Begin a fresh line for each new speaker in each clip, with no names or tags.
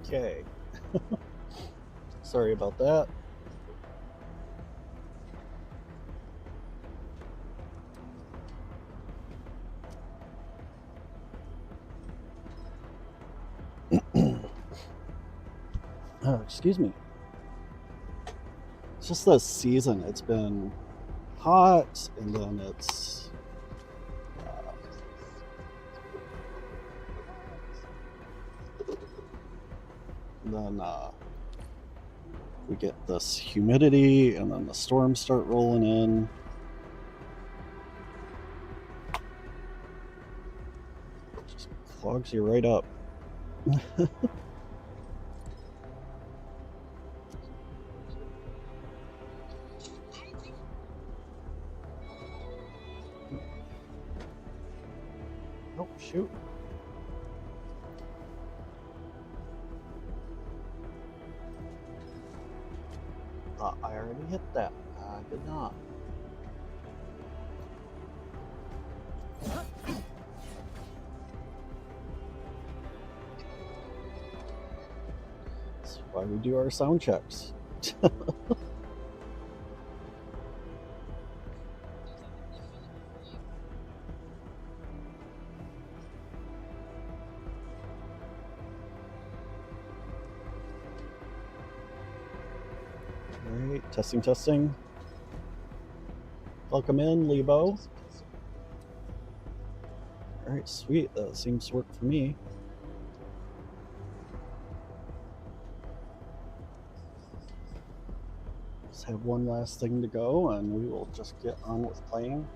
Okay. Sorry about that. Excuse me. It's just this season. It's been hot, and then it's we get this humidity, and then the storms start rolling in. Just clogs you right up. Oh, shoot. Thought I already hit that. I did not. That's why we do our sound checks. Alright, testing, testing. Welcome in, Lebo. Alright, sweet. That seems to work for me. Just have one last thing to go, and we will just get on with playing.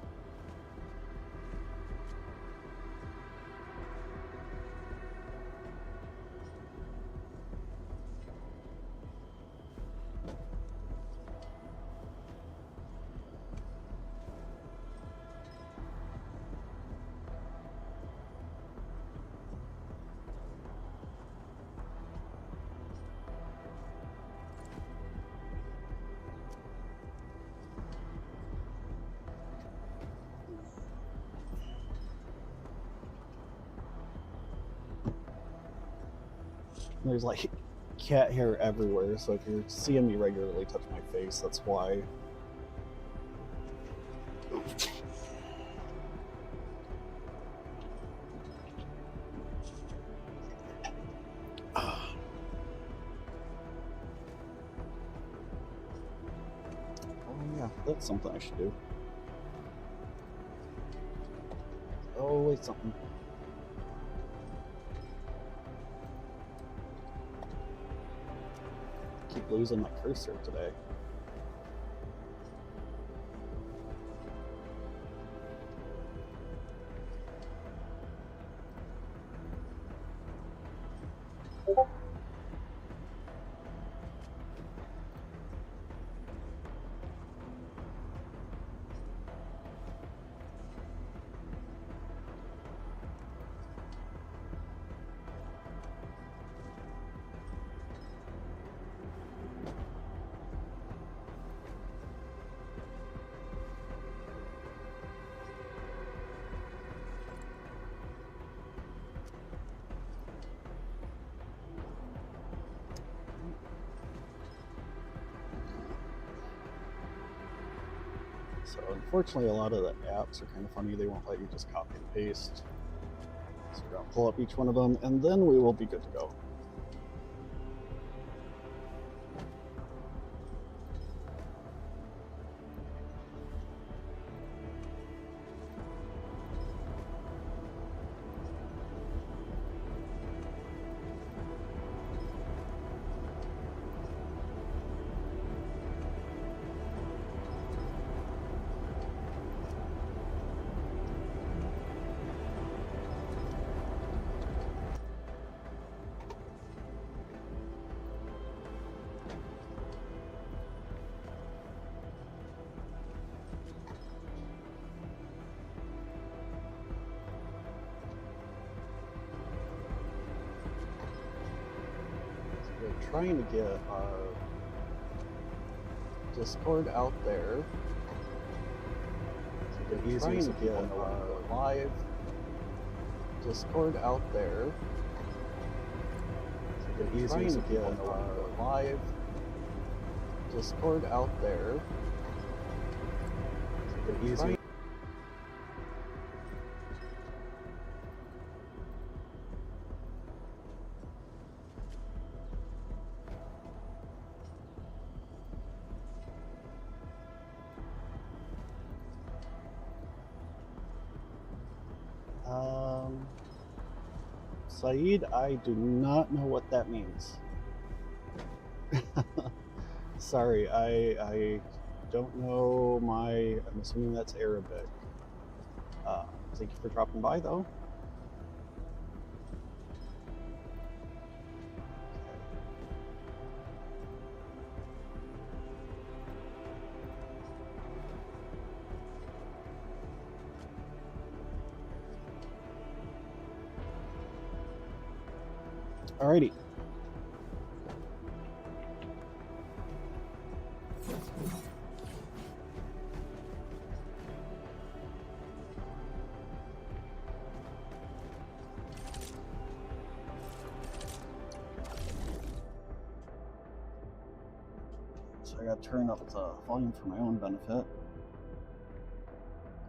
There's like cat hair everywhere, so if you're seeing me regularly touch my face, that's why. Oh yeah, that's something I should do. Oh wait, something. Keep losing my cursor today. So unfortunately, a lot of the apps are kind of funny. They won't let you just copy and paste. So we're going to pull up each one of them, and then we will be good to go. Trying to get our Discord out there. So we're trying to get our live Discord out there. So get easier to get live Discord out there. Get easier. Saeed, I do not know what that means. Sorry, I don't know I'm assuming that's Arabic. Thank you for dropping by, though. Alrighty. So I gotta turn up the volume for my own benefit.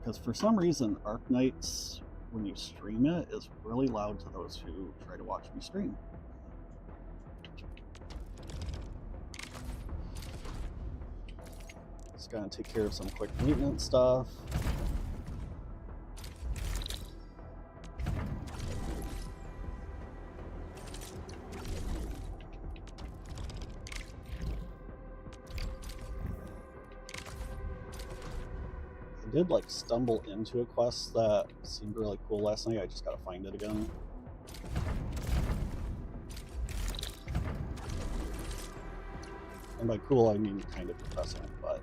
Because for some reason, Arknights, when you stream it, is really loud to those who try to watch me stream. Just gonna take care of some quick maintenance stuff. I did like stumble into a quest that seemed really cool last night. I just gotta find it again. And by cool, I mean kind of depressing, but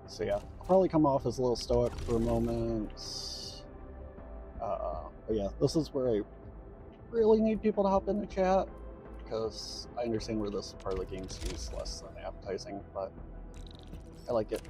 so yeah, I'll probably come off as a little stoic for a moment. But yeah, this is where I really need people to hop in the chat, because I understand where this part of the game seems less than appetizing, but I like it.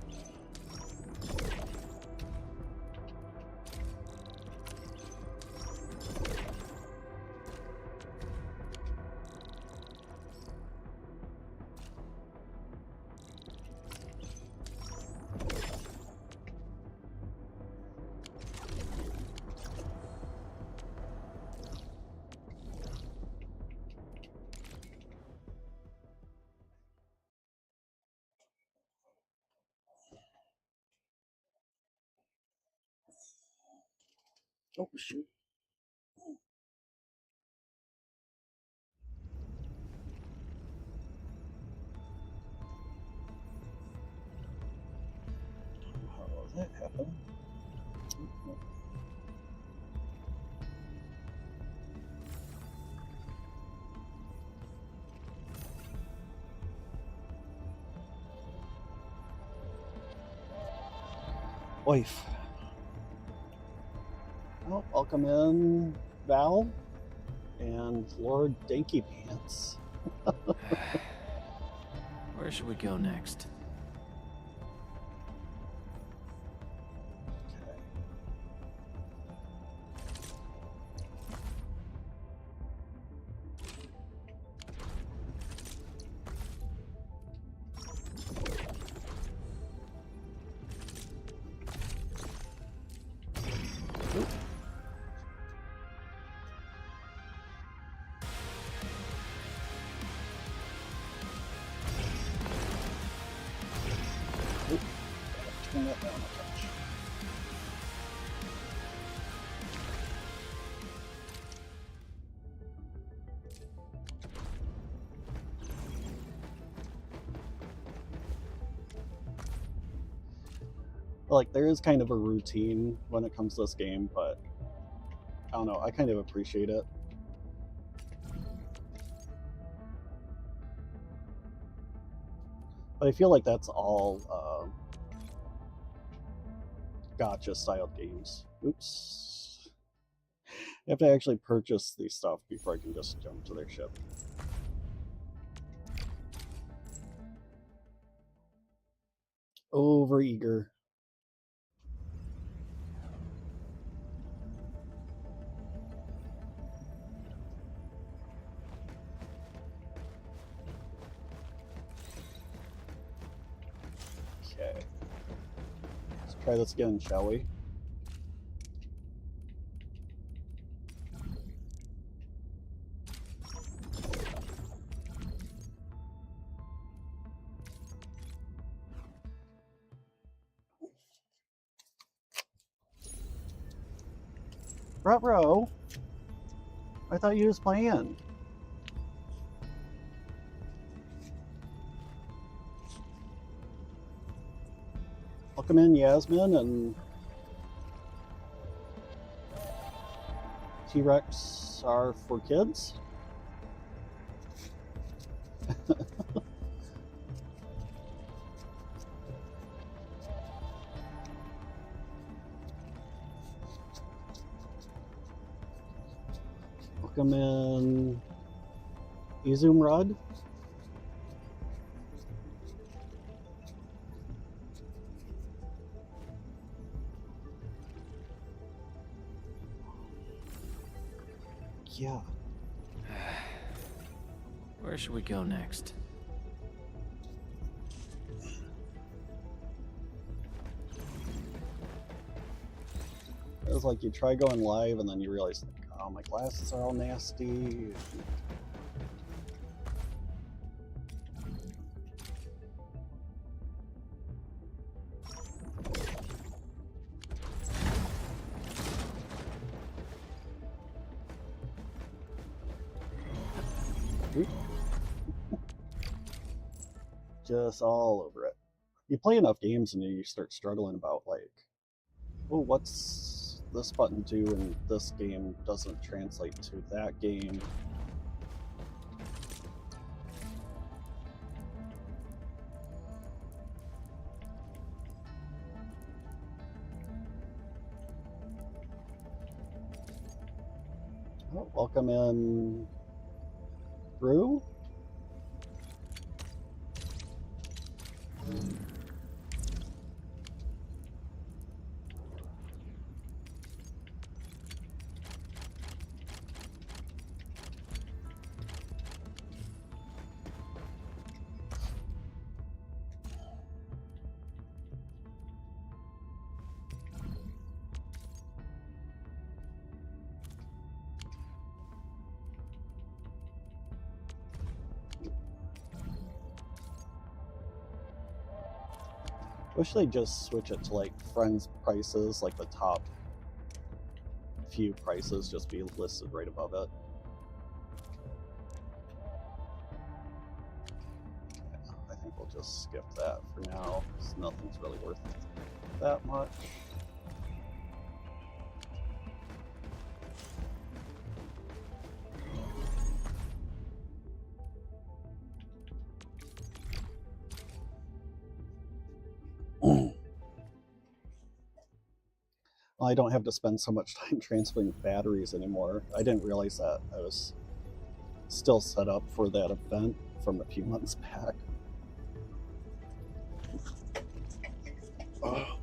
Oh, shoot. How did that happen? Wife. Well, welcome in, Val and Lord Danky Pants.
Where should we go next?
Okay. Oop. Oop. Turn that down a touch. Like, there is kind of a routine when it comes to this game, but I don't know, I kind of appreciate it. But I feel like that's all gotcha style games. Oops. I have to actually purchase these stuff before I can just jump to their ship. Over eager. Okay. Let's try this again, shall we? Ruh-roh. I thought you was playing. Welcome in, Yasmin, and T-Rex are for kids. Welcome in, Izumrud. Yeah.
Where should we go next?
It was like you try going live and then you realize, like, oh, my glasses are all nasty. Just all over it. You play enough games and you start struggling about, like, oh, what's this button do and this game doesn't translate to that game. Oh, welcome in, Brew. Wish they'd just switch it to like friends prices, like the top few prices just be listed right above it. Yeah, I think we'll just skip that for now, because nothing's really worth that much. I don't have to spend so much time transferring batteries anymore. I didn't realize that I was still set up for that event from a few months back. Oh.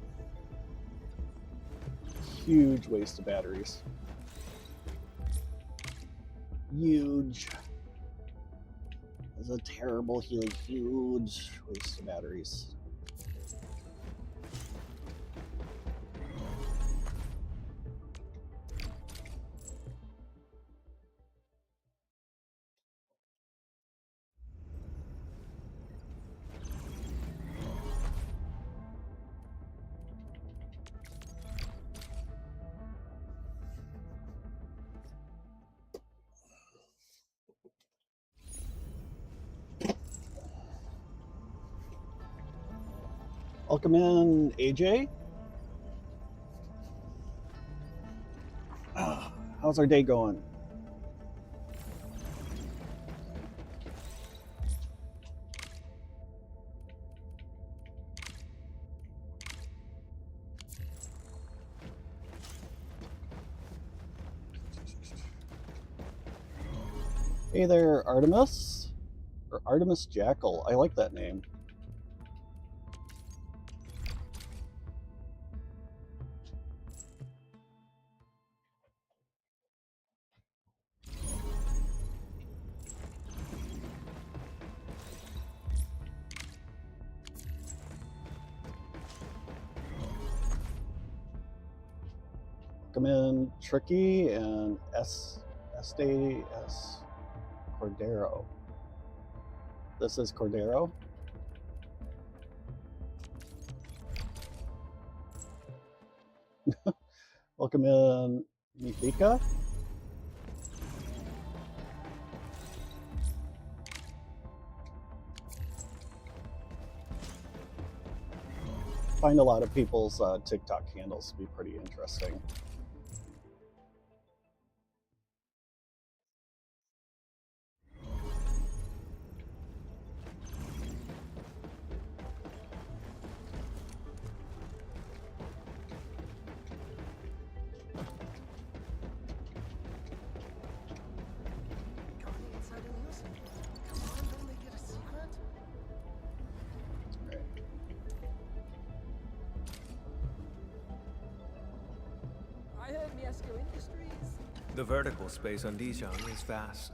Huge waste of batteries. Huge. It's a terrible, huge waste of batteries. Welcome in, AJ. How's our day going? Hey there, Artemis. Or Artemis Jackal. I like that name. Come in Tricky and SDS Cordero. This is Cordero. Welcome in Mifika. Find a lot of people's TikTok handles to be pretty interesting.
The vertical space on Dijon is vast.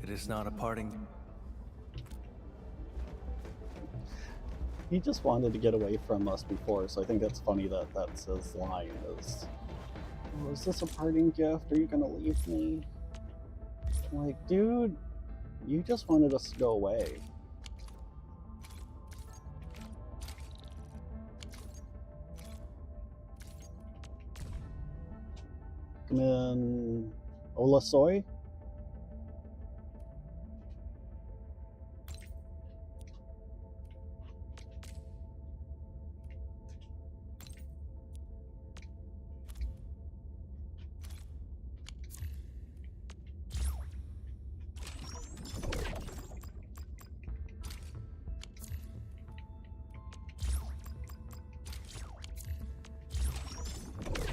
It is not a parting.
He just wanted to get away from us before, so I think that's funny that that's his line is, oh, is this a parting gift? Are you gonna leave me? I'm like, dude, you just wanted us to go away. Come in Olasoy.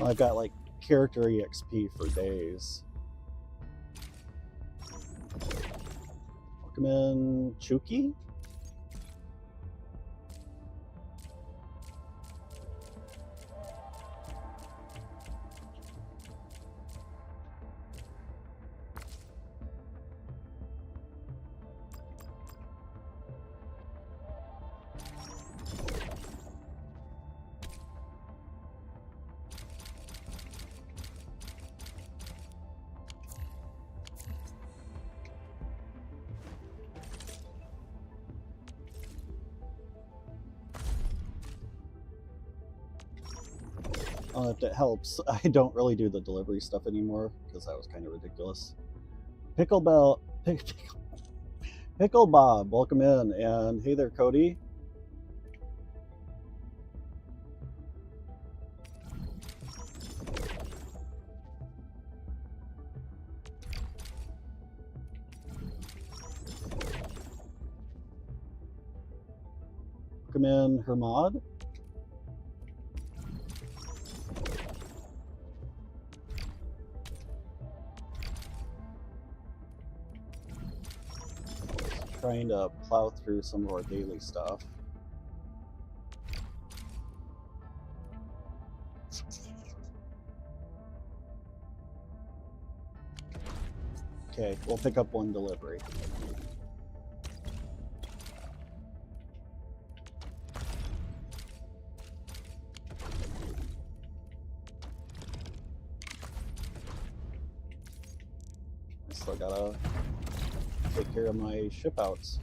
I've got like character EXP for days. Welcome in Chuki. If it helps, I don't really do the delivery stuff anymore because that was kind of ridiculous. Pickle Bob, welcome in, and hey there, Cody. Welcome in, Hermod. Trying to plow through some of our daily stuff. Okay, we'll pick up one delivery. I still gotta take care of my ship outs.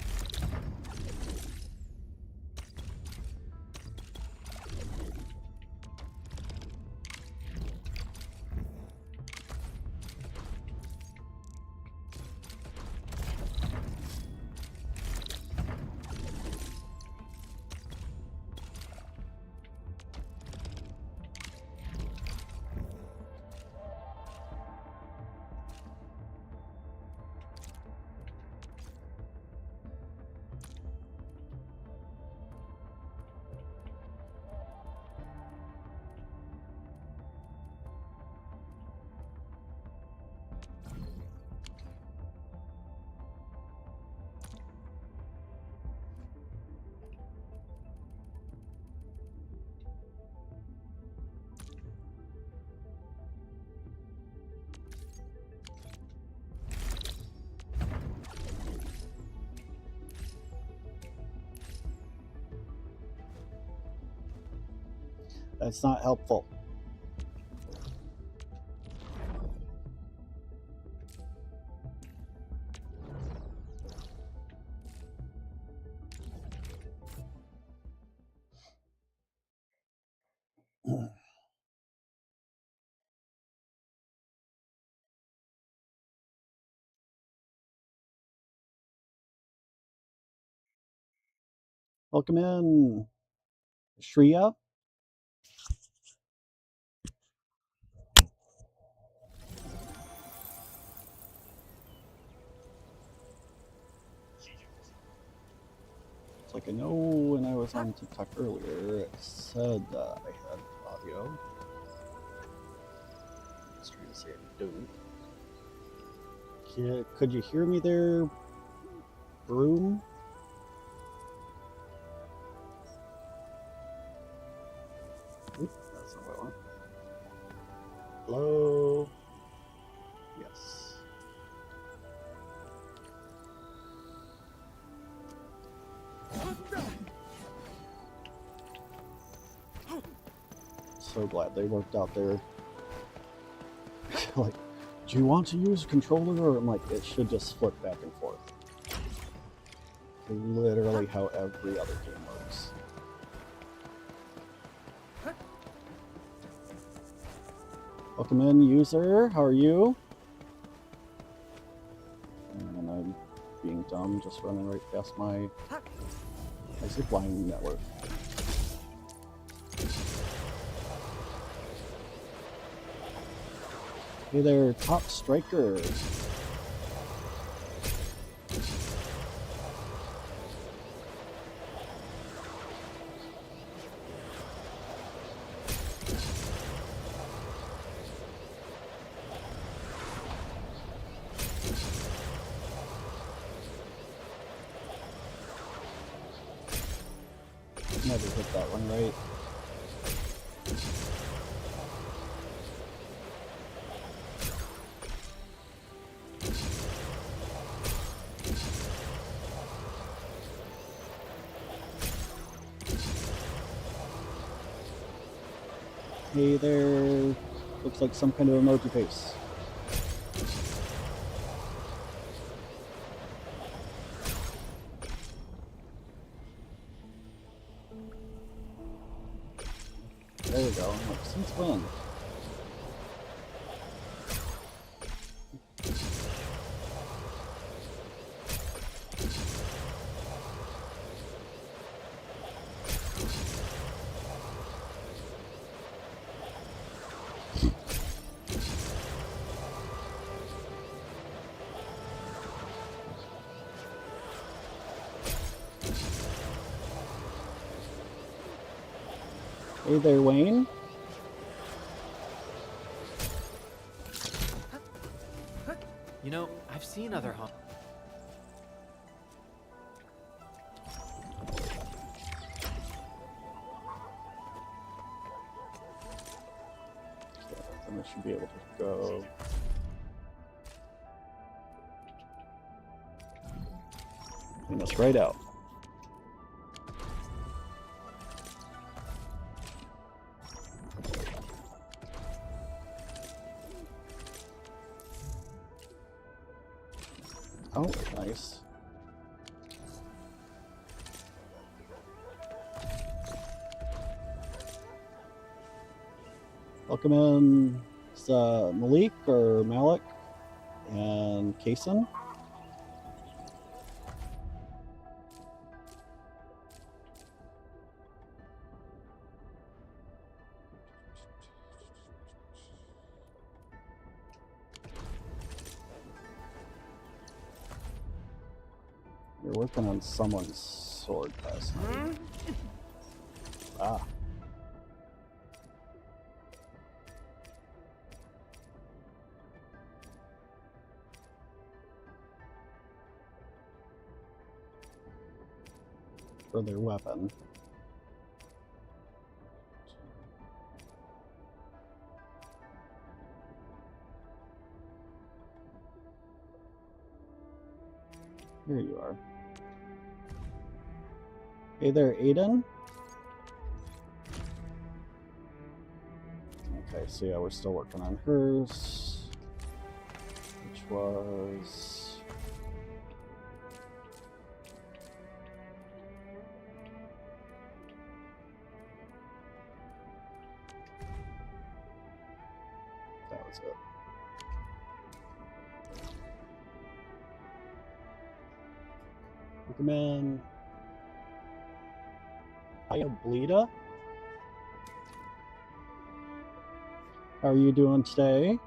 That's not helpful. Welcome in, Shreya. It's like I know when I was on TikTok earlier, it said that I had audio. I was trying to say I don't. Could you hear me there, Broom? Oop, that's not what I want. Hello? Yes. So glad they worked out there. Like, do you want to use a controller? Or I'm like, it should just flip back and forth. Literally how every other game works. Welcome in, user. How are you? And I'm being dumb, just running right past my zipline network. Hey there, top strikers. Never hit that one right. Hey there, looks like some kind of emoji face. There we go. I'm like, since when? Hey there, Wayne.
You know, I've seen other
Then I should be able to go. Clean us right out. Oh, nice. Welcome in, it's Malik or Malik and Kason. You're working on someone's sword last night. Ah. For their weapon. Here you are. Hey there, Aiden. Okay, so yeah, we're still working on hers, which was... That was it. Recommend Bleeda. How are you doing today?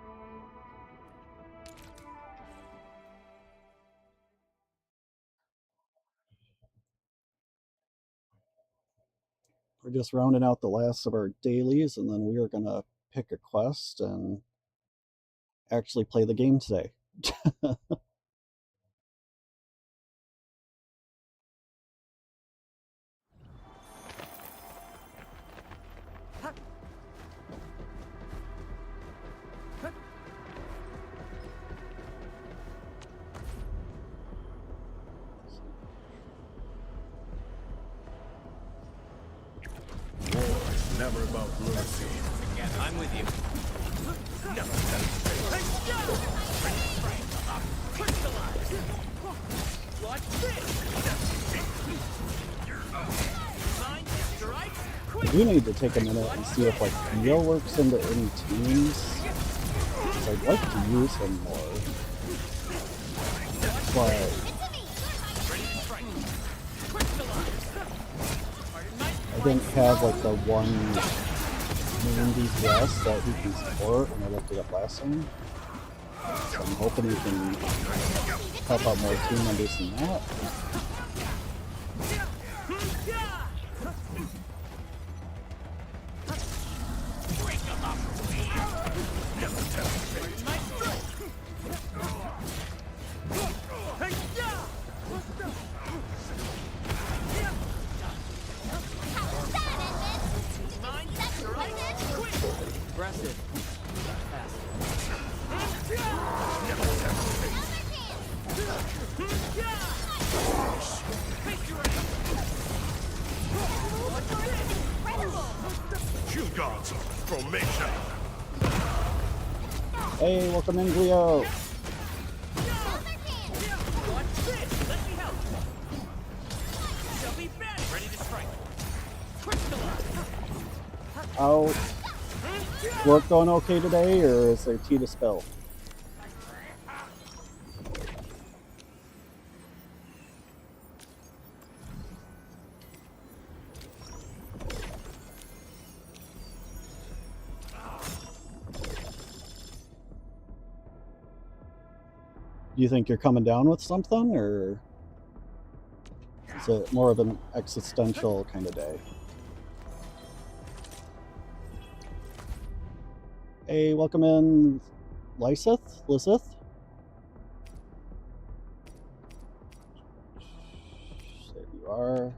We're just rounding out the last of our dailies, and then we are going to pick a quest and actually play the game today.
Never about mercy.
I'm with you.
I do need to take a minute and see if like Neo works into any teams. Because I'd like to use him more. But I didn't have like the one main DPS that he can support when I looked it up last time. So I'm hoping he can help out more team members than that.
Aggressive. Fast.
You gods, formation.
Hey, welcome in, Leo. How work going okay today, or is there tea to spill? Do you think you're coming down with something, or is it more of an existential kind of day? Hey, welcome in, Lysith? There you are.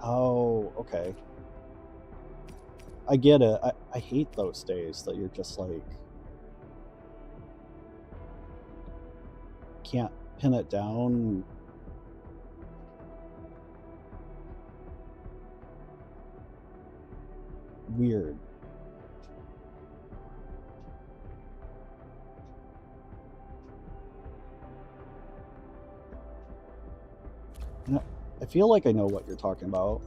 Oh, okay. I get it. I hate those days that you're just like can't pin it down. Weird. And I feel like I know what you're talking about.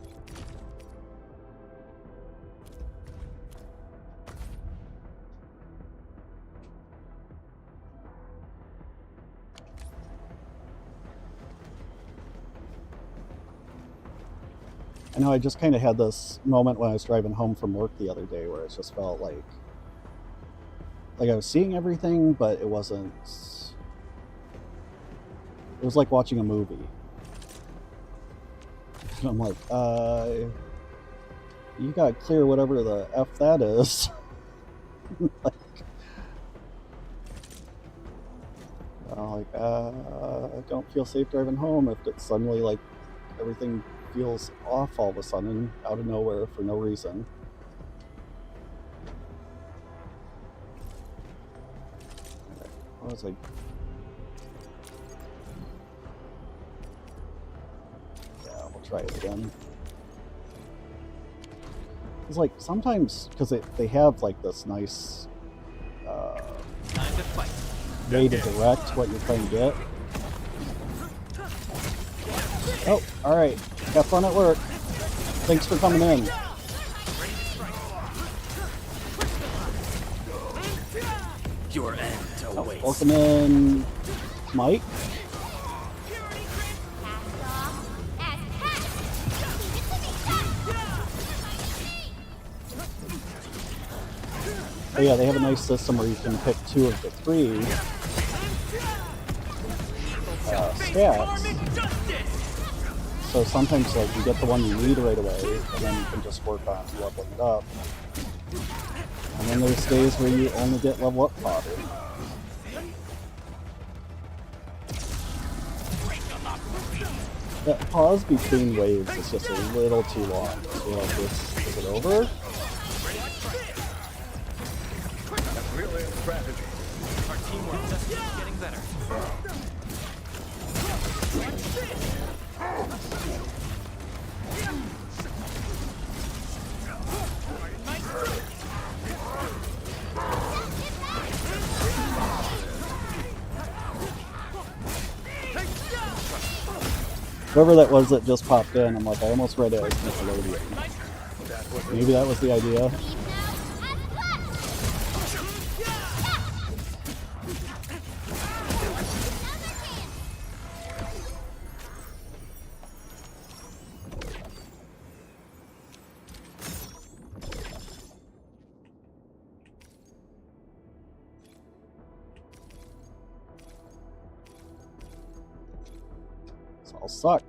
I know I just kind of had this moment when I was driving home from work the other day where it just felt like I was seeing everything, but it wasn't. It was like watching a movie. And I'm like, you gotta clear whatever the F that is. Like, I don't feel safe driving home if it's suddenly like everything feels off all of a sudden out of nowhere for no reason. What was I? try it again. It's like sometimes, because they have like this nice
Time to fight.
way to direct what you're trying to get. Oh, alright. Have fun at work. Thanks for coming in.
Your end awaits.
Welcome in, Mike. Oh yeah, they have a nice system where you can pick 2 of the 3 stats. So sometimes like you get the one you need right away, and then you can just work on leveling it up. And then there's days where you only get level up fodder. That pause between waves is just a little too long. So you're like, is it over?
Really a strategy.
Our teamwork just keeps getting better.
Whoever that was that just popped in, I'm like, I almost read it as Nickelodeon. Maybe that was the idea. I'll suck.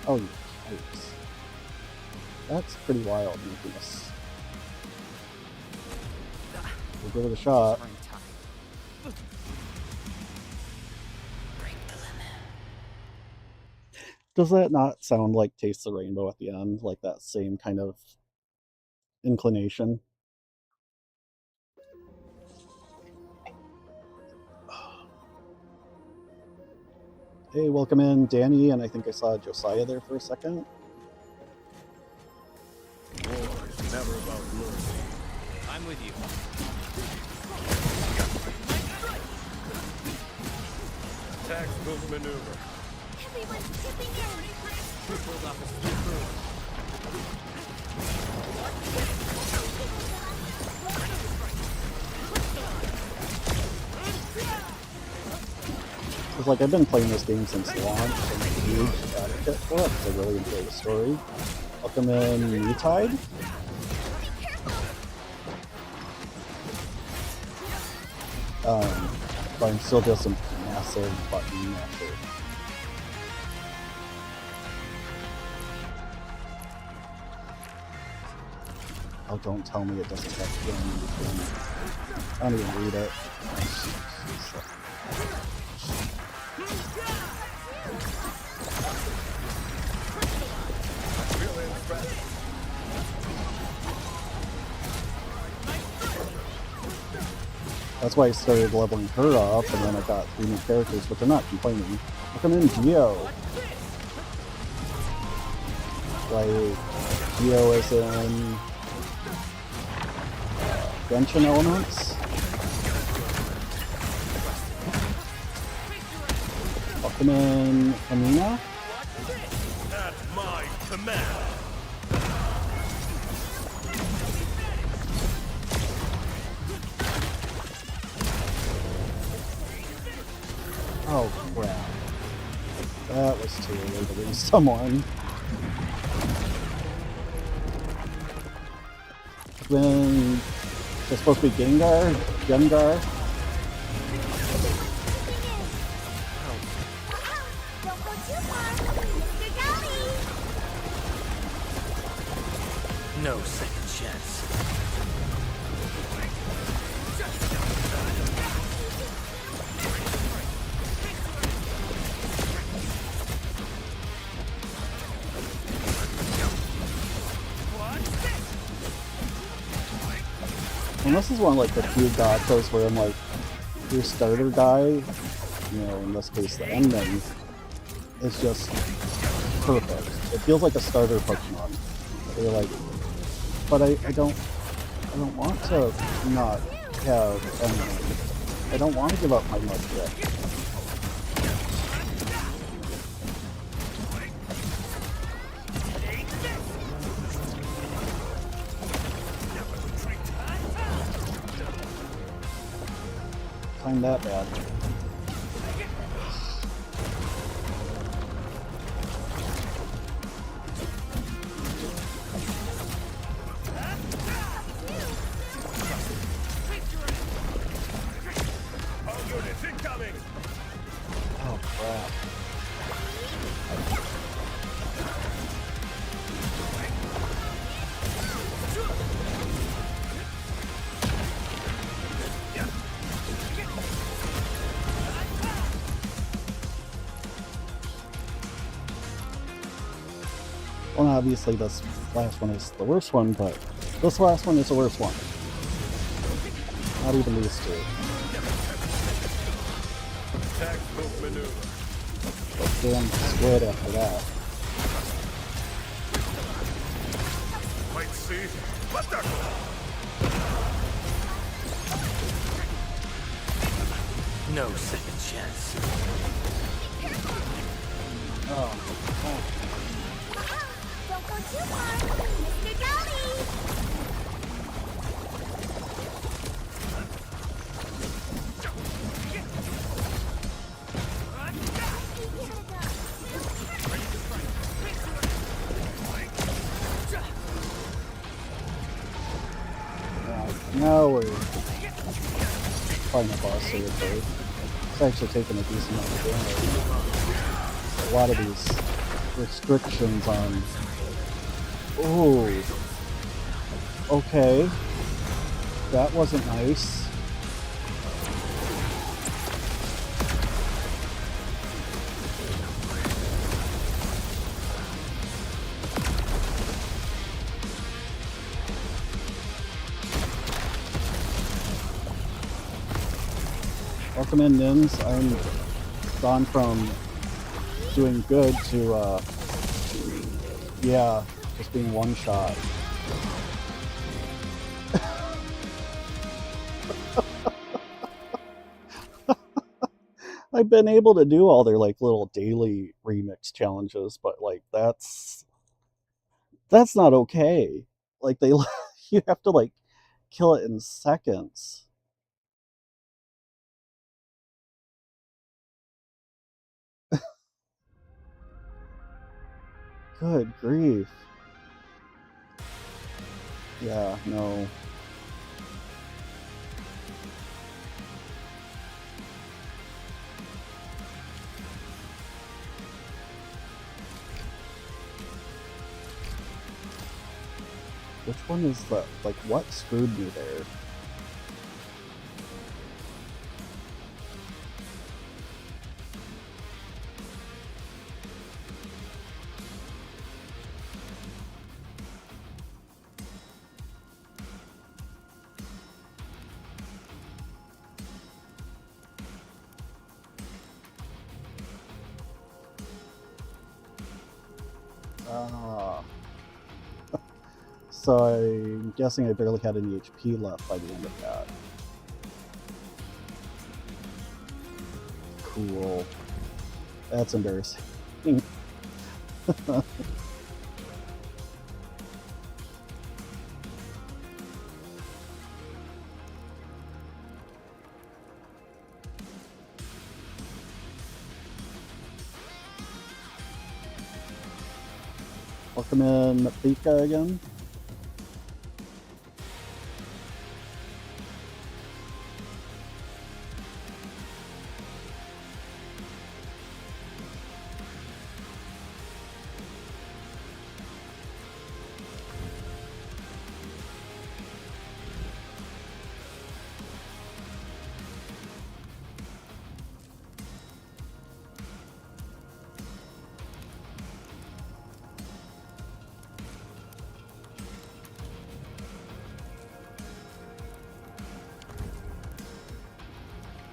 Oh, yikes. That's pretty wild, making this. We'll give it a shot. Does that not sound like Taste the Rainbow at the end? Like that same kind of inclination? Hey, welcome in, Danny, and I think I saw Josiah there for a second.
War is never about glory.
I'm with you.
Tactical maneuver.
Everyone's tipping in.
We pulled off a sweet move.
It's like I've been playing this game since launch, and I'm a huge advocate for it because I really enjoy the story. Welcome in, Metide. But I'm still just a massive button masher. Oh, don't tell me it doesn't have to go. I don't even read it. That's why I started leveling her up, and then I got 3 new characters, but they're not complaining. Welcome in, Geo. Like, Geo is in Genshin Elements. Welcome in, Amina.
At my command.
Oh crap. That was too early to lose someone. Then it's supposed to be Gengar?
Don't go too far, Mr. Golly.
No second chance.
And this is one of like the few gachas where I'm like, your starter guy, you know, in this case the ending, is just perfect. It feels like a starter Pokemon. You're like, but I don't want to not have ending. I don't want to give up my Mudkip. Find that bad.
All units incoming!
Oh crap. Well, obviously this last one is the worst one, but this last one is the worst one. Not even these two.
Textbook maneuver.
Damn squid after that.
Might see. Let that
No second chance.
Oh.
Don't go too far, Mr. Dowdy!
Now we're fighting a boss here third. It's actually taking a decent amount of damage. A lot of these restrictions on. Ooh. Okay. That wasn't nice. Welcome in, Nims. I'm gone from doing good to, yeah, just being one shot. I've been able to do all their like little daily remix challenges, but like that's not okay. Like they you have to like kill it in seconds. Good grief. Yeah, no. Which one is the, like, what screwed me there? Ah. So I'm guessing I barely had any HP left by the end of that. Cool. That's embarrassing. Welcome in, Pika again.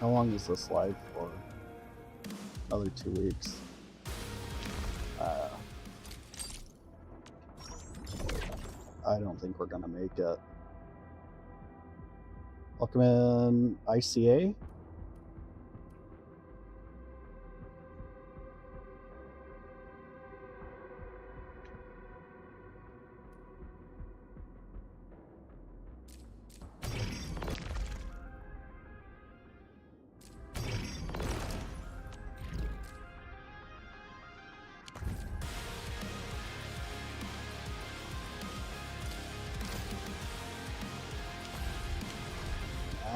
How long is this live for? Another 2 weeks. I don't think we're gonna make it. Welcome in, ICA.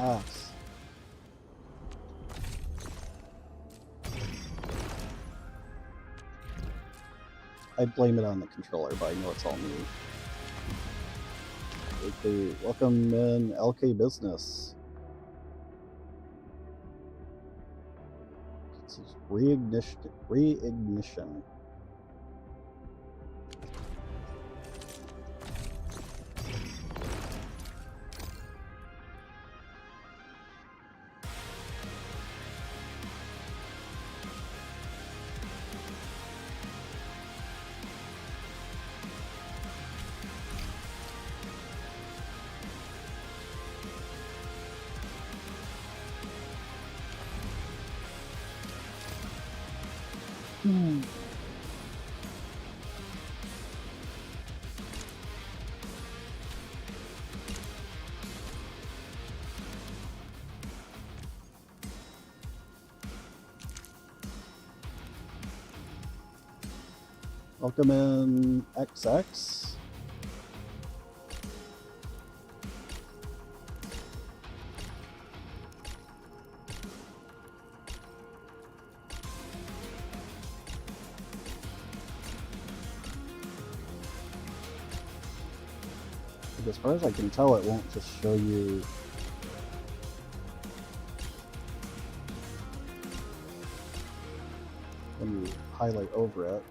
Yes. I'd blame it on the controller, but I know it's all me. Okay, welcome in LK Business. This is reignition. Welcome in XX. As far as I can tell, it won't just show you when you highlight over it.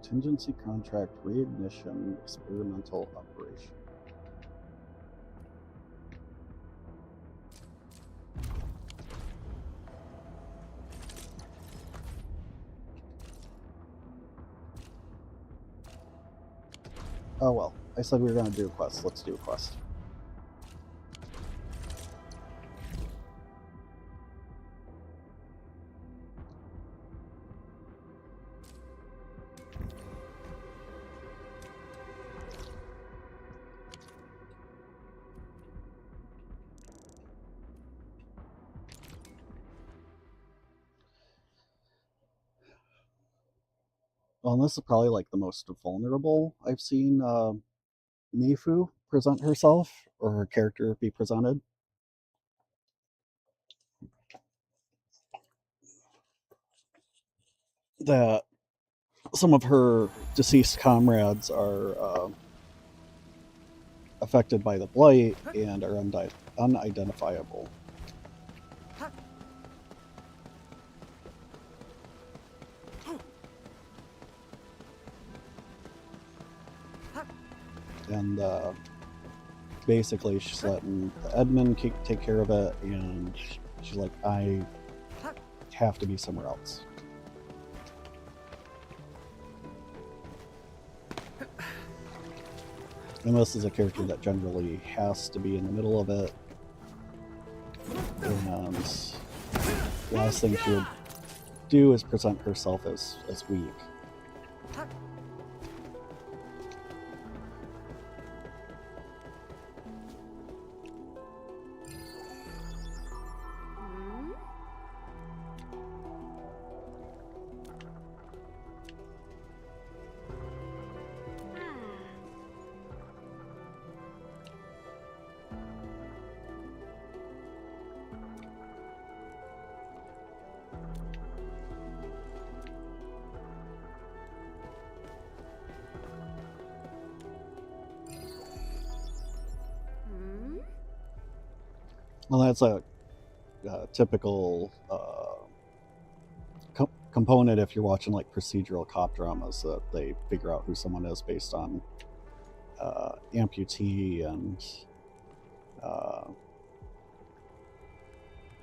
Contingency contract reignition experimental operation. Oh well, I said we were going to do a quest. Let's do a quest. Well, and this is probably like the most vulnerable I've seen Mifu present herself, or her character be presented. That some of her deceased comrades are affected by the blight and are unidentifiable. And basically she's letting the admin take care of it, and she's like, I have to be somewhere else. And this is a character that generally has to be in the middle of it, and the last thing she would do is present herself as weak. Well, that's a typical component if you're watching like procedural cop dramas, that they figure out who someone is based on amputee and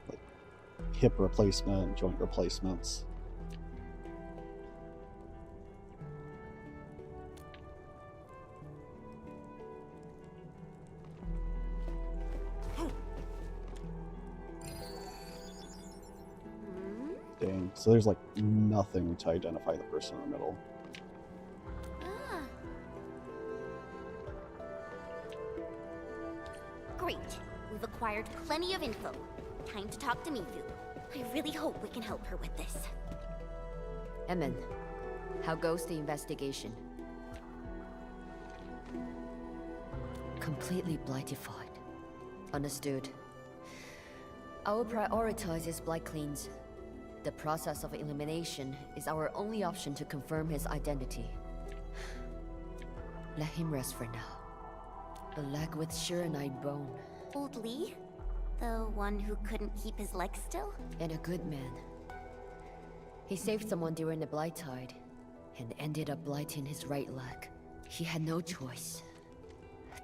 like hip replacement, joint replacements. Dang, so there's like nothing to identify the person in the middle.
Ah. Great. We've acquired plenty of info. Time to talk to Mifu. I really hope we can help her with this.
Emin, how goes the investigation? Completely blightified. Understood. I will prioritize his blight cleans. The process of elimination is our only option to confirm his identity. Let him rest for now. A leg with sure-eyed bone.
Old Lee? The one who couldn't keep his leg still?
And a good man. He saved someone during the blight tide, and ended up blighting his right leg. He had no choice.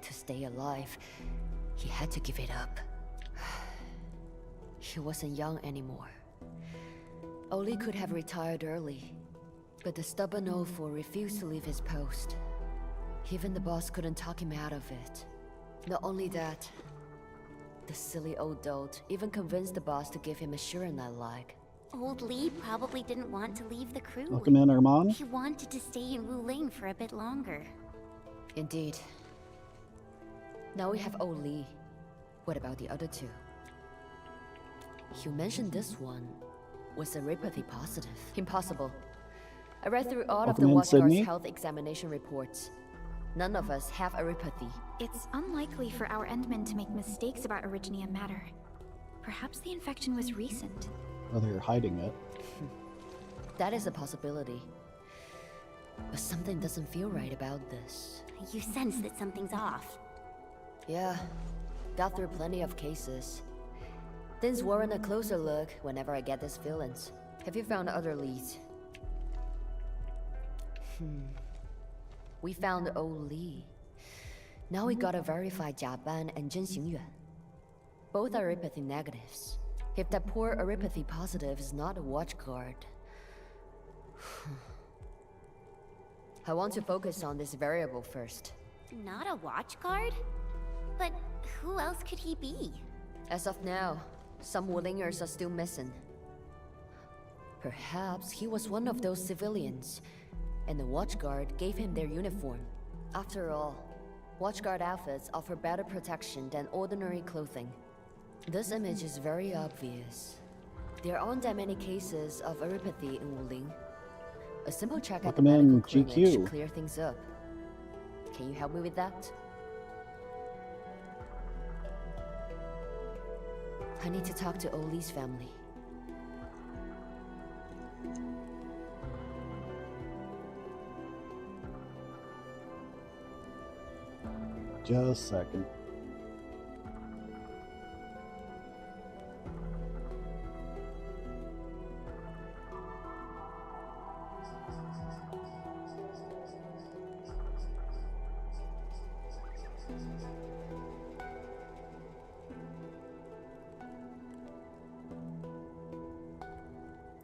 To stay alive, he had to give it up. He wasn't young anymore. Oli could have retired early, but the stubborn Ofo refused to leave his post. Even the boss couldn't talk him out of it. Not only that, the silly old dolt even convinced the boss to give him a sure-eye leg.
Old Lee probably didn't want to leave the crew.
Welcome in, Armand.
He wanted to stay in Wu Ling for a bit longer.
Indeed. Now we have Old Lee. What about the other two? You mentioned this one was eripathy positive. Impossible. I read through all of the
Welcome in,
Watchguard's
Sydney.
health examination reports. None of us have eripathy.
It's unlikely for our Endmen to make mistakes about Originium matter. Perhaps the infection was recent.
Or they're hiding it.
That is a possibility. But something doesn't feel right about this.
You sense that something's off.
Yeah, got through plenty of cases. Things warrant a closer look whenever I get these feelings. Have you found other leads? We found Old Lee. Now we gotta verify Jia Ban and Zhen Xingyuan. Both are eripathy negatives. If that poor eripathy positive is not a watchguard... I want to focus on this variable first.
Not a watchguard? But who else could he be?
As of now, some Wulingers are still missing. Perhaps he was one of those civilians, and the watchguard gave him their uniform. After all, watchguard outfits offer better protection than ordinary clothing. This image is very obvious. There aren't that many cases of eripathy in Wuling. A simple check at the medical
Recommend
clinic
GQ.
should clear things up. Can you help me with that? I need to talk to Oli's family.
Just a second.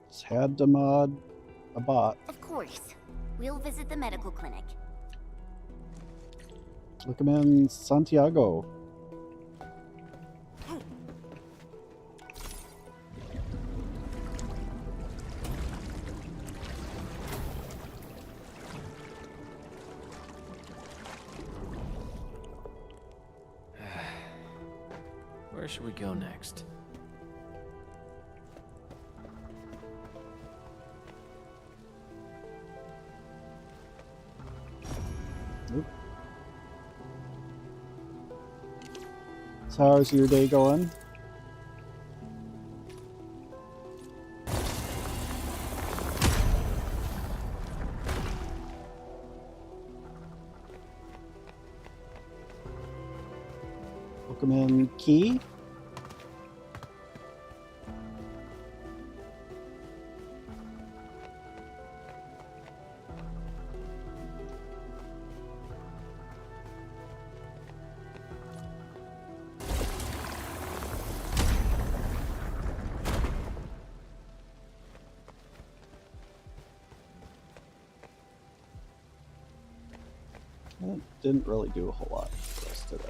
Just had to mod a bot.
Of course. We'll visit the medical clinic.
Look him in Santiago.
Where should we go next?
Oop. So how's your day going? Welcome in, Key. That didn't really do a whole lot for us today.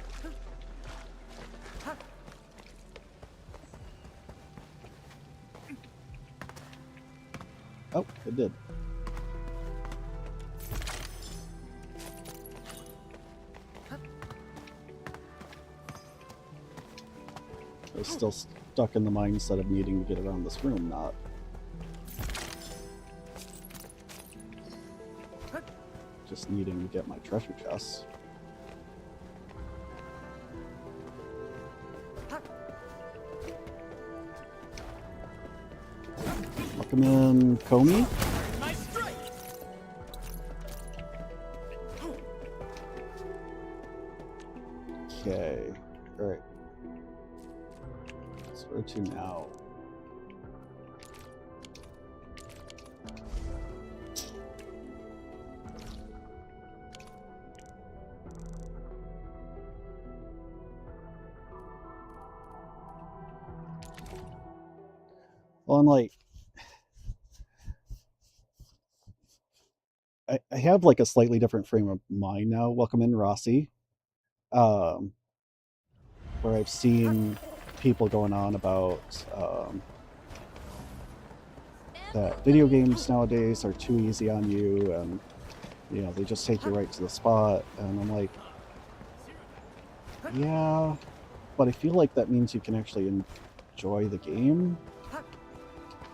Oh, it did. I was still stuck in the mindset of needing to get around this room, not just needing to get my treasure chests. Welcome in, Comey.
My strike!
Okay, alright. So where to now? Well, I'm like, I have like a slightly different frame of mind now. Welcome in, Rossi. Where I've seen people going on about that video games nowadays are too easy on you, and you know, they just take you right to the spot, and I'm like, yeah, but I feel like that means you can actually enjoy the game.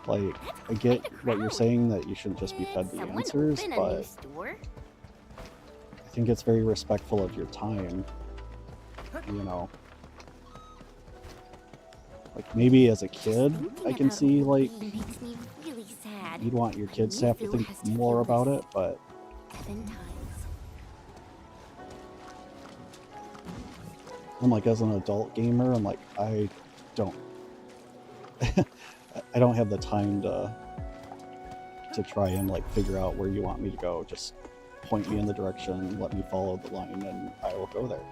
Like, I get what you're saying, that you shouldn't just be fed the
Someone
answers,
open a
but
new store?
I think it's very respectful of your time, you know. Like, maybe as a kid, I can see, like,
It makes me really sad.
you'd want your kids to have to
Mifu
think
has to
more
feel
about
this
it, but
7 times.
I'm like, as an adult gamer, I'm like, I don't I don't have the time to try and like figure out where you want me to go. Just point me in the direction, let me follow the line, and I will go there.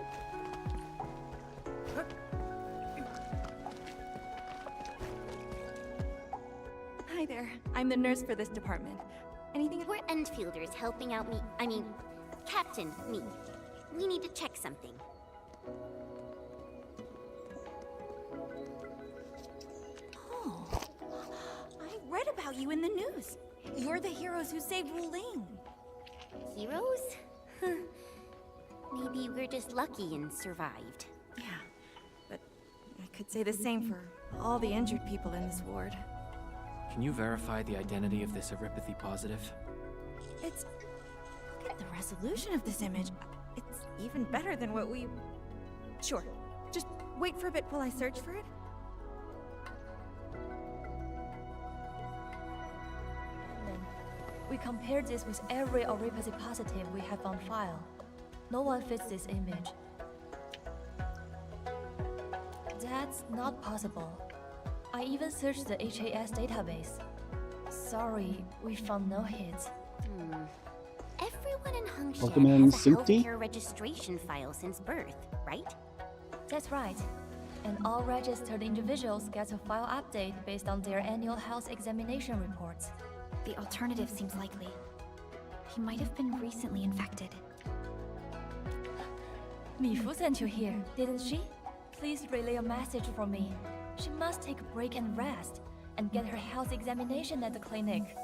Hi there. I'm the nurse for this department. Anything?
We're Enfielders helping out me. I mean, Captain me. We need to check something.
Oh, I read about you in the news. You're the heroes who saved Wuling.
Heroes? Huh. Maybe we're just lucky and survived.
Yeah, but I could say the same for all the injured people in this ward.
Can you verify the identity of this erypathy positive?
It's... Look at the resolution of this image. It's even better than what we... Sure. Just wait for a bit while I search for it.
We compared this with every erypathy positive we have on file. No one fits this image. That's not possible. I even searched the HAS database. Sorry, we found no hits.
Everyone in
Welcome
Hengshan
in,
has a
Suti.
healthcare registration file since birth, right?
That's right. And all registered individuals get a file update based on their annual health examination reports.
The alternative seems likely. He might have been recently infected.
Mifu sent you here, didn't she? Please relay a message for me. She must take a break and rest, and get her health examination at the clinic.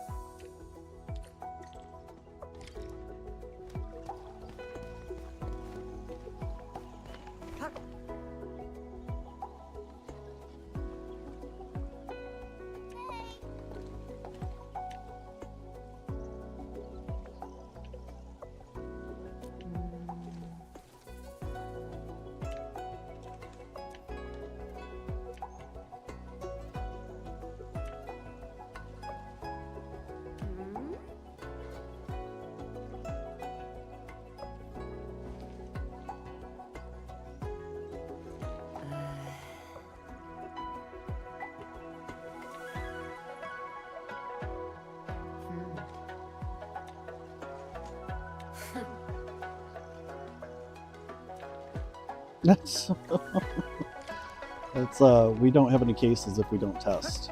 That's we don't have any cases if we don't test.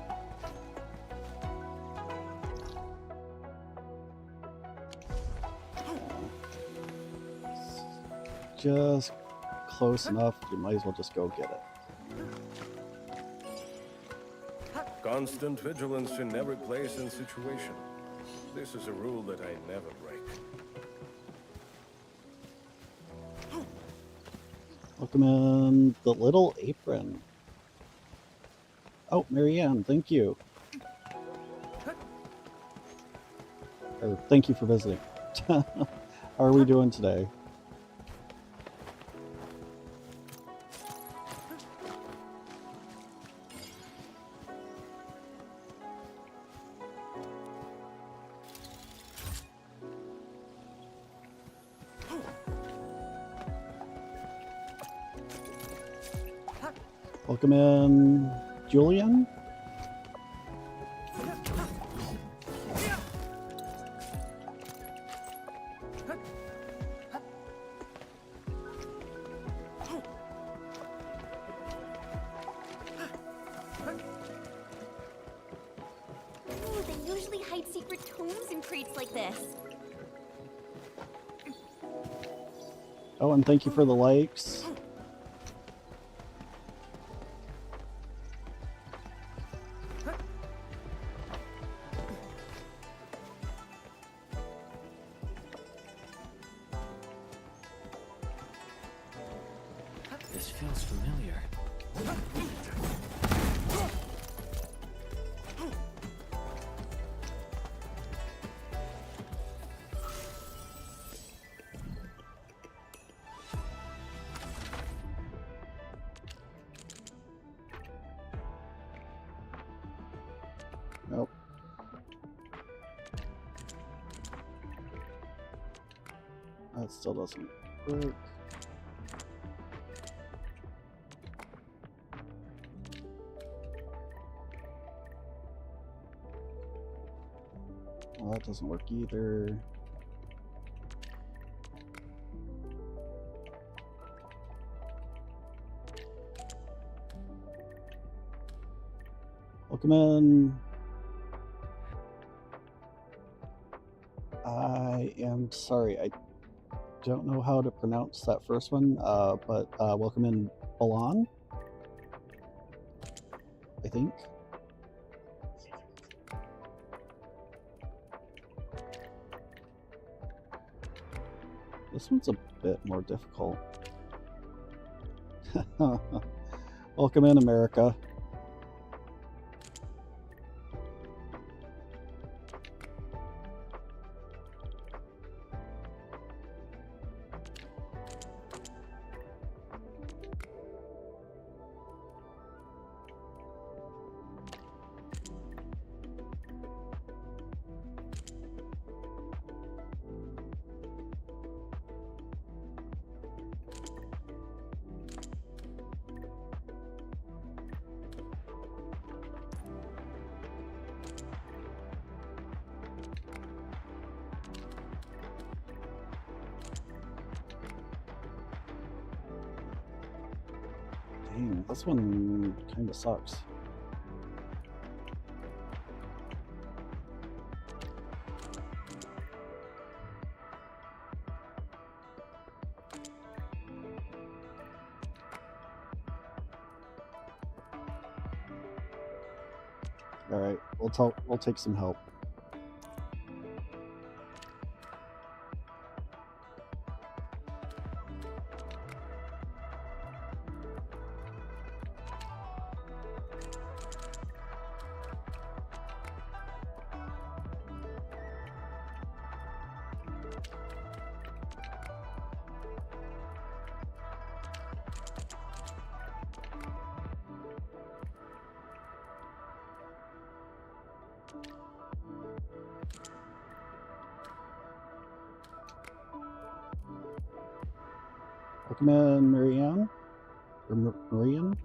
just close enough, you might as well just go get it.
Constant vigilance in every place and situation. This is a rule that I never break.
Welcome in the Little Apron. Oh, Marianne, thank you. Or thank you for visiting. How are we doing today? Welcome in, Julian.
Ooh, they usually hide secret tomes in crates like this.
Oh, and thank you for the likes.
This feels familiar.
Nope. That still doesn't work. Well, that doesn't work either. Welcome in. I am sorry, I don't know how to pronounce that first one, but welcome in, Balan, I think. This one's a bit more difficult. Welcome in, America. Dang, this one kind of sucks. All right, we'll take some help. Welcome in, Marianne. Or Marian.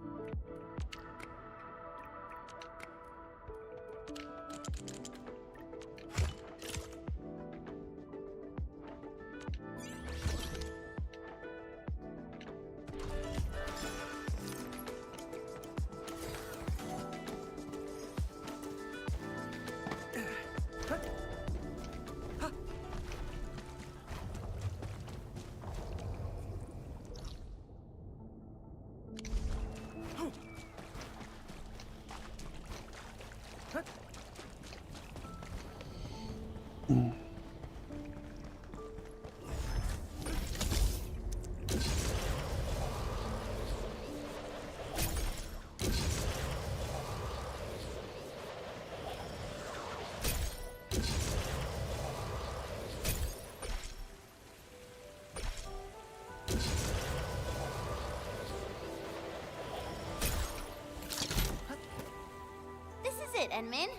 This is it, Enmin.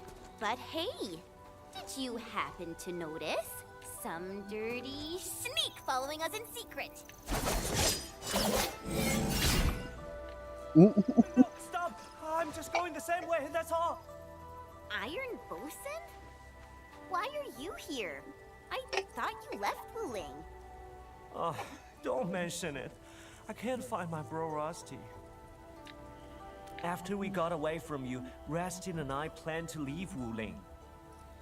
But hey, did you happen to notice some dirty sneak following us in secret?
Stop! I'm just going the same way, that's all!
Iron Bosun? Why are you here? I thought you left Wuling.
Oh, don't mention it. I can't find my bro Rusty. After we got away from you, Rastin and I planned to leave Wuling.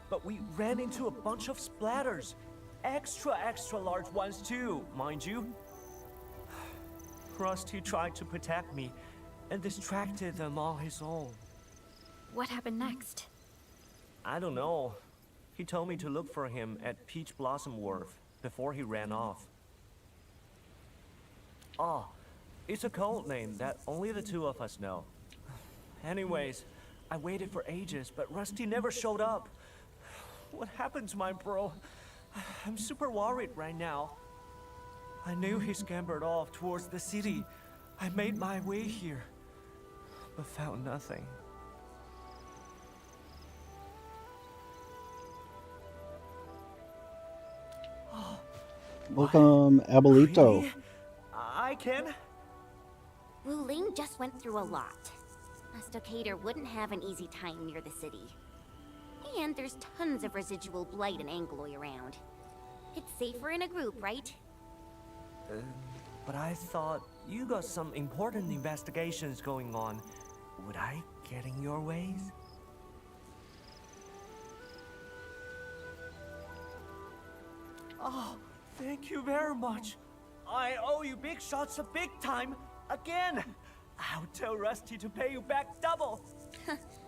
But we ran into a bunch of splatters. Extra large ones too, mind you. Rusty tried to protect me and distracted them on his own.
What happened next?
I don't know. He told me to look for him at Peach Blossom Wharf before he ran off. Ah, it's a code name that only the two of us know. Anyways, I waited for ages, but Rusty never showed up. What happened to my bro? I'm super worried right now. I knew he scampered off towards the city. I made my way here, but found nothing.
Welcome, Abuelito.
Really? I can?
Wuling just went through a lot. A stockhader wouldn't have an easy time near the city. And there's tons of residual blight and Angloy around. It's safer in a group, right?
But I thought you got some important investigations going on. Would I get in your ways? Oh, thank you very much. I owe you big shots of big time again. I'll tell Rusty to pay you back double.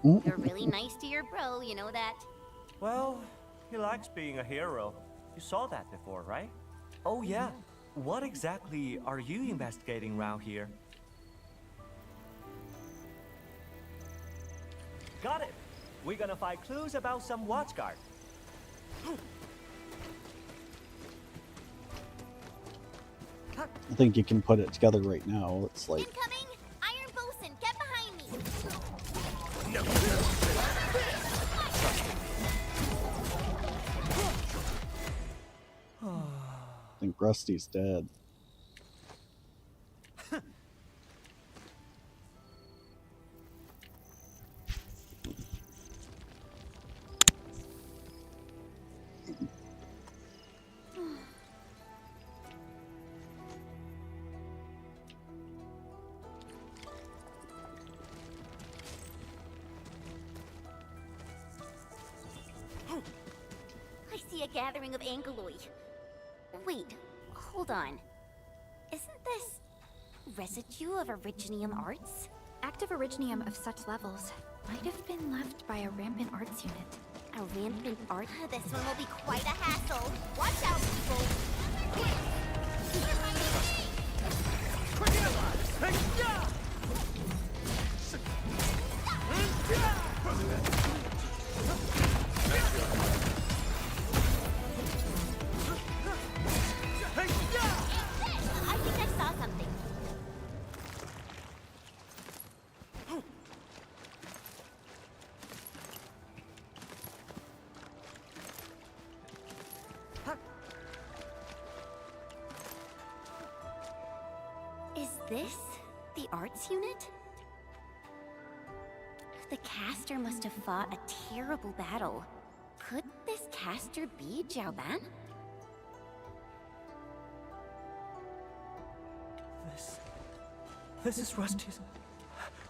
You're really nice to your bro, you know that?
Well, he likes being a hero. You saw that before, right? Oh yeah. What exactly are you investigating around here? Got it. We're gonna find clues about some watchguard.
I think you can put it together right now. It's like
Incoming! Iron Bosun, get behind me!
I think Rusty's dead.
I see a gathering of Angloy. Wait, hold on. Isn't this residue of Originium arts?
Active originium of such levels might have been left by a rampant arts unit.
A rampant art? This one will be quite a hassle. Watch out, people! I think I saw something. Is this the arts unit? The caster must have fought a terrible battle. Could this caster be Jiaoban?
This is Rusty's.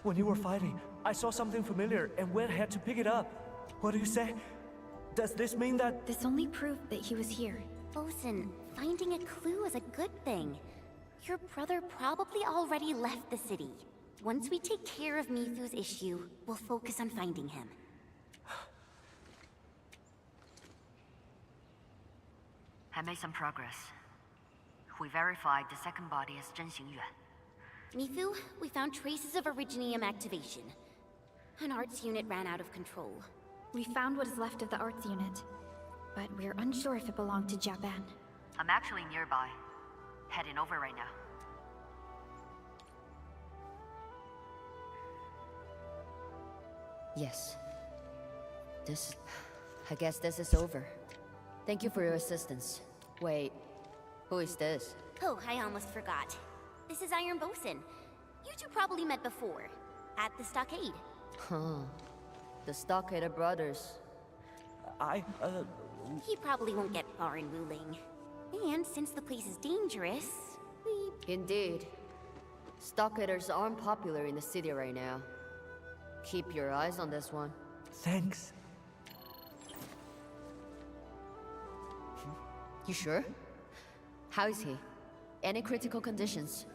When you were fighting, I saw something familiar and went ahead to pick it up. What do you say? Does this mean that...
This only proved that he was here.
Bosun, finding a clue is a good thing. Your brother probably already left the city. Once we take care of Mithu's issue, we'll focus on finding him.
I made some progress. We verified the second body as Zhen Xingyuan.
Mifu, we found traces of Originium activation. An arts unit ran out of control.
We found what is left of the arts unit, but we're unsure if it belonged to Japan.
I'm actually nearby. Heading over right now. Yes. I guess this is over. Thank you for your assistance. Wait, who is this?
Oh, I almost forgot. This is Iron Bosun. You two probably met before, at the stockade.
Huh. The Stockader brothers.
He probably won't get far in Wuling. And since the place is dangerous, we...
Indeed. Stockaders aren't popular in the city right now. Keep your eyes on this one.
Thanks.
You sure? How is he? Any critical conditions?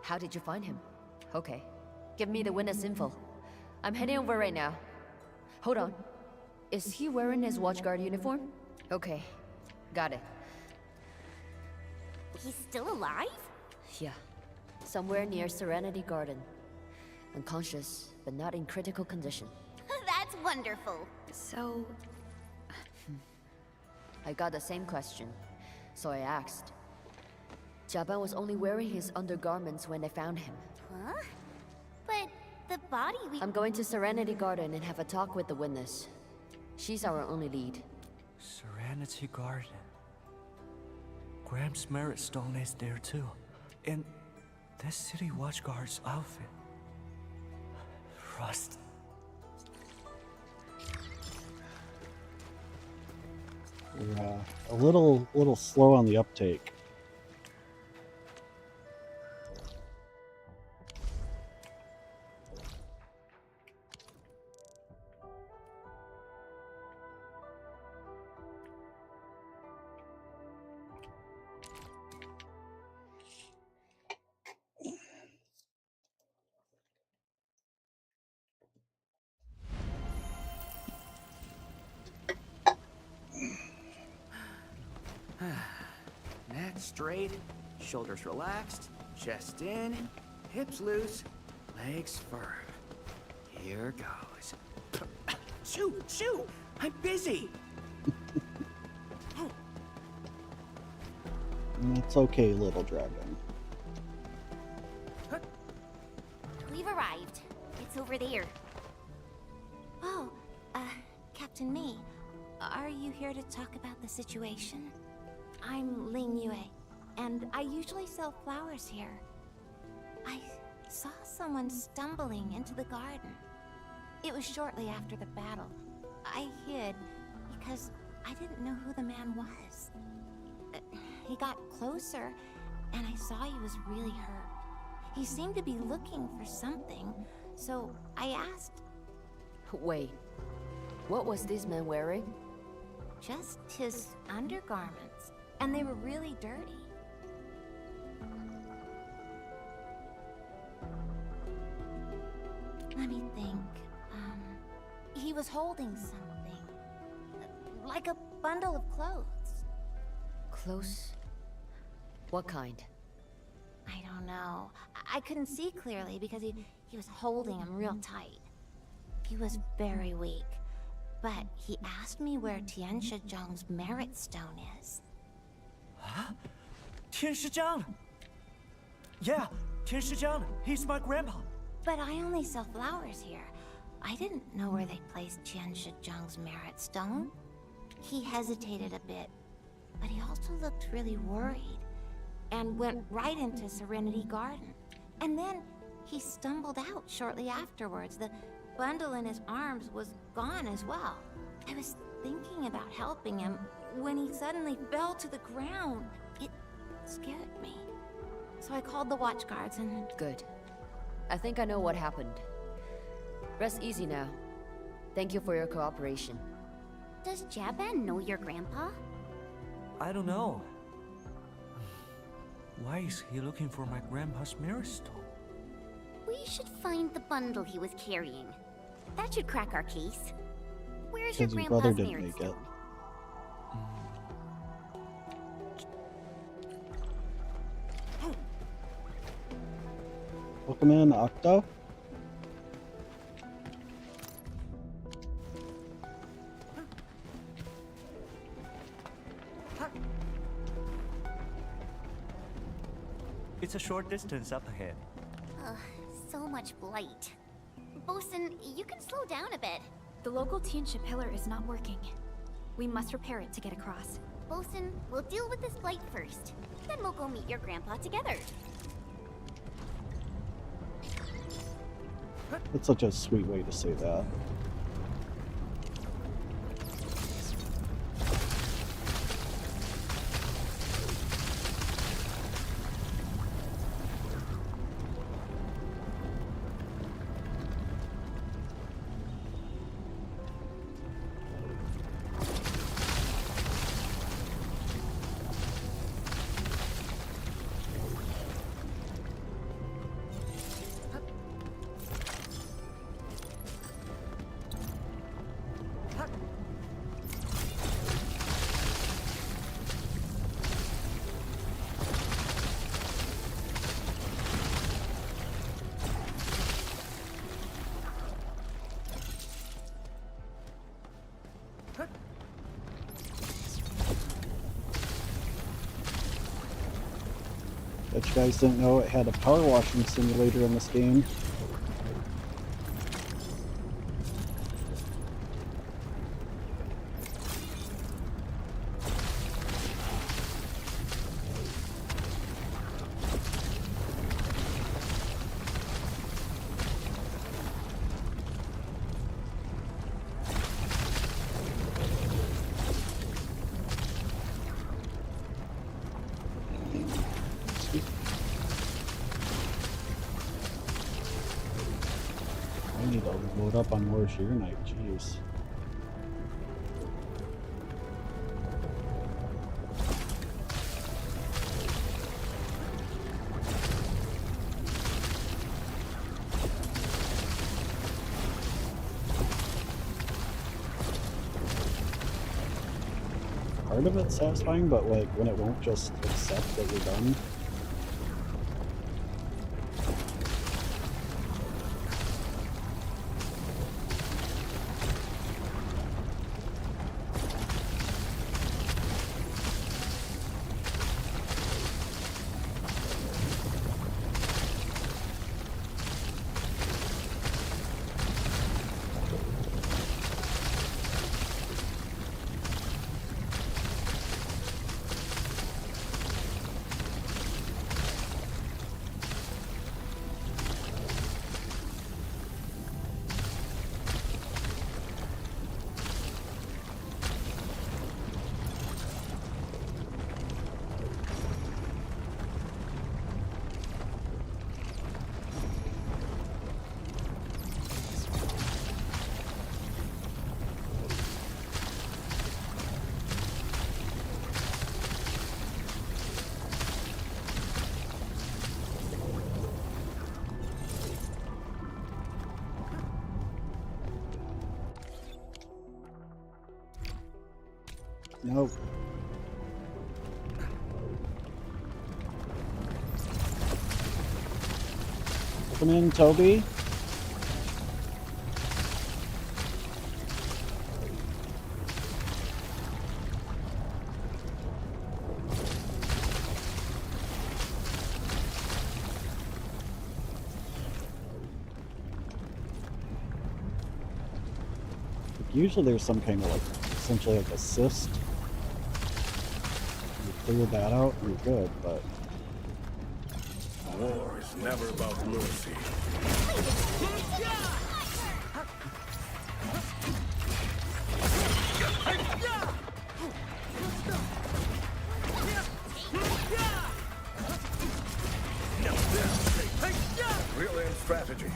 How did you find him? Okay. Give me the witness info. I'm heading over right now. Hold on. Is he wearing his watchguard uniform? Okay. Got it.
He's still alive?
Yeah. Somewhere near Serenity Garden. Unconscious, but not in critical condition.
That's wonderful.
So...
I got the same question, so I asked. Jaban was only wearing his undergarments when they found him.
Huh? But the body we...
I'm going to Serenity Garden and have a talk with the witness. She's our only lead.
Serenity Garden. Graham's Merit Stone is there too. In this city watchguard's outfit. Rust.
We're a little slow on the uptake.
Neck straight, shoulders relaxed, chest in, hips loose, legs firm. Here goes. Shoo! Shoo! I'm busy!
It's okay, little dragon.
We've arrived. It's over there.
Oh, Captain May, are you here to talk about the situation? I'm Ling Yue, and I usually sell flowers here. I saw someone stumbling into the garden. It was shortly after the battle. I hid because I didn't know who the man was. He got closer, and I saw he was really hurt. He seemed to be looking for something, so I asked.
Wait, what was this man wearing?
Just his undergarments, and they were really dirty. Let me think. He was holding something. Like a bundle of clothes.
Close? What kind?
I don't know. I couldn't see clearly because he was holding them real tight. He was very weak. But he asked me where Tian Shizhang's Merit Stone is.
Huh? Tian Shizhang! Yeah, Tian Shizhang. He's my grandpa.
But I only sell flowers here. I didn't know where they placed Tian Shizhang's Merit Stone. He hesitated a bit, but he also looked really worried and went right into Serenity Garden. And then he stumbled out shortly afterwards. The bundle in his arms was gone as well. I was thinking about helping him when he suddenly fell to the ground. It scared me. So I called the watch guards and...
Good. I think I know what happened. Rest easy now. Thank you for your cooperation.
Does Jaban know your grandpa?
I don't know. Why is he looking for my grandpa's mirror stone?
We should find the bundle he was carrying. That should crack our case. Where's your
Because his brother
grandpa's
didn't
Merit
make it.
Stone?
Welcome in, Octo.
It's a short distance up ahead.
So much blight. Bosun, you can slow down a bit.
The local Tianxia pillar is not working. We must repair it to get across.
Bosun, we'll deal with this blight first. Then we'll go meet your grandpa together.
That's such a sweet way to say that. Bet you guys didn't know it had a power washing simulator in this game. I need to load up on more Sheer Knight, jeez. Part of it's satisfying, but like when it won't just accept that you're done. Nope. Come in, Toby. Usually there's some kind of like, essentially like assist. You clear that out, you're good, but...
War is never about mercy. Brilliant strategy.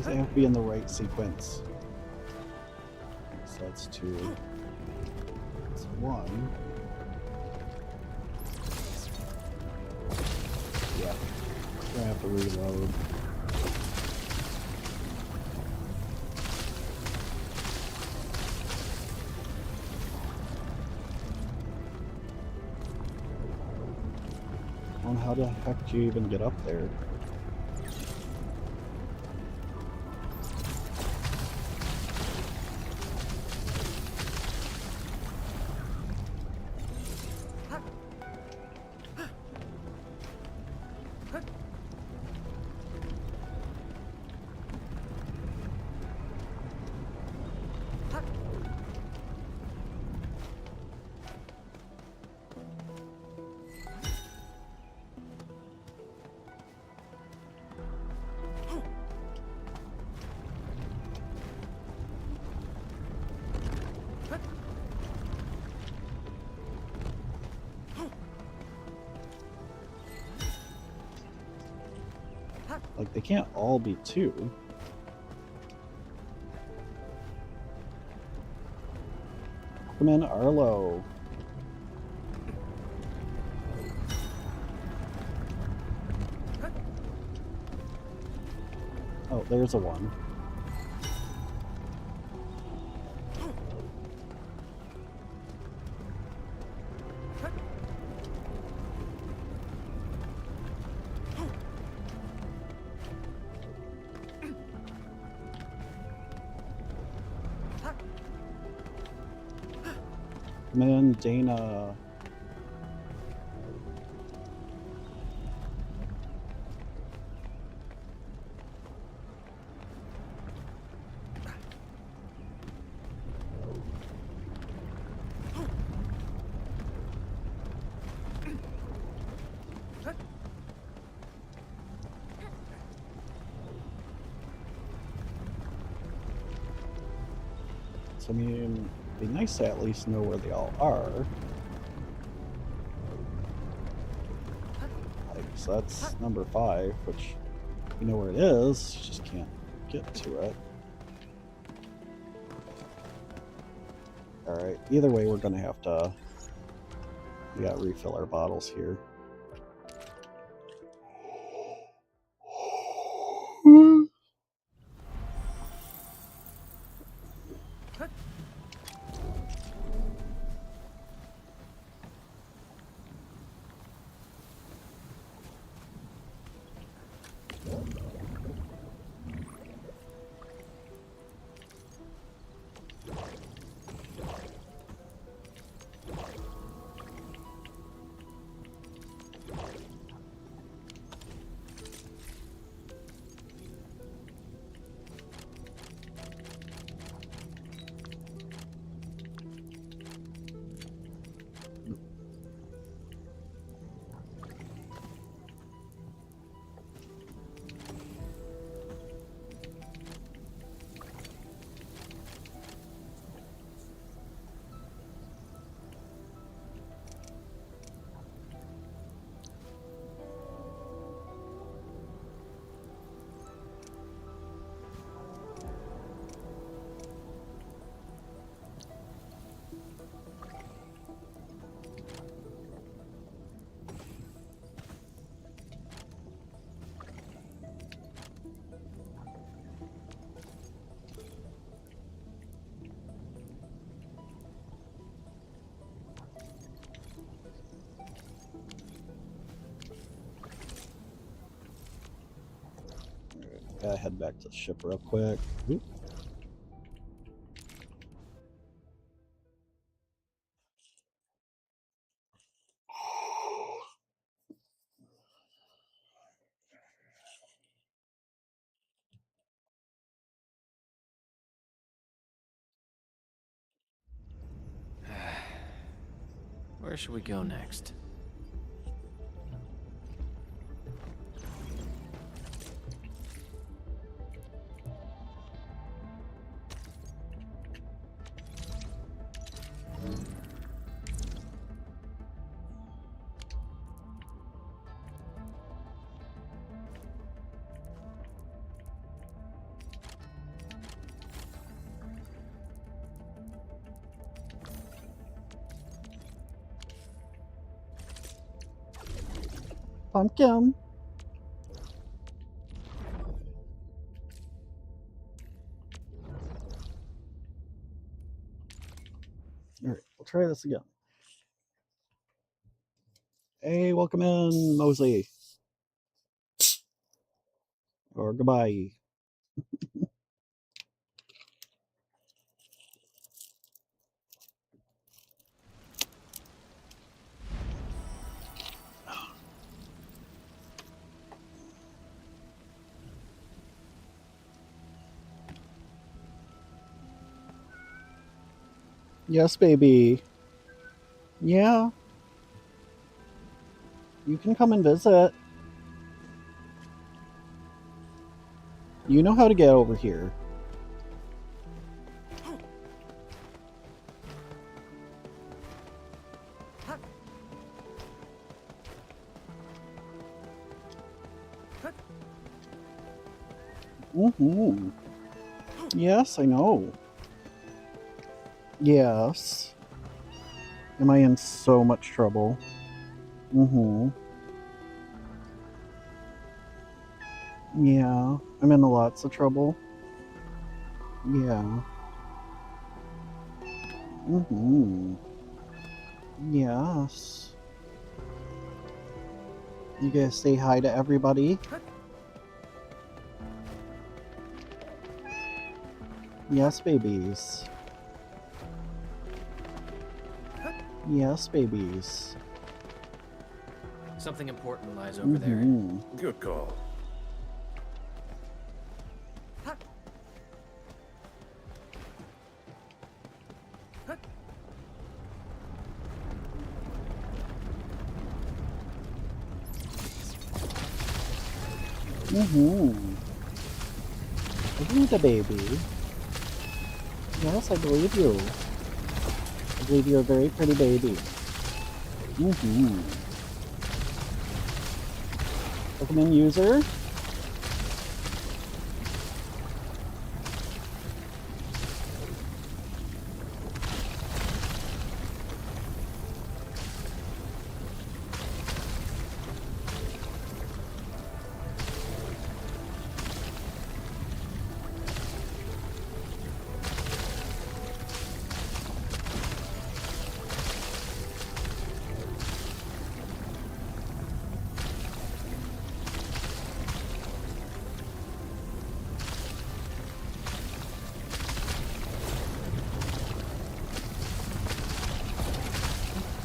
Because they have to be in the right sequence. So that's 2. That's 1. Yeah. We're gonna have to reload. Well, how the heck do you even get up there? Like, they can't all be 2. Come in, Arlo. Oh, there's a 1. Come in, Dana. So, I mean, it'd be nice to at least know where they all are. Like, so that's number 5, which you know where it is, you just can't get to it. Alright, either way, we're gonna have to, we gotta refill our bottles here. Gotta head back to the ship real quick. Oop.
Where should we go next?
Pumpkin. Alright, we'll try this again. Hey, welcome in, Mosley. Or goodbye. Yes, baby. Yeah. You can come and visit. You know how to get over here. Mm-hmm. Yes, I know. Yes. Am I in so much trouble? Mm-hmm. Yeah, I'm in lots of trouble. Yeah. Mm-hmm. Yes. You guys say hi to everybody? Yes, babies. Yes, babies.
Something important lies over there.
Good call.
I believe the baby. Yes, I believe you. I believe you're a very pretty baby. Welcome in, user.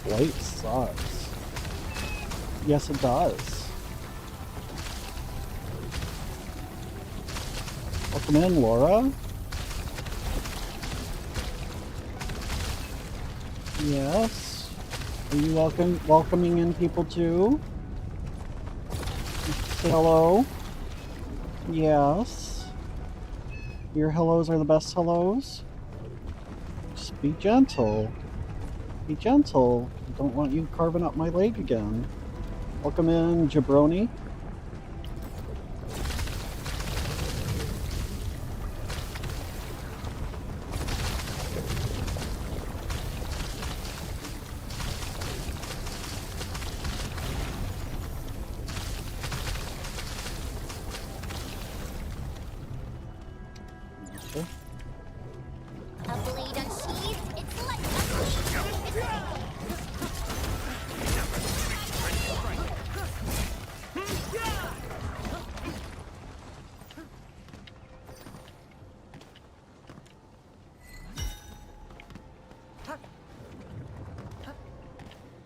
Light sucks. Yes, it does. Welcome in, Laura. Yes. Are you welcoming in people too? Say hello. Yes. Your hellos are the best hellos. Just be gentle. Be gentle. I don't want you carving up my leg again. Welcome in, Jabroni.
A blade unsheathed, it's like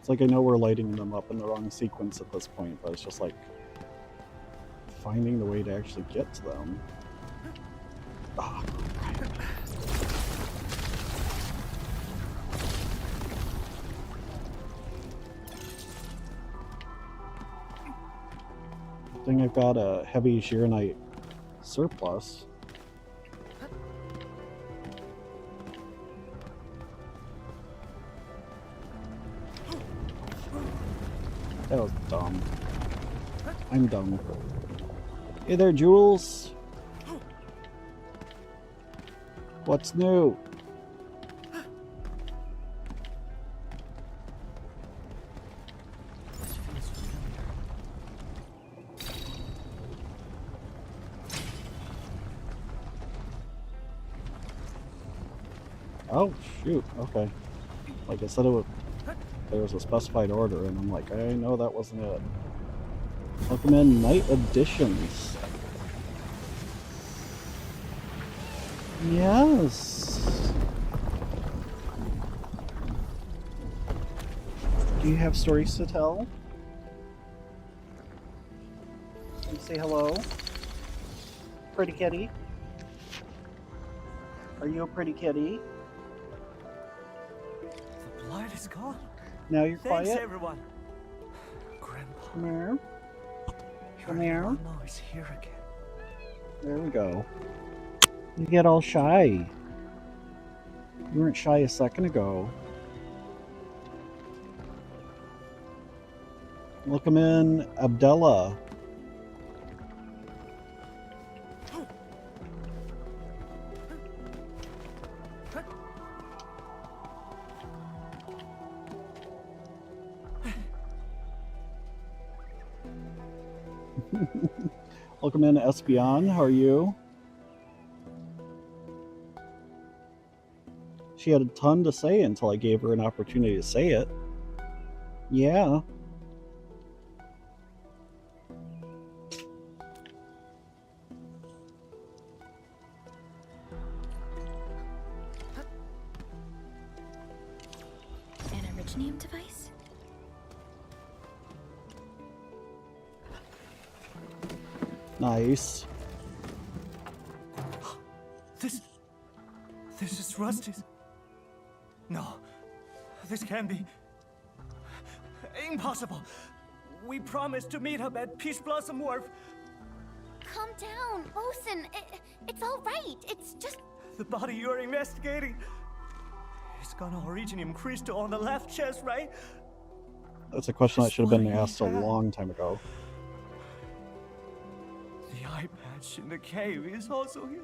It's like I know we're lighting them up in the wrong sequence at this point, but it's just like finding the way to actually get to them. Ah, Good thing I've got a heavy Sheeranite surplus. That was dumb. I'm dumb. Hey there, Jules. What's new? Oh, shoot. Okay. Like I said, there was a specified order, and I'm like, I know that wasn't it. Welcome in Night Editions. Yes. Do you have stories to tell? Can you say hello? Pretty kitty. Are you a pretty kitty?
The blight is gone.
Now you're
Thanks,
quiet.
everyone. Grandpa.
Come here. Come
Your
here.
Grandma is here again.
There we go. You get all shy. You weren't shy a second ago. Welcome in, Abdullah. Welcome in, Espion. How are you? She had a ton to say until I gave her an opportunity to say it. Yeah.
An Originium device?
Nice.
This is Rusty's. No, this can't be. Impossible. We promised to meet up at Peach Blossom Wharf.
Calm down, Bosun. It's all right. It's just...
The body you're investigating. It's got an Originium crystal on the left chest, right?
That's a question that should have been asked a long time ago.
The eye patch in the cave is also his.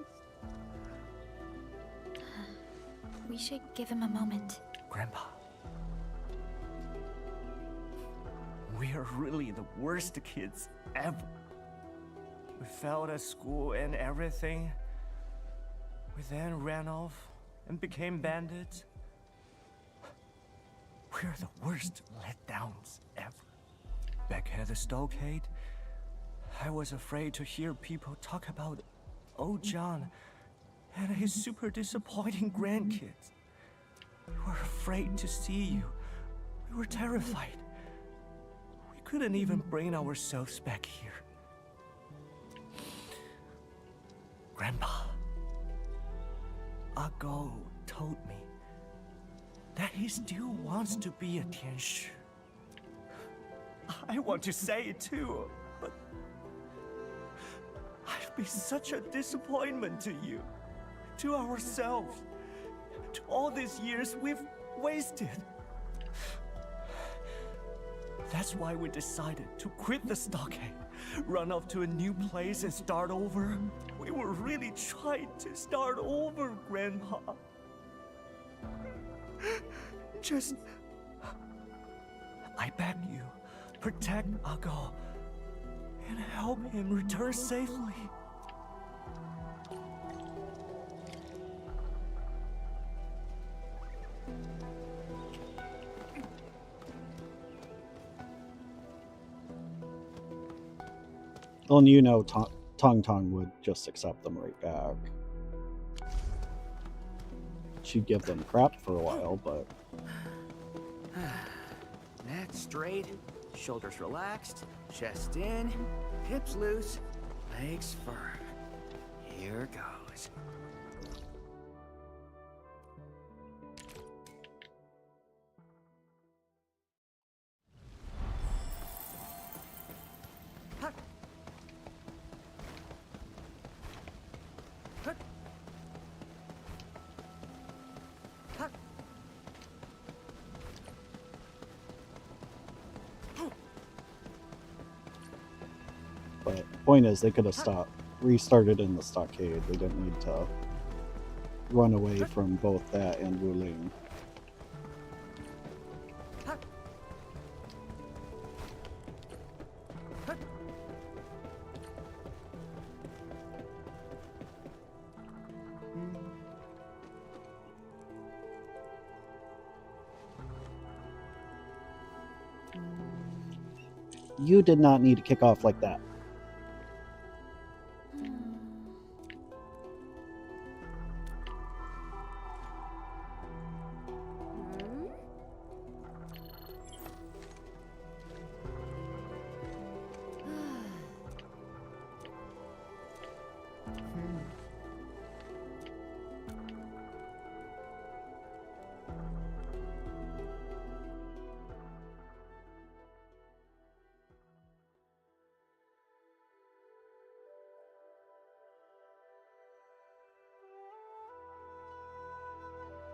We should give him a moment.
Grandpa. We are really the worst kids ever. We failed at school and everything. We then ran off and became bandits. We're the worst letdowns ever. Back at the stockade, I was afraid to hear people talk about old John and his super disappointing grandkids. We were afraid to see you. We were terrified. We couldn't even bring ourselves back here. Grandpa, Ago told me that he still wants to be a Tianshi. I want to say it too, but I've been such a disappointment to you, to ourselves, to all these years we've wasted. That's why we decided to quit the stockade, run off to a new place and start over. We were really trying to start over, Grandpa. Just... I beg you, protect Ago and help him return safely.
Well, and you know, Tong Tong would just accept them right back. She'd give them crap for a while, but...
Neck straight, shoulders relaxed, chest in, hips loose, legs firm. Here goes.
But point is, they could have restarted in the stockade. They didn't need to run away from both that and Wuling. You did not need to kick off like that.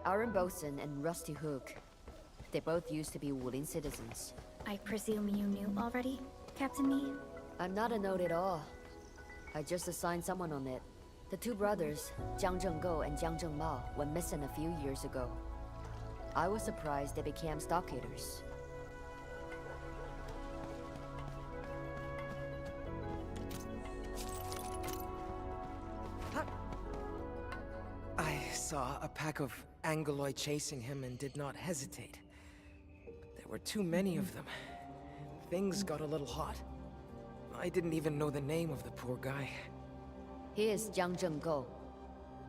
Aaron Bosun and Rusty Hook. They both used to be Wulin citizens.
I presume you knew already, Captain Me?
I'm not a note at all. I just assigned someone on it. The two brothers, Jiang Zhenggo and Jiang Zhengmao, went missing a few years ago. I was surprised they became stockaders.
I saw a pack of Angoloi chasing him and did not hesitate. There were too many of them. Things got a little hot. I didn't even know the name of the poor guy.
He is Jiang Zhenggo.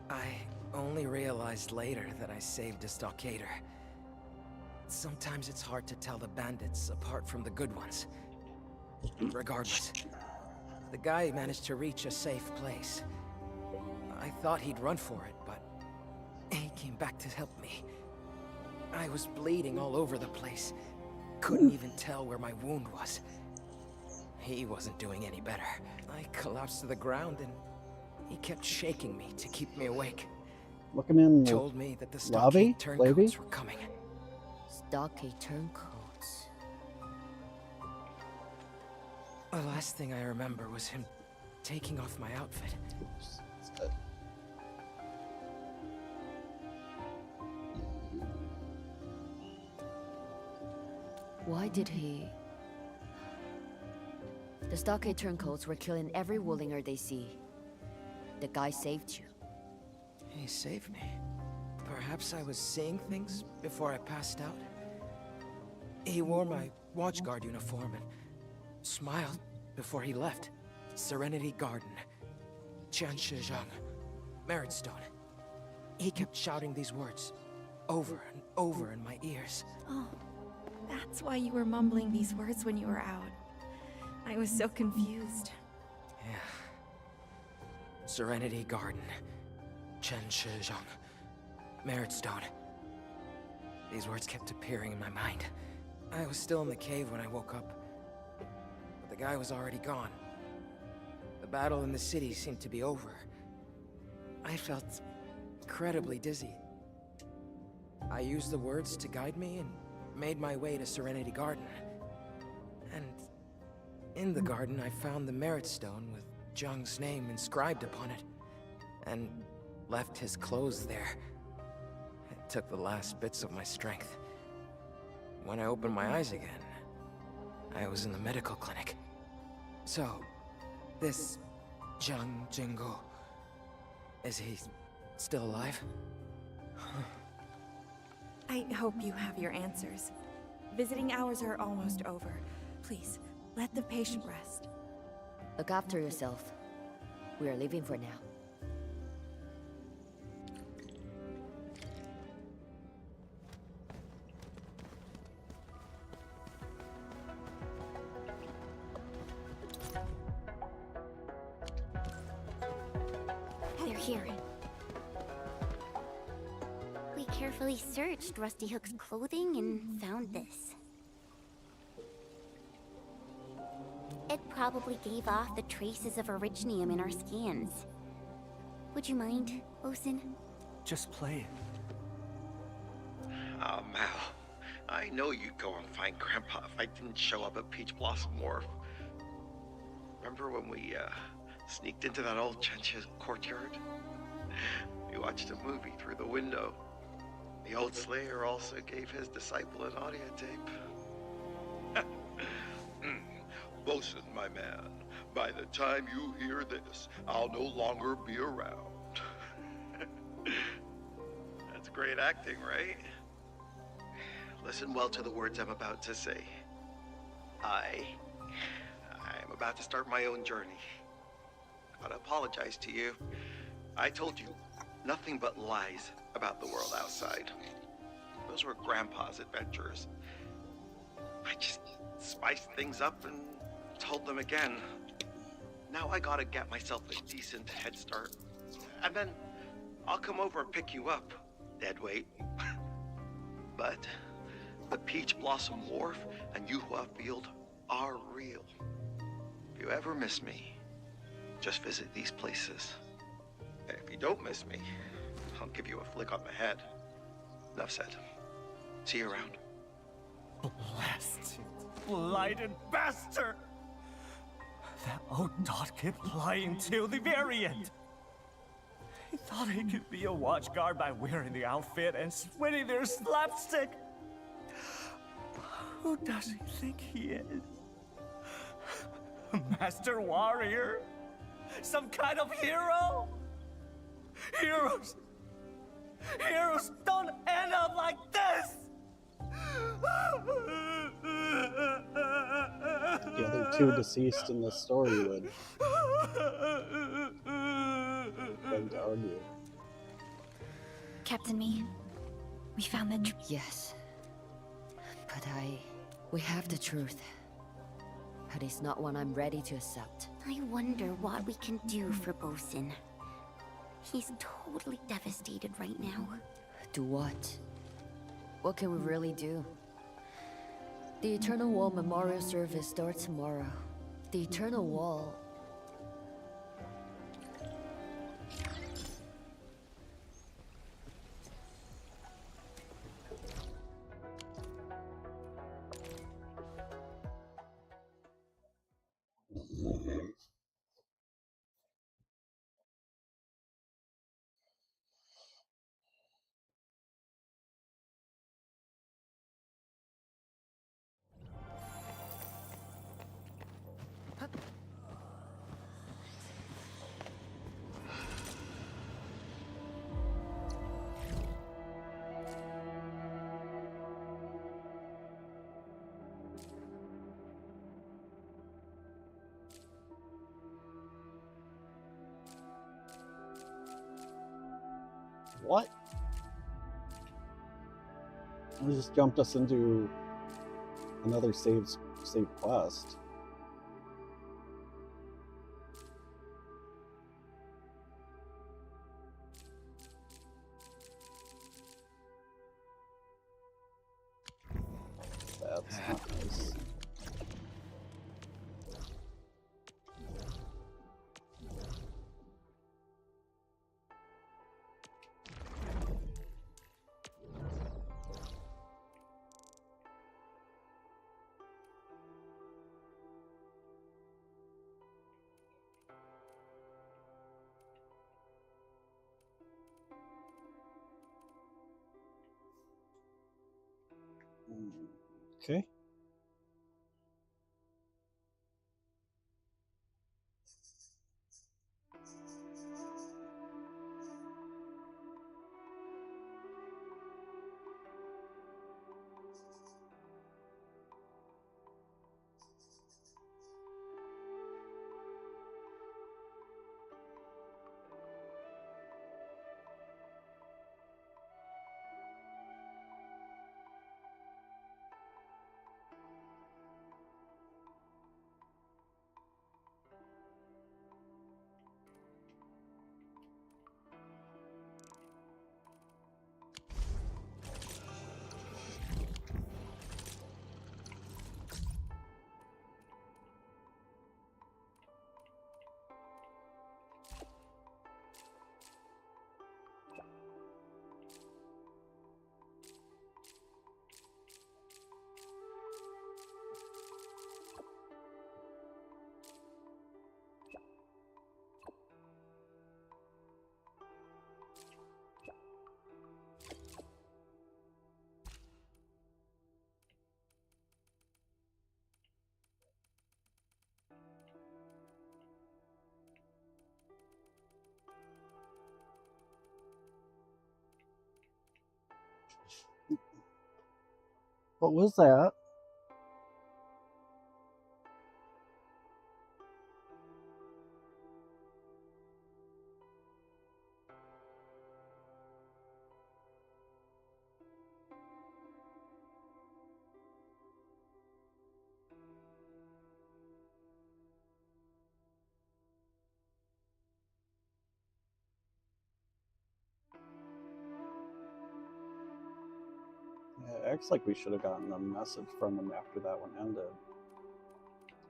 I only realized later that I saved a stockader. Sometimes it's hard to tell the bandits apart from the good ones. Regardless, the guy managed to reach a safe place. I thought he'd run for it, but he came back to help me. I was bleeding all over the place. Couldn't even tell where my wound was. He wasn't doing any better. I collapsed to the ground and he kept shaking me to keep me awake.
Look him in.
Told me that the
lobby,
stockade turncoats were coming.
Stockade turncoats.
The last thing I remember was him taking off my outfit.
Oops, it's dead.
Why did he... The stockade turncoats were killing every Wullinger they see. The guy saved you.
He saved me. Perhaps I was seeing things before I passed out. He wore my watchguard uniform and smiled before he left. Serenity Garden. Qianshizhang. Merit Stone. He kept shouting these words over and over in my ears.
Oh, that's why you were mumbling these words when you were out. I was so confused.
Yeah. Serenity Garden. Qianshizhang. Merit Stone. These words kept appearing in my mind. I was still in the cave when I woke up. But the guy was already gone. The battle in the city seemed to be over. I felt incredibly dizzy. I used the words to guide me and made my way to Serenity Garden. And in the garden, I found the Merit Stone with Zhang's name inscribed upon it, and left his clothes there. It took the last bits of my strength. When I opened my eyes again, I was in the medical clinic. So, this Jiang Zhenggo, is he still alive?
I hope you have your answers. Visiting hours are almost over. Please, let the patient rest.
Look after yourself. We are leaving for now.
They're here.
We carefully searched Rusty Hook's clothing and found this. It probably gave off the traces of originium in our scans. Would you mind, Osin?
Just play.
Oh, Mal. I know you'd go and find Grandpa if I didn't show up at Peach Blossom Wharf. Remember when we, sneaked into that old Chencha's courtyard? We watched a movie through the window. The old Slayer also gave his disciple an audio tape. Bosun, my man, by the time you hear this, I'll no longer be around. That's great acting, right? Listen well to the words I'm about to say. I I'm about to start my own journey. Gotta apologize to you. I told you nothing but lies about the world outside. Those were Grandpa's adventures. I just spiced things up and told them again. Now I gotta get myself a decent head start. And then I'll come over and pick you up, deadweight. But the Peach Blossom Wharf and Yuhua Field are real. If you ever miss me, just visit these places. If you don't miss me, I'll give you a flick on the head. Enough said. See you around.
Blasted, blighted bastard! That old dot kept lying till the very end. He thought he could be a watchguard by wearing the outfit and sweating their slapstick. Who does he think he is? A master warrior? Some kind of hero? Heroes don't end up like this!
The other two deceased in the story would beg to argue.
Captain Me, we found the truth.
Yes. But we have the truth. But it's not one I'm ready to accept.
I wonder what we can do for Bosun. He's totally devastated right now.
Do what? What can we really do? The Eternal Wall Memorial Service starts tomorrow. The Eternal Wall...
What? It just jumped us into another save quest. That's not nice. Okay. What was that? It acts like we should have gotten a message from him after that one ended.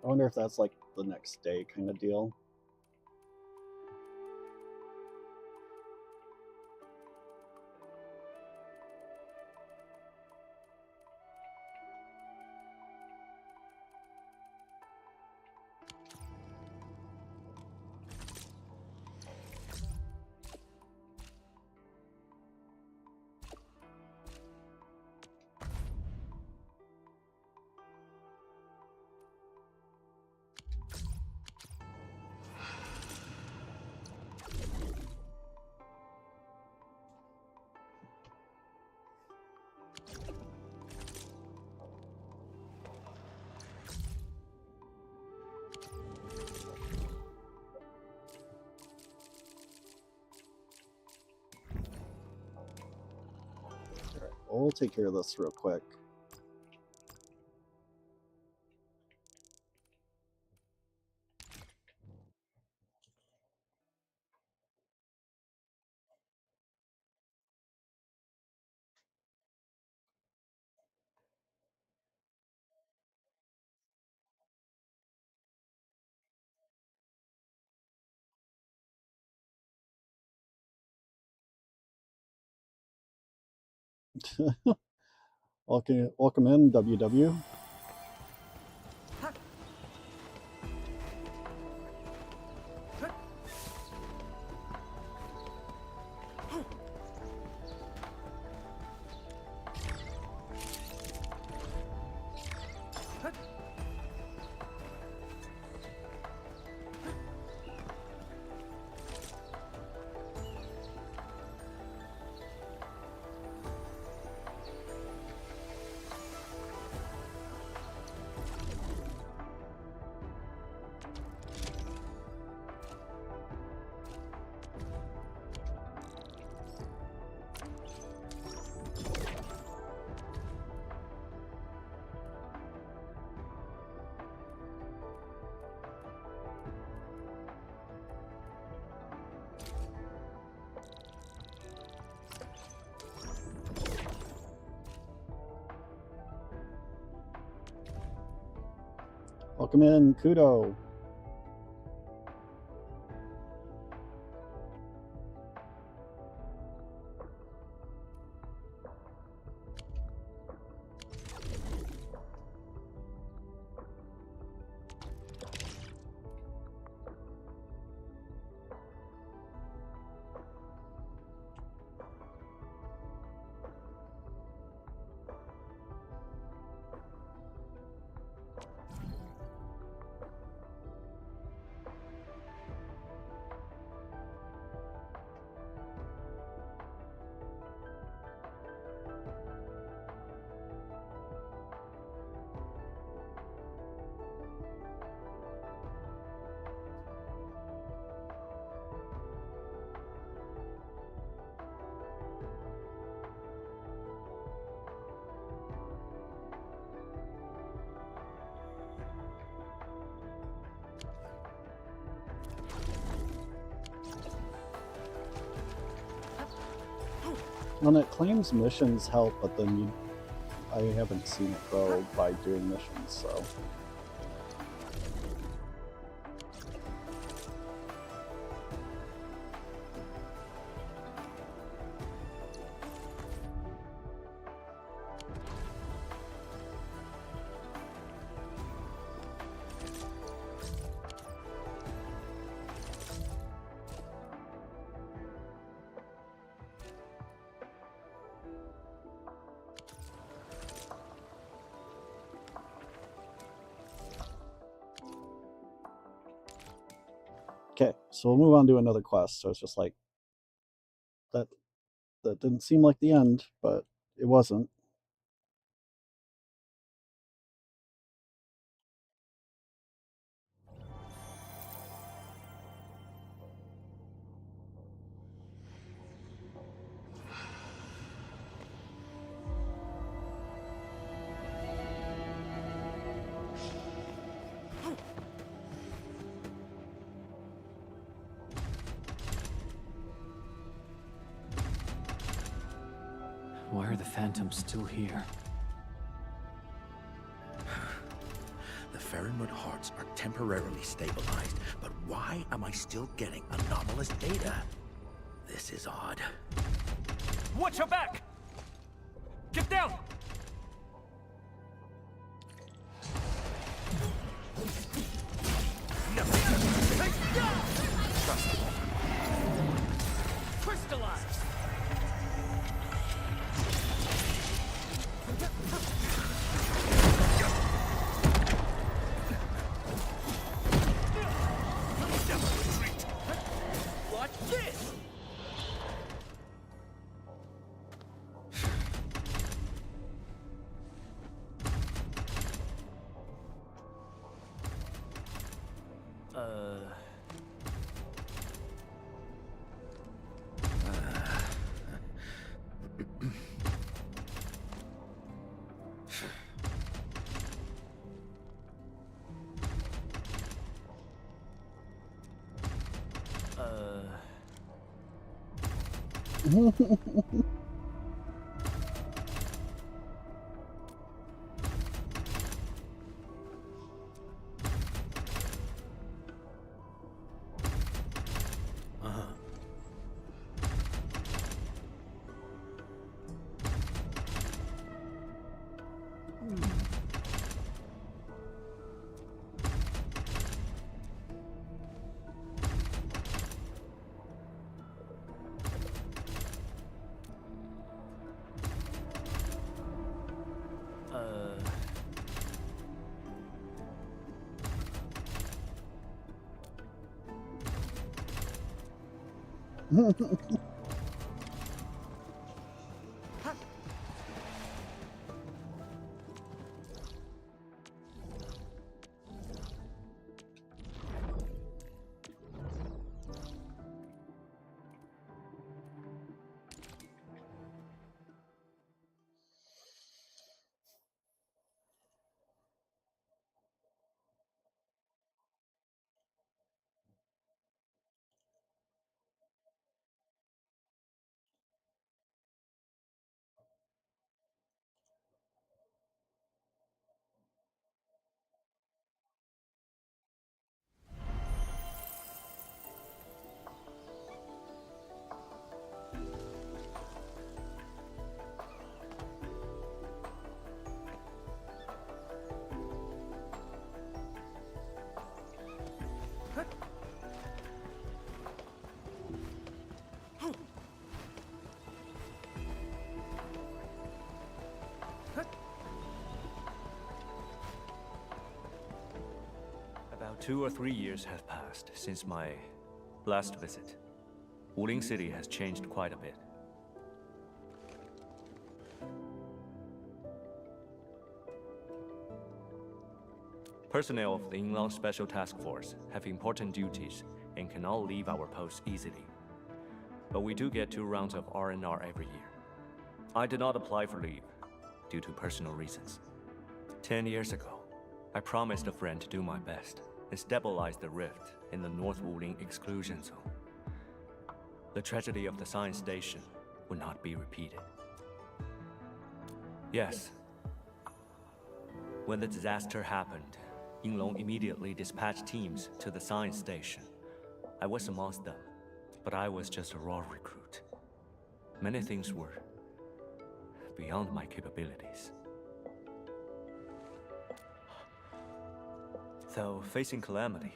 I wonder if that's like the next day kind of deal. We'll take care of this real quick. Welcome in, WW. Welcome in, Kudo. When it claims missions help, but then I haven't seen it grow by doing missions, so. Okay, so we'll move on to another quest. So it's just like that didn't seem like the end, but it wasn't.
Why are the phantoms still here?
The Farinwood hearts are temporarily stabilized, but why am I still getting anomalous data? This is odd.
Watch your back! Get down! No. Trust me. Crystallize! Watch this! About 2 or 3 years have passed since my last visit. Wuling City has changed quite a bit. Personnel of the Yinglong Special Task Force have important duties and cannot leave our posts easily. But we do get 2 rounds of R&R every year. I did not apply for leave due to personal reasons. 10 years ago, I promised a friend to do my best and stabilize the rift in the North Wuling exclusion zone. The tragedy of the science station would not be repeated. Yes. When the disaster happened, Yinglong immediately dispatched teams to the science station. I was amongst them, but I was just a raw recruit. Many things were beyond my capabilities. Though facing calamity,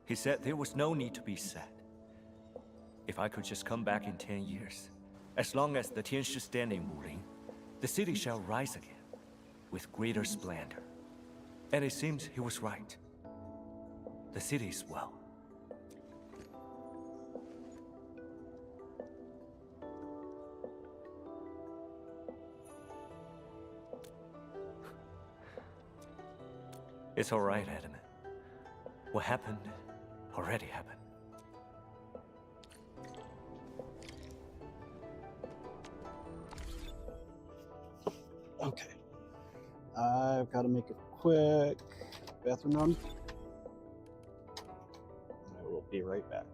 he said there was no need to be sad. If I could just come back in 10 years, as long as the Tianshi stand in Wuling, the city shall rise again, with greater splendor. And it seems he was right. The city is well. It's all right, Edmund. What happened already happened.
Okay. I've got to make a quick bathroom run. I will be right back.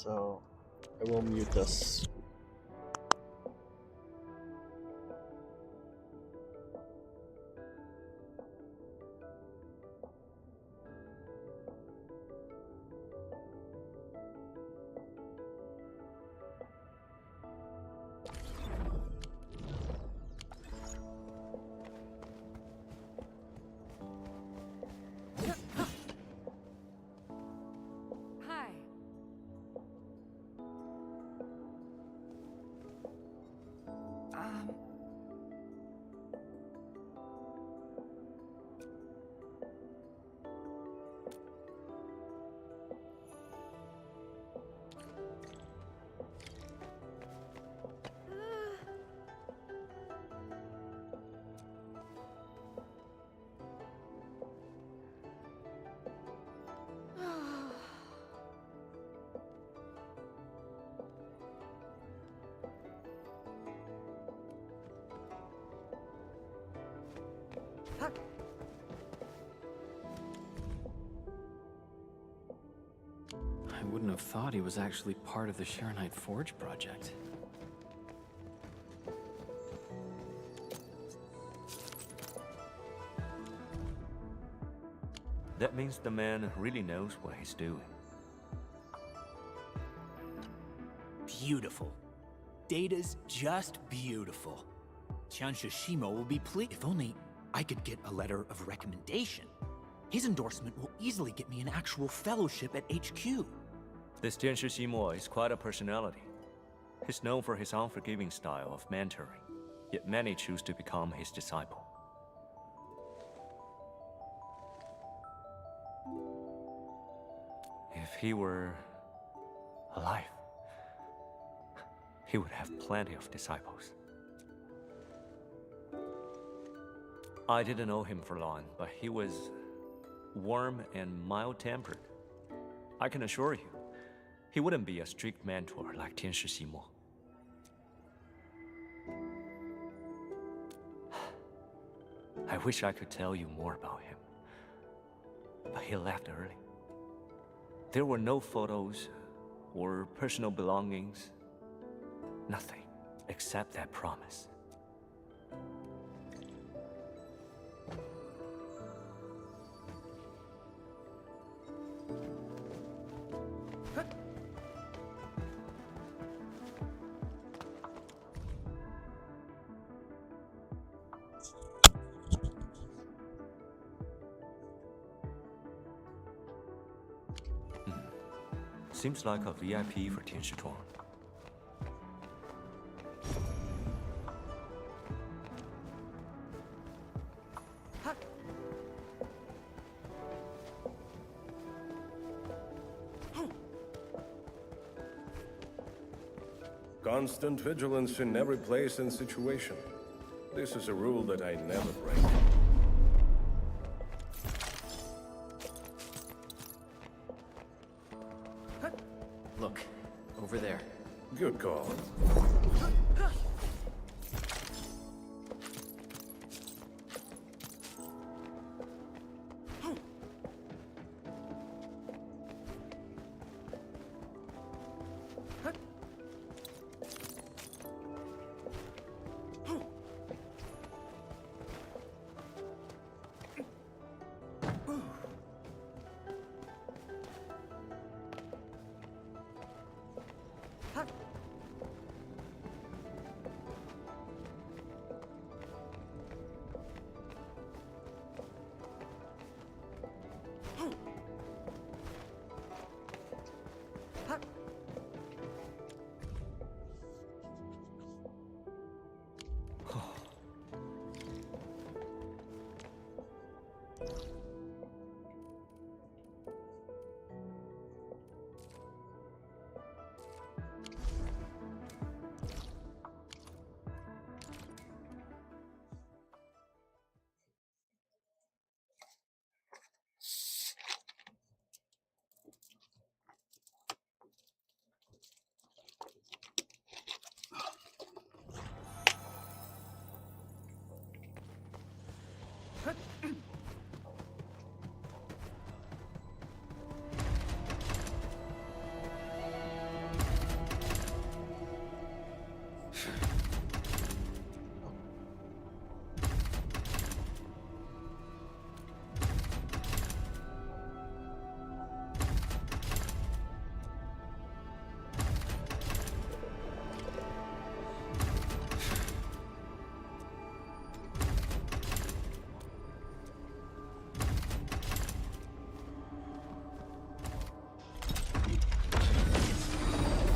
So I will mute this.
Hi.
I wouldn't have thought he was actually part of the Sharonite Forge project.
That means the man really knows what he's doing.
Beautiful. Data's just beautiful. Qian Shishimo will be pleased. If only I could get a letter of recommendation. His endorsement will easily get me an actual fellowship at HQ.
This Tianshi Ximo is quite a personality. He's known for his unforgiving style of mentoring, yet many choose to become his disciple. If he were alive, he would have plenty of disciples. I didn't know him for long, but he was warm and mild-tempered. I can assure you, he wouldn't be a strict mentor like Tianshi Ximo. I wish I could tell you more about him, but he left early. There were no photos or personal belongings, nothing except that promise. Seems like a VIP for Tianshituan.
Constant vigilance in every place and situation. This is a rule that I never break.
Look, over there.
Good call.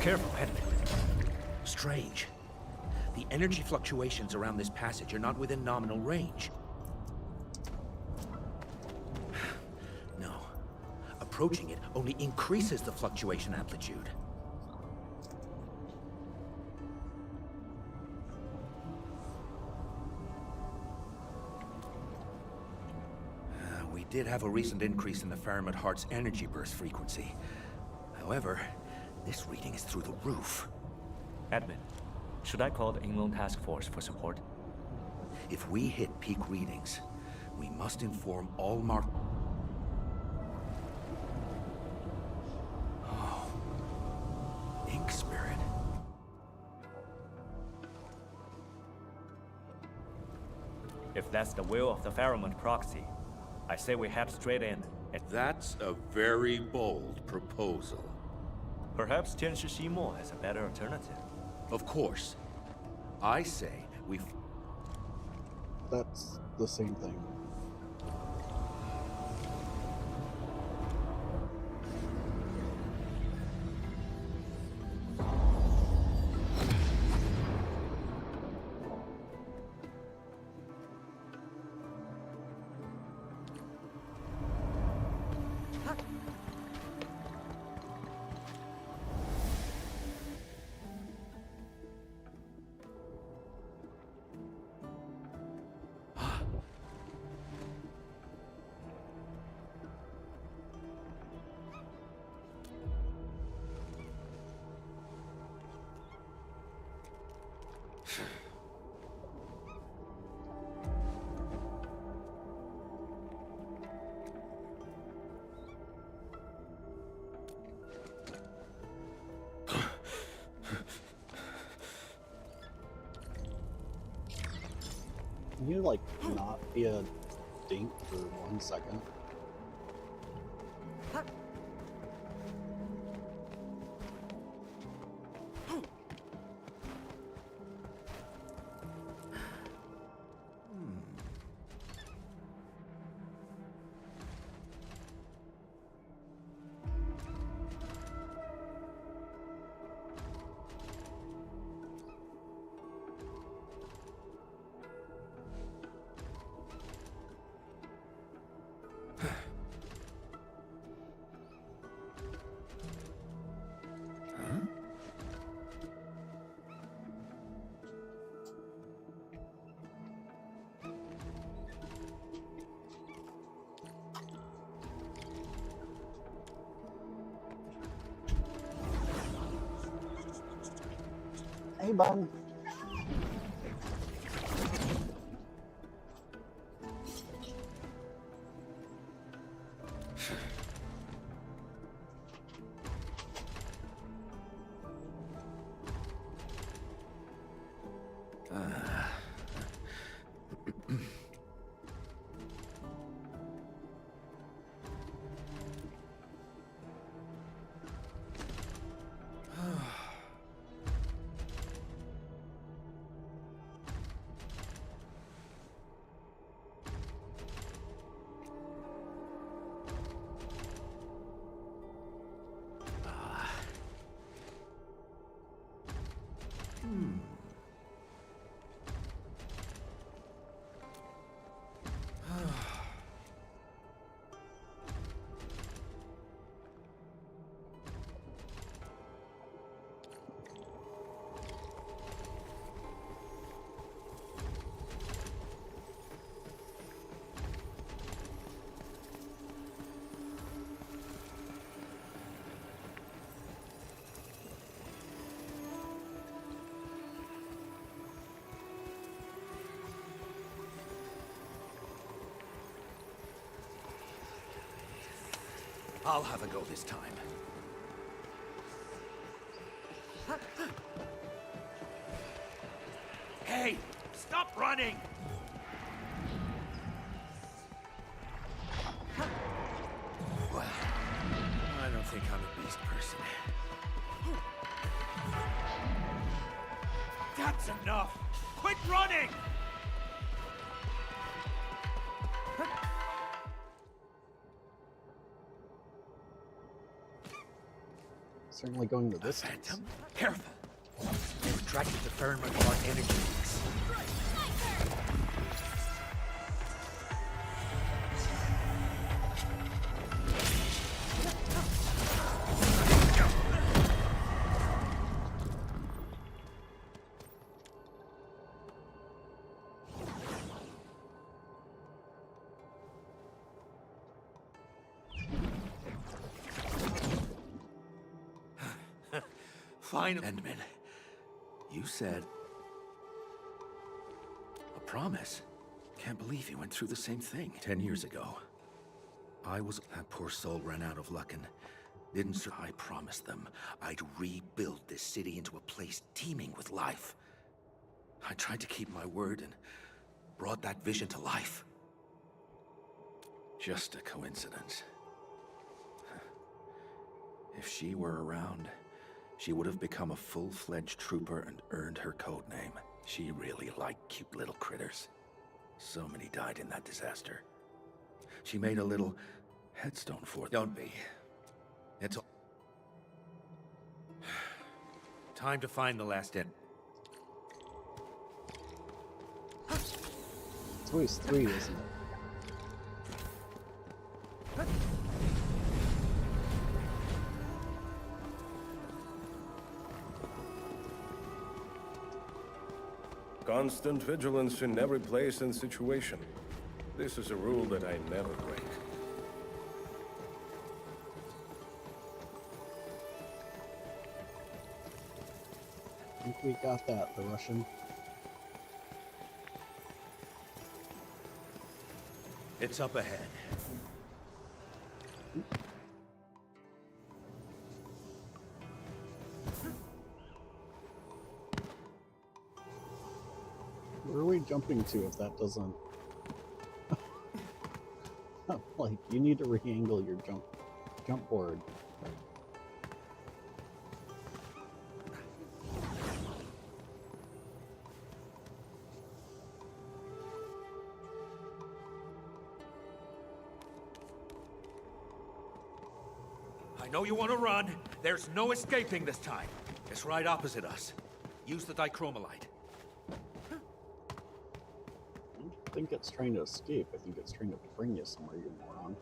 Careful, Edmund.
Strange. The energy fluctuations around this passage are not within nominal range. No. Approaching it only increases the fluctuation amplitude. We did have a recent increase in the Faramid Heart's energy burst frequency. However, this reading is through the roof.
Admin, should I call the Inland Task Force for support?
If we hit peak readings, we must inform all Mark... Oh. Ink Spirit.
If that's the will of the Faramid proxy, I say we head straight in.
That's a very bold proposal.
Perhaps Tianshi Shimo has a better alternative.
Of course. I say we...
That's the same thing. Can you, like, not be a dink for 1 second? Hey, bud.
I'll have a go this time. Hey! Stop running! Well, I don't think I'm a beast person. That's enough! Quit running!
Certainly going the distance.
Phantom, careful! They're attracted to Fairmont Heart energy leaks.
Fine.
Endman, you said a promise. Can't believe you went through the same thing 10 years ago. That poor soul ran out of luck and didn't I promised them I'd rebuild this city into a place teeming with life. I tried to keep my word and brought that vision to life. Just a coincidence. If she were around, she would have become a full-fledged trooper and earned her code name. She really liked cute little critters. So many died in that disaster. She made a little headstone for them. Don't be. It's all... Time to find the last end.
It's always 3, isn't it?
Constant vigilance in every place and situation. This is a rule that I never break.
I think we got that, the Russian.
It's up ahead.
Where are we jumping to if that doesn't... like, you need to re-angle your jump board.
I know you want to run. There's no escaping this time. It's right opposite us. Use the dichromolite.
I think it's trying to escape. I think it's trying to bring you somewhere, you moron.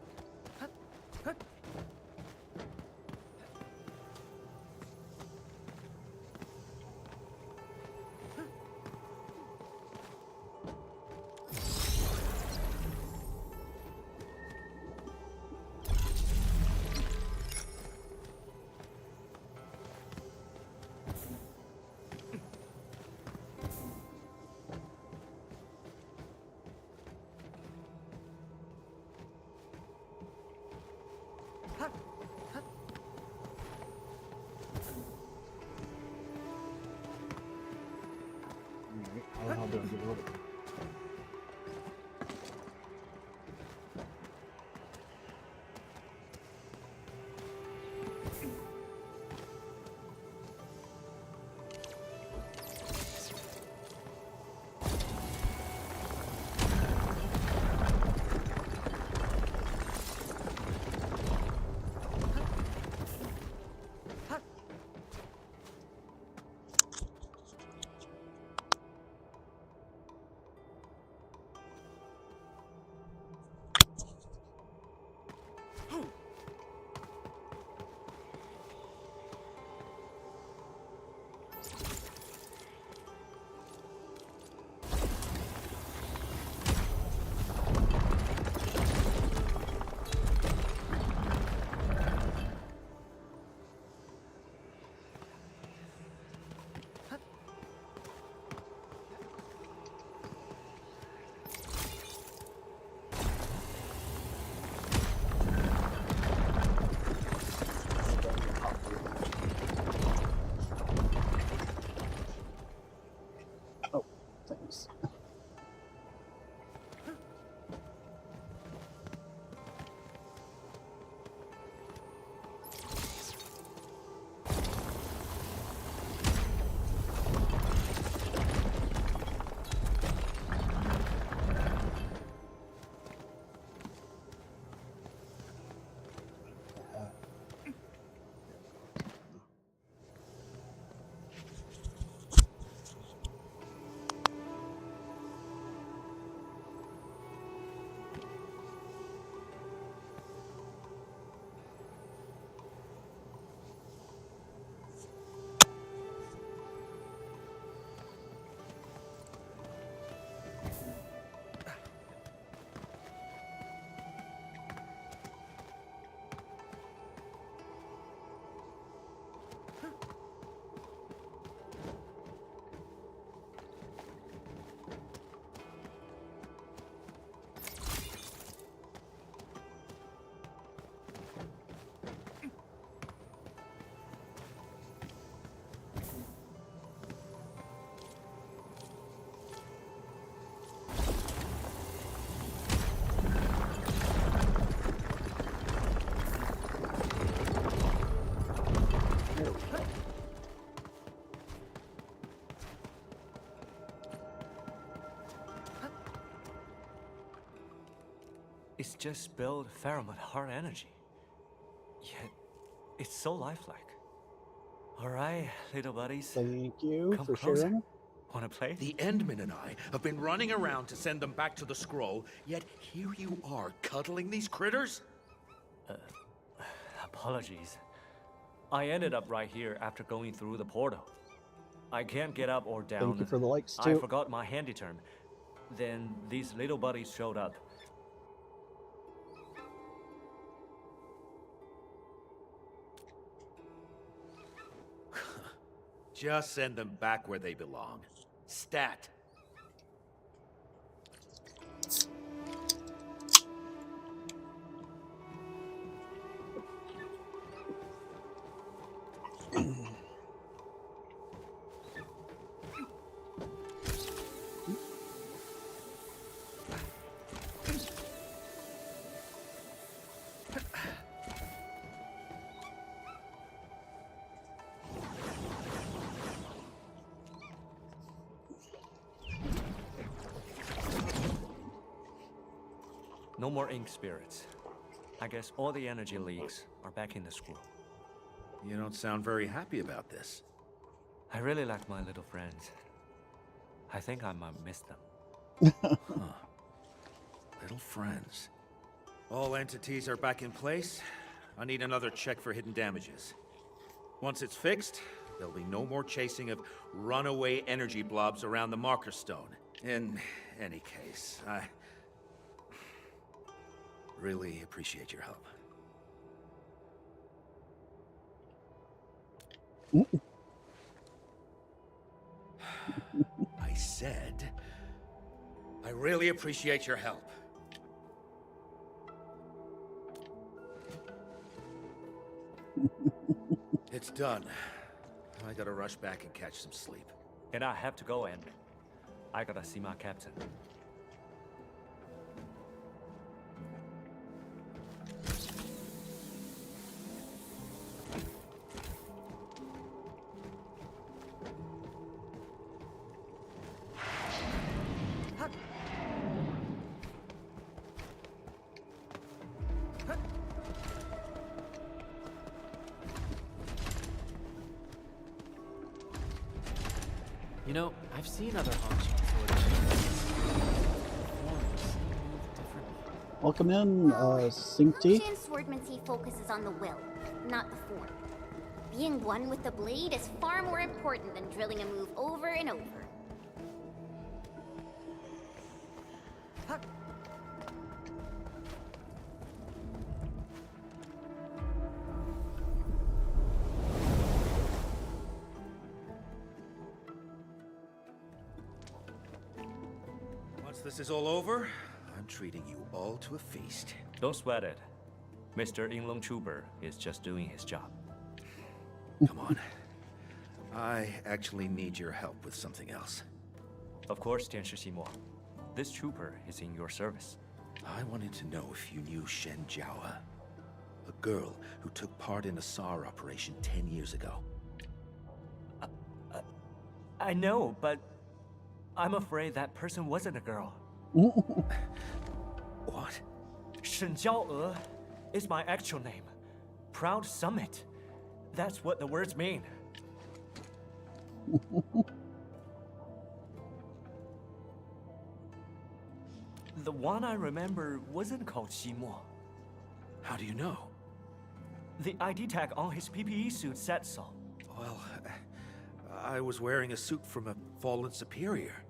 How do I get over there?
It's just spilled pheromone heart energy. Yet, it's so lifelike. Alright, little buddies.
Thank you
Come
for
closer.
sharing.
Wanna play?
The Endmen and I have been running around to send them back to the scroll, yet here you are cuddling these critters?
Apologies. I ended up right here after going through the portal. I can't get up or down.
Thank you for the likes,
I
too.
forgot my handy term. Then these little buddies showed up.
Just send them back where they belong. Stat.
No more ink spirits. I guess all the energy leaks are back in the scroll.
You don't sound very happy about this.
I really like my little friends. I think I might miss them.
Huh. Little friends. All entities are back in place. I need another check for hidden damages. Once it's fixed, there'll be no more chasing of runaway energy blobs around the marker stone. In any case, I really appreciate your help. I said, I really appreciate your help. It's done. I gotta rush back and catch some sleep.
And I have to go, Endman. I gotta see my captain.
You know, I've seen other Hongqian swordsmen.
Welcome in, Syncty.
Hongqian swordmancy focuses on the will, not the form. Being one with the blade is far more important than drilling a move over and over.
Once this is all over, I'm treating you all to a feast.
Don't sweat it. Mr. Yinglong Chuber is just doing his job.
Come on. I actually need your help with something else.
Of course, Tianshi Ximo. This trooper is in your service.
I wanted to know if you knew Shen Jiaoa, a girl who took part in a SAR operation 10 years ago.
I know, but I'm afraid that person wasn't a girl.
What?
Shen Jiaoe is my actual name. Proud Summit. That's what the words mean. The one I remember wasn't called Ximo.
How do you know?
The ID tag on his PPE suit said so.
Well, I was wearing a suit from a fallen superior.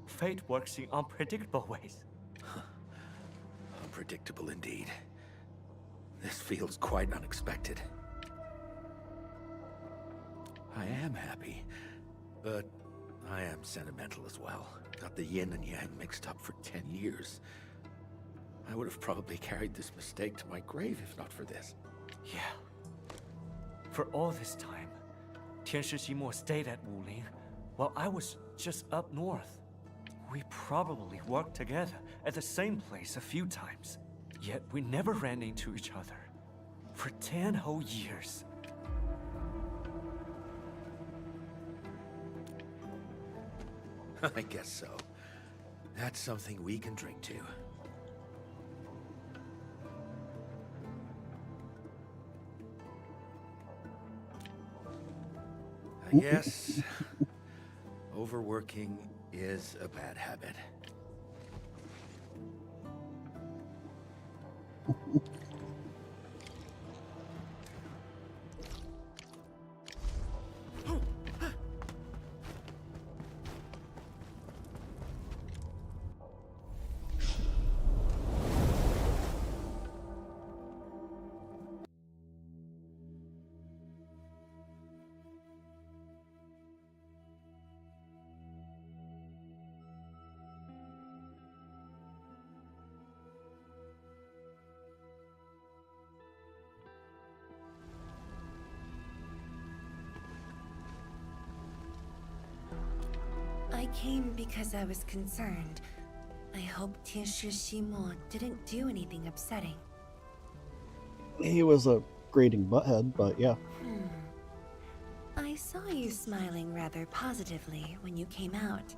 Fate works in unpredictable ways.
Unpredictable indeed. This feels quite unexpected. I am happy, but I am sentimental as well. Got the yin and yang mixed up for 10 years. I would have probably carried this mistake to my grave if not for this.
Yeah. For all this time, Tianshi Ximo stayed at Wuling, while I was just up north. We probably worked together at the same place a few times. Yet we never ran into each other. For 10 whole years.
I guess so. That's something we can drink to. I guess overworking is a bad habit.
I came because I was concerned. I hope Tianshi Shimo didn't do anything upsetting.
He was a grating butthead, but yeah.
I saw you smiling rather positively when you came out.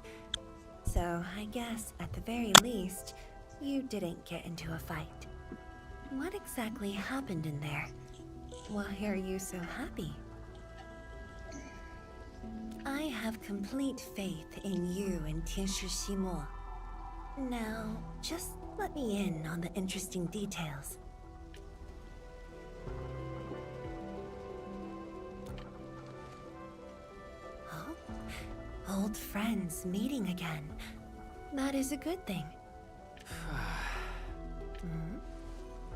So I guess, at the very least, you didn't get into a fight. What exactly happened in there? Why are you so happy? I have complete faith in you and Tianshi Shimo. Now, just let me in on the interesting details. Oh? Old friends meeting again. That is a good thing.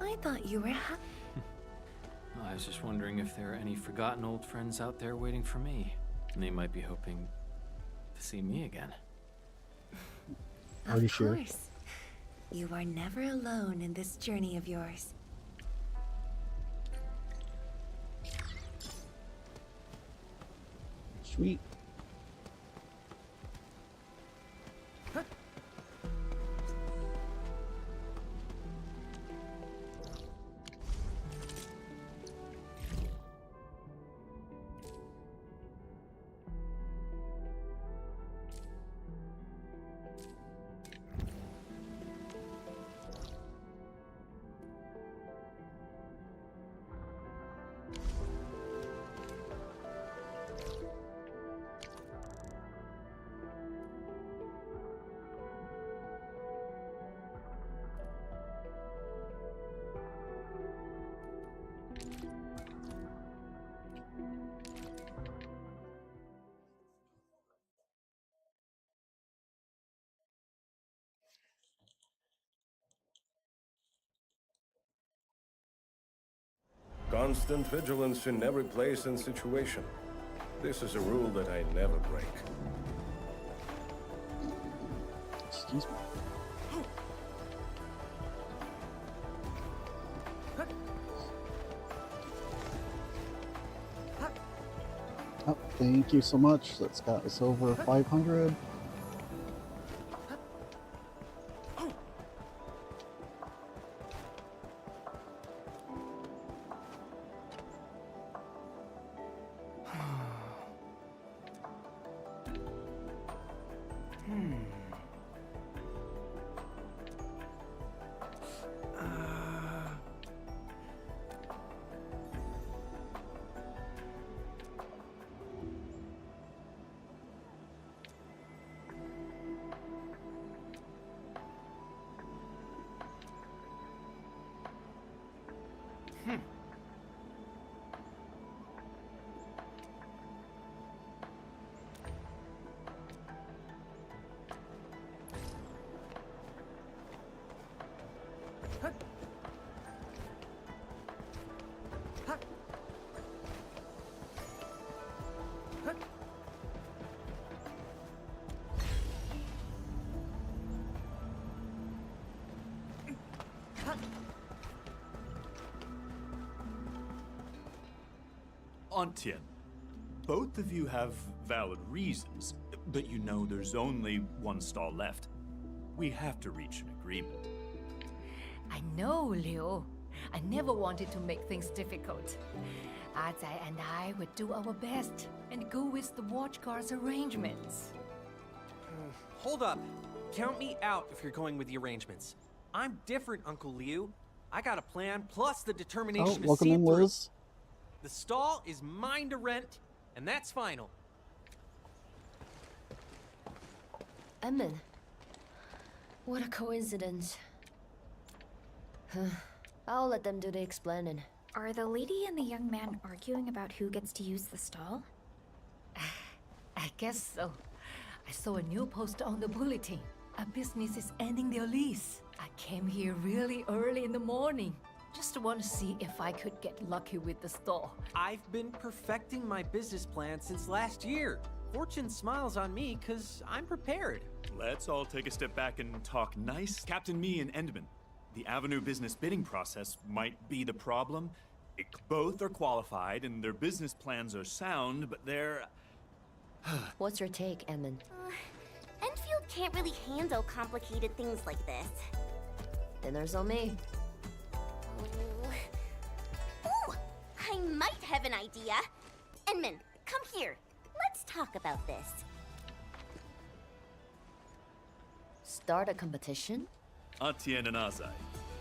I thought you were
I was just wondering if there are any forgotten old friends out there waiting for me. They might be hoping to see me again.
Are you sure?
Of course. You are never alone in this journey of yours.
Sweet.
Constant vigilance in every place and situation. This is a rule that I never break.
Excuse me. Oh, thank you so much. That's got us over 500.
Antien, both of you have valid reasons, but you know there's only one stall left. We have to reach an agreement.
I know, Liu. I never wanted to make things difficult. Azai and I would do our best and go with the Watchguard's arrangements.
Hold up. Count me out if you're going with the arrangements. I'm different, Uncle Liu. I got a plan plus the determination to
welcome
see
in,
through.
Liz.
The stall is mine to rent, and that's final.
Edmund. What a coincidence. I'll let them do the explaining.
Are the lady and the young man arguing about who gets to use the stall?
I guess so. I saw a new poster on the bulletin. A business is ending their lease. I came here really early in the morning. Just want to see if I could get lucky with the stall.
I've been perfecting my business plan since last year. Fortune smiles on me because I'm prepared.
Let's all take a step back and talk nice. Captain Me and Endman. The Avenue business bidding process might be the problem. Both are qualified and their business plans are sound, but they're...
What's your take, Edmund?
Enfield can't really handle complicated things like this.
Then there's on me.
Ooh, I might have an idea. Enman, come here. Let's talk about this.
Start a competition?
Atienne and Azai,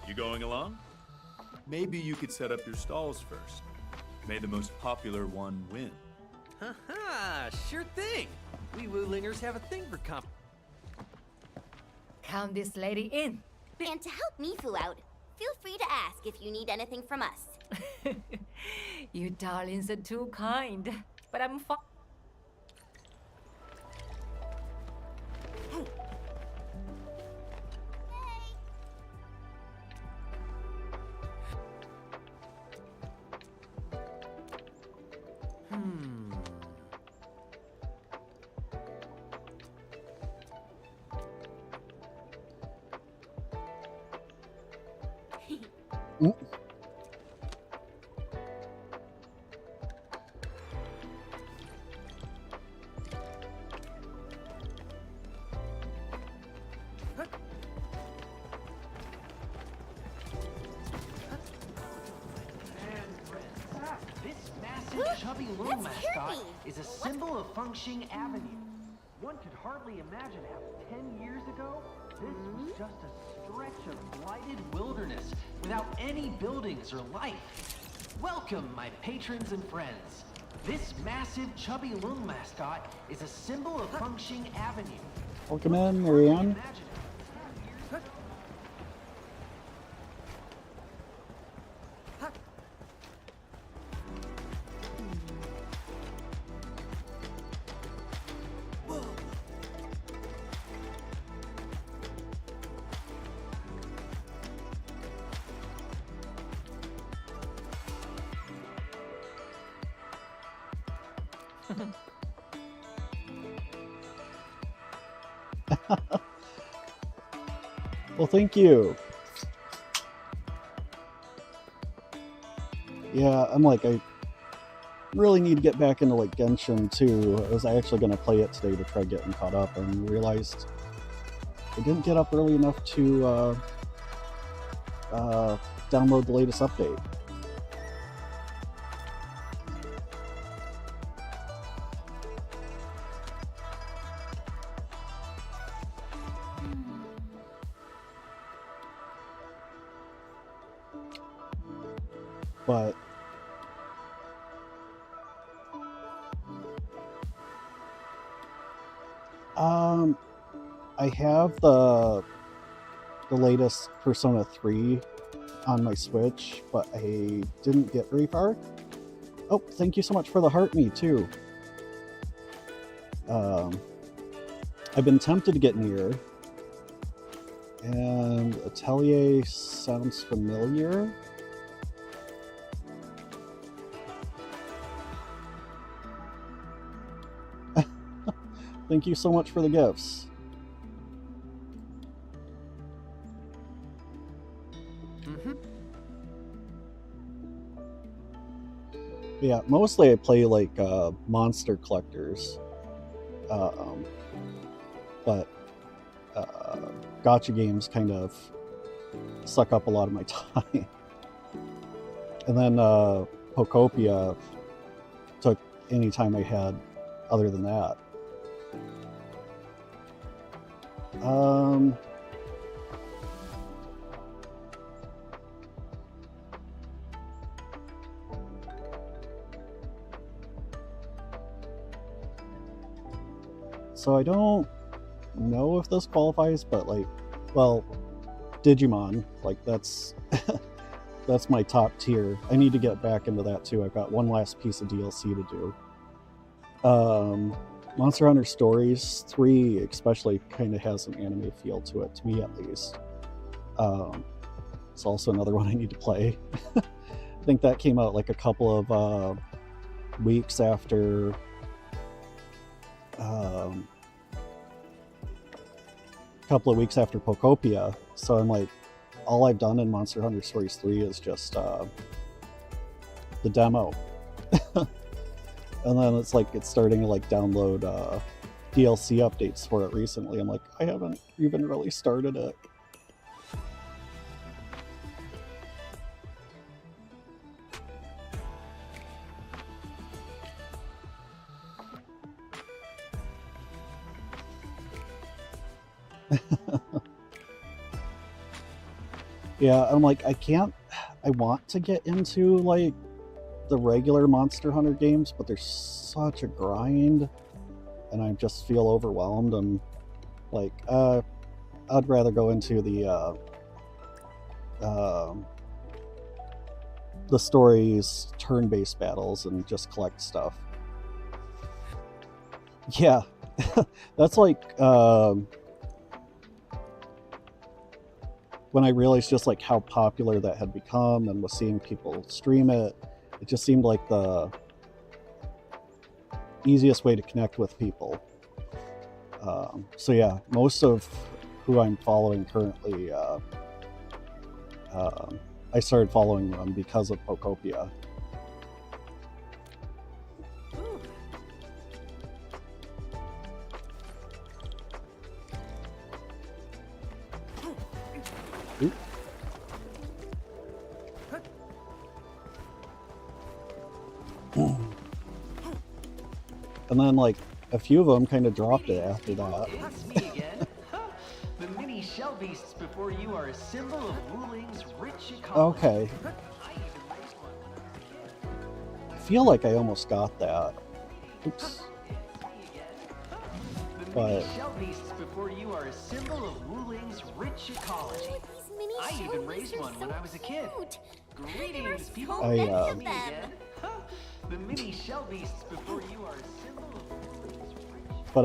you going along? Maybe you could set up your stalls first. May the most popular one win.
Haha, sure thing. We Wulingers have a thing for comp.
Count this lady in.
And to help Mifu out, feel free to ask if you need anything from us.
You darlings are too kind. But I'm fine.
Chubby little mascot is a symbol of Fengxing Avenue. One could hardly imagine how 10 years ago, this was just a stretch of blighted wilderness without any buildings or life. Welcome, my patrons and friends. This massive chubby little mascot is a symbol of Fengxing Avenue.
Welcome in, Marianne. Well, thank you. Yeah, I'm like, I really need to get back into like Genshin too. I was actually going to play it today to try getting caught up and realized I didn't get up early enough to download the latest update. But I have the latest Persona 3 on my Switch, but I didn't get very far. Oh, thank you so much for the heart me too. I've been tempted to get near, and Atelier sounds familiar. Thank you so much for the gifts. Yeah, mostly I play like monster collectors, but gacha games kind of suck up a lot of my time. And then Pokopia took any time I had other than that. So I don't know if this qualifies, but like, well, Digimon, like that's that's my top tier. I need to get back into that too. I've got one last piece of DLC to do. Monster Hunter Stories 3 especially kind of has an anime feel to it, to me at least. It's also another one I need to play. I think that came out like a couple of weeks after Pokopia, so I'm like, all I've done in Monster Hunter Stories 3 is just the demo. And then it's like it's starting to like download DLC updates for it recently. I'm like, I haven't even really started it. Yeah, I'm like, I want to get into like the regular Monster Hunter games, but there's such a grind and I just feel overwhelmed. And like, I'd rather go into the stories turn-based battles and just collect stuff. Yeah, that's like when I realized just like how popular that had become and was seeing people stream it, it just seemed like the easiest way to connect with people. So yeah, most of who I'm following currently, I started following them because of Pokopia. And then like a few of them kind of dropped it after that.
It's me again. The mini shell beasts before you are a symbol of Wuling's rich ecology.
Okay. I feel like I almost got that. Oops.
The
But
mini shell beasts before you are a symbol of Wuling's rich ecology. I even raised one when I was a kid. Greetings, people. It's me again. The mini shell beasts before you are a symbol of Wuling's rich.
But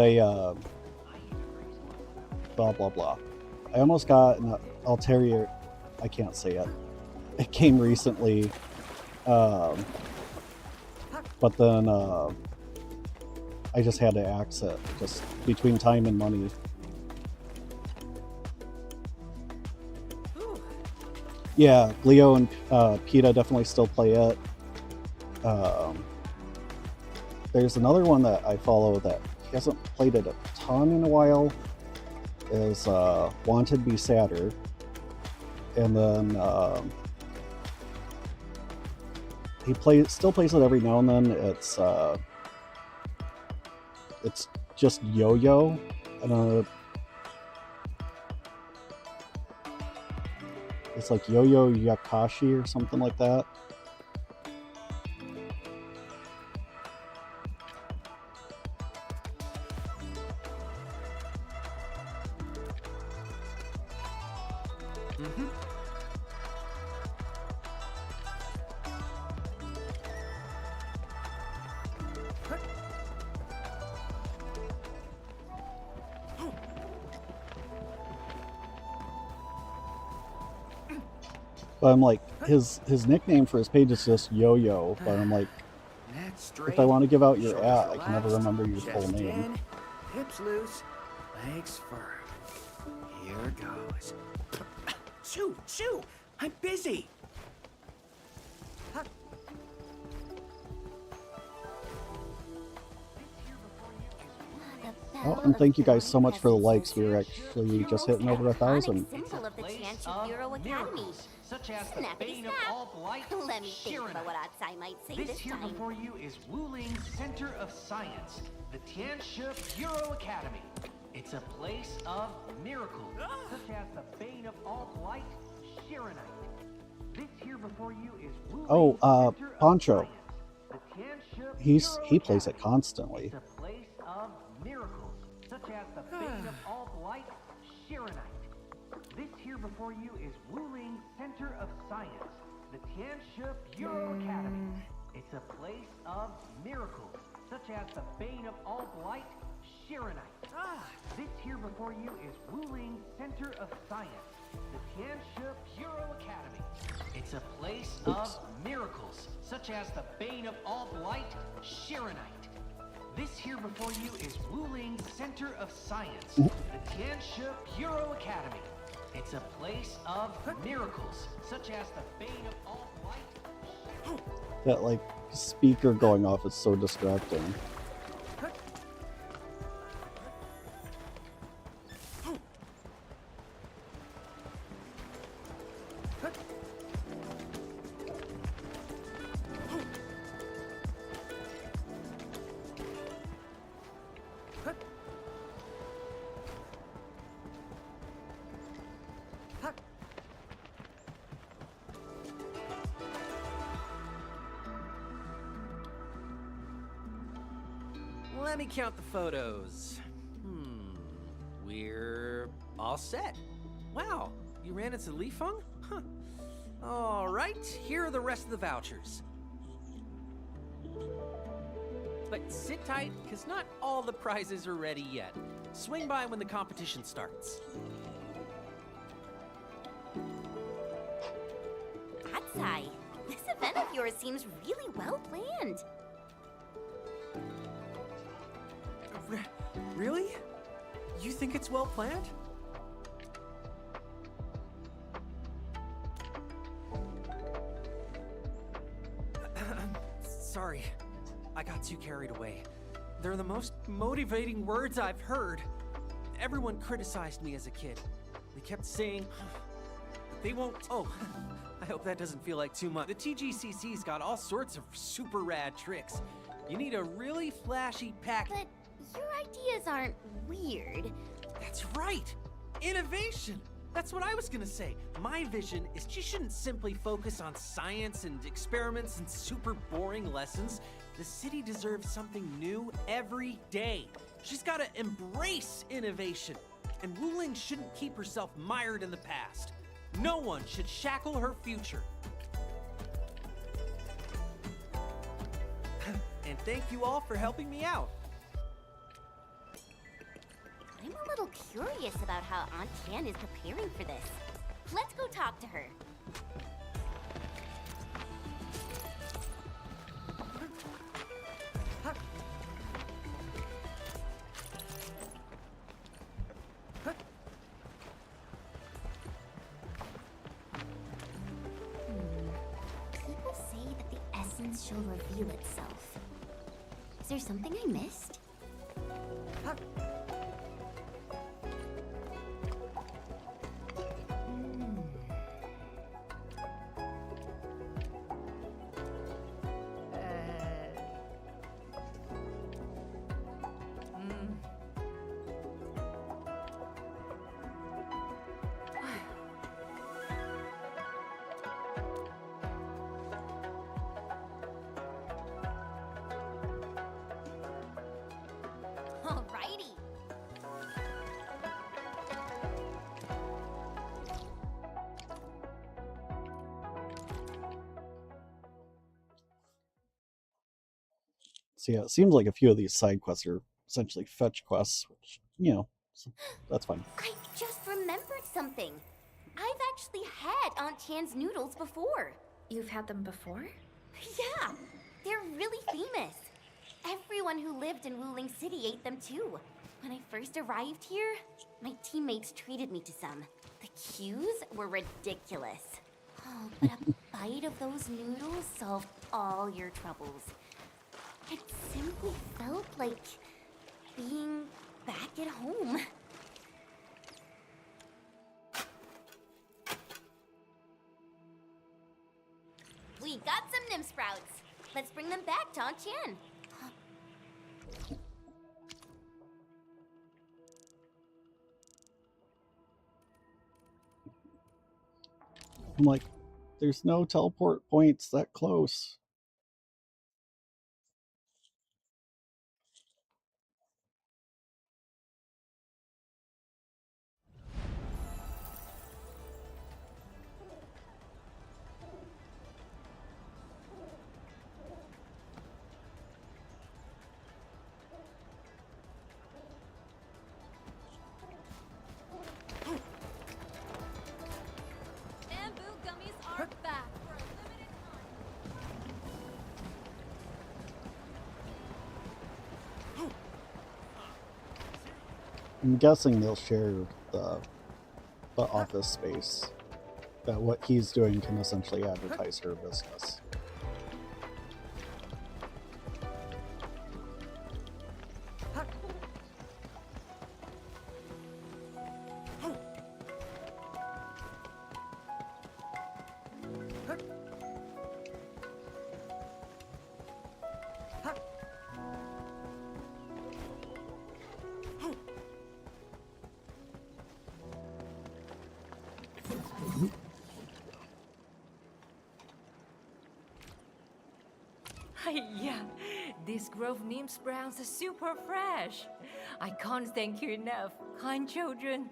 blah blah blah. I almost got an ulterior. I can't say it. It came recently, but then I just had to axe it, just between time and money. Yeah, Leo and PETA definitely still play it. There's another one that I follow that he hasn't played it a ton in a while. Is Wanted Be Sadder, and then he still plays it every now and then. It's just Yo-Yo, and it's like Yo-Yo Yakashi or something like that. But I'm like, his nickname for his page is just Yo-Yo, but I'm like, if I want to give out your @ I can never remember your full name.
Hips loose, legs firm. Here goes. Shoo, shoo! I'm busy.
Oh, and thank you guys so much for the likes. We were actually just hitting over 1,000.
Symbol of the Tianchu Bureau Academy.
Such as the
Snappity
bane of
snap.
all blight,
Let me think
Shiranite.
about what I might say
This
this
here
time.
before you is Wuling's Center of Science, the Tianshi Bureau Academy. It's a place of miracles, such as the bane of all blight, Shiranite. This here before you is Wuling's Center of
Poncho.
Science, the Tianshi
He
Bureau
plays it
Academy.
constantly.
It's a place of miracles, such as the bane of all here before you is Wuling Center of Science, the Tianshe Bureau Academy. It's a place of miracles, such as the bane of all blight, Shiranite. This here before you is Wuling Center of Science, the Tianshe Bureau Academy. It's a place of miracles, such as the bane of all blight, Shiranite. This here before you is Wuling Center of Science, the Tianshe Bureau Academy. It's a place of miracles, such as the bane of all blight.
That, like, speaker going off is so distracting.
Let me count the photos. We're all set. Wow, you ran into Li Feng? Huh. All right, here are the rest of the vouchers. But sit tight, because not all the prizes are ready yet. Swing by when the competition starts.
Atsai, this event of yours seems really well planned.
Really? You think it's well planned? Sorry, I got too carried away. They're the most motivating words I've heard. Everyone criticized me as a kid. They kept saying, they won't. Oh, I hope that doesn't feel like too much. The TGCC's got all sorts of super rad tricks. You need a really flashy pack.
But your ideas aren't weird.
That's right! Innovation! That's what I was gonna say. My vision is she shouldn't simply focus on science and experiments and super boring lessons. The city deserves something new every day. She's gotta embrace innovation. And Wuling shouldn't keep herself mired in the past. No one should shackle her future. And thank you all for helping me out.
I'm a little curious about how Aunt Tian is preparing for this. Let's go talk to her. People say that the essence shall reveal itself. Is there something I missed? Alrighty.
So yeah, it seems like a few of these side quests are essentially fetch quests, which, you know, so that's fine.
I just remembered something. I've actually had Aunt Tian's noodles before.
You've had them before?
Yeah, they're really famous. Everyone who lived in Wuling City ate them too. When I first arrived here, my teammates treated me to some. The queues were ridiculous. Oh, but a bite of those noodles solved all your troubles. It simply felt like being back at home. We got some Nim Sprouts. Let's bring them back to Aunt Tian.
I'm like, there's no teleport points that close. I'm guessing they'll share the office space. That what he's doing can essentially advertise her business.
Yeah, this Grove Nymphs Browns is super fresh. I can't thank you enough, kind children.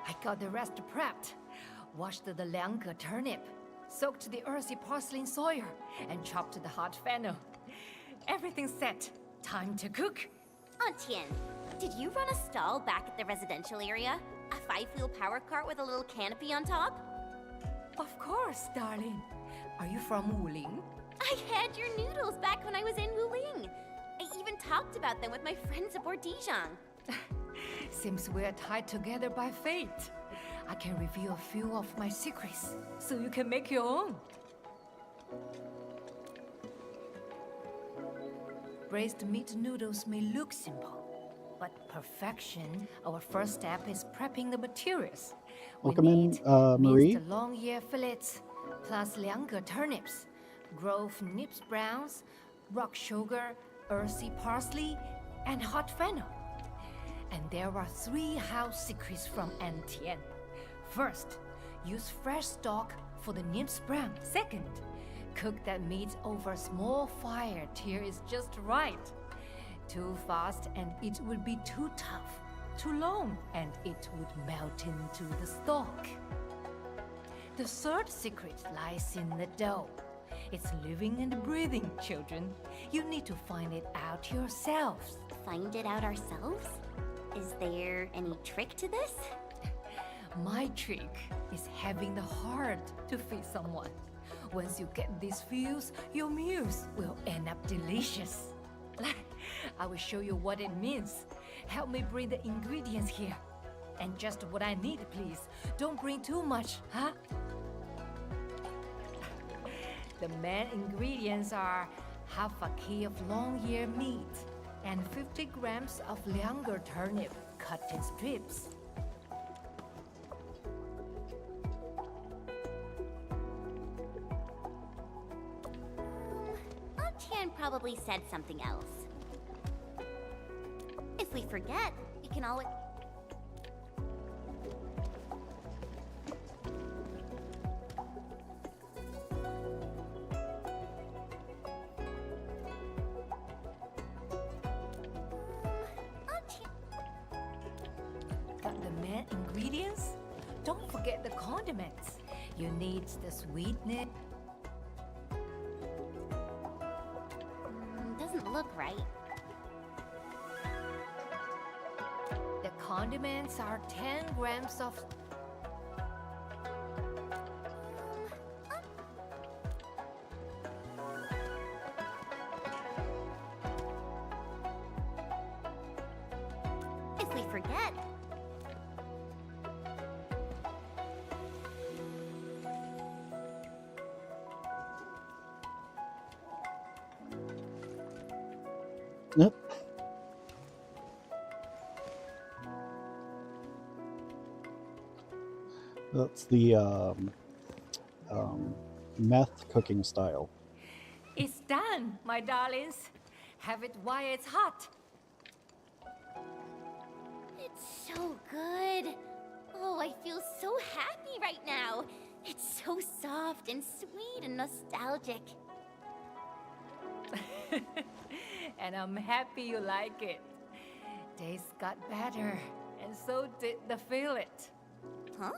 I got the rest prepped. Washed the Liangge turnip, soaked the earthy parsley in soil, and chopped the hot fennel. Everything's set. Time to cook.
Aunt Tian, did you run a stall back at the residential area? A 5-wheel power cart with a little canopy on top?
Of course, darling. Are you from Wuling?
I had your noodles back when I was in Wuling. I even talked about them with my friends aboard Dijon.
Seems we're tied together by fate. I can reveal a few of my secrets, so you can make your own. Braised meat noodles may look simple, but perfection, our first step is prepping the materials.
Welcome in, Marie.
Minced long ear fillets, plus Liangge turnips, Grove Nymphs Browns, rock sugar, earthy parsley, and hot fennel. And there are 3 house secrets from Aunt Tian. First, use fresh stock for the Nymphs Brown. Second, cook that meat over a small fire till it's just right. Too fast and it will be too tough. Too long and it would melt into the stock. The third secret lies in the dough. It's living and breathing, children. You need to find it out yourselves.
Find it out ourselves? Is there any trick to this?
My trick is having the heart to feed someone. Once you get these feels, your meals will end up delicious. I will show you what it means. Help me bring the ingredients here. And just what I need, please. Don't bring too much, huh? The main ingredients are half a key of long ear meat and 50 grams of Liangge turnip cut in strips.
Aunt Tian probably said something else. If we forget, we can always...
Got the main ingredients? Don't forget the condiments. You need the sweetness.
Doesn't look right.
The condiments are 10 grams of...
If we forget...
Yep. That's the meth cooking style.
It's done, my darlings. Have it while it's hot.
It's so good. Oh, I feel so happy right now. It's so soft and sweet and nostalgic.
And I'm happy you like it. Taste got better, and so did the fillet.
Huh?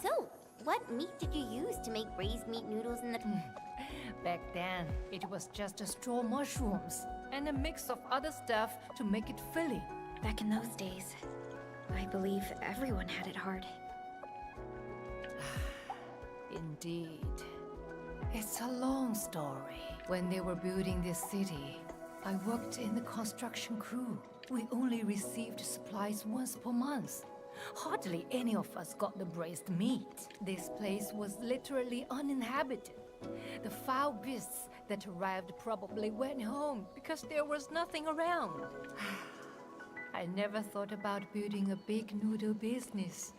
So, what meat did you use to make braised meat noodles in the...
Back then, it was just straw mushrooms and a mix of other stuff to make it filling.
Back in those days, I believe everyone had it hard.
Indeed. It's a long story. When they were building this city, I worked in the construction crew. We only received supplies once per month. Hardly any of us got the braised meat. This place was literally uninhabited. The foul beasts that arrived probably went home because there was nothing around. I never thought about building a big noodle business.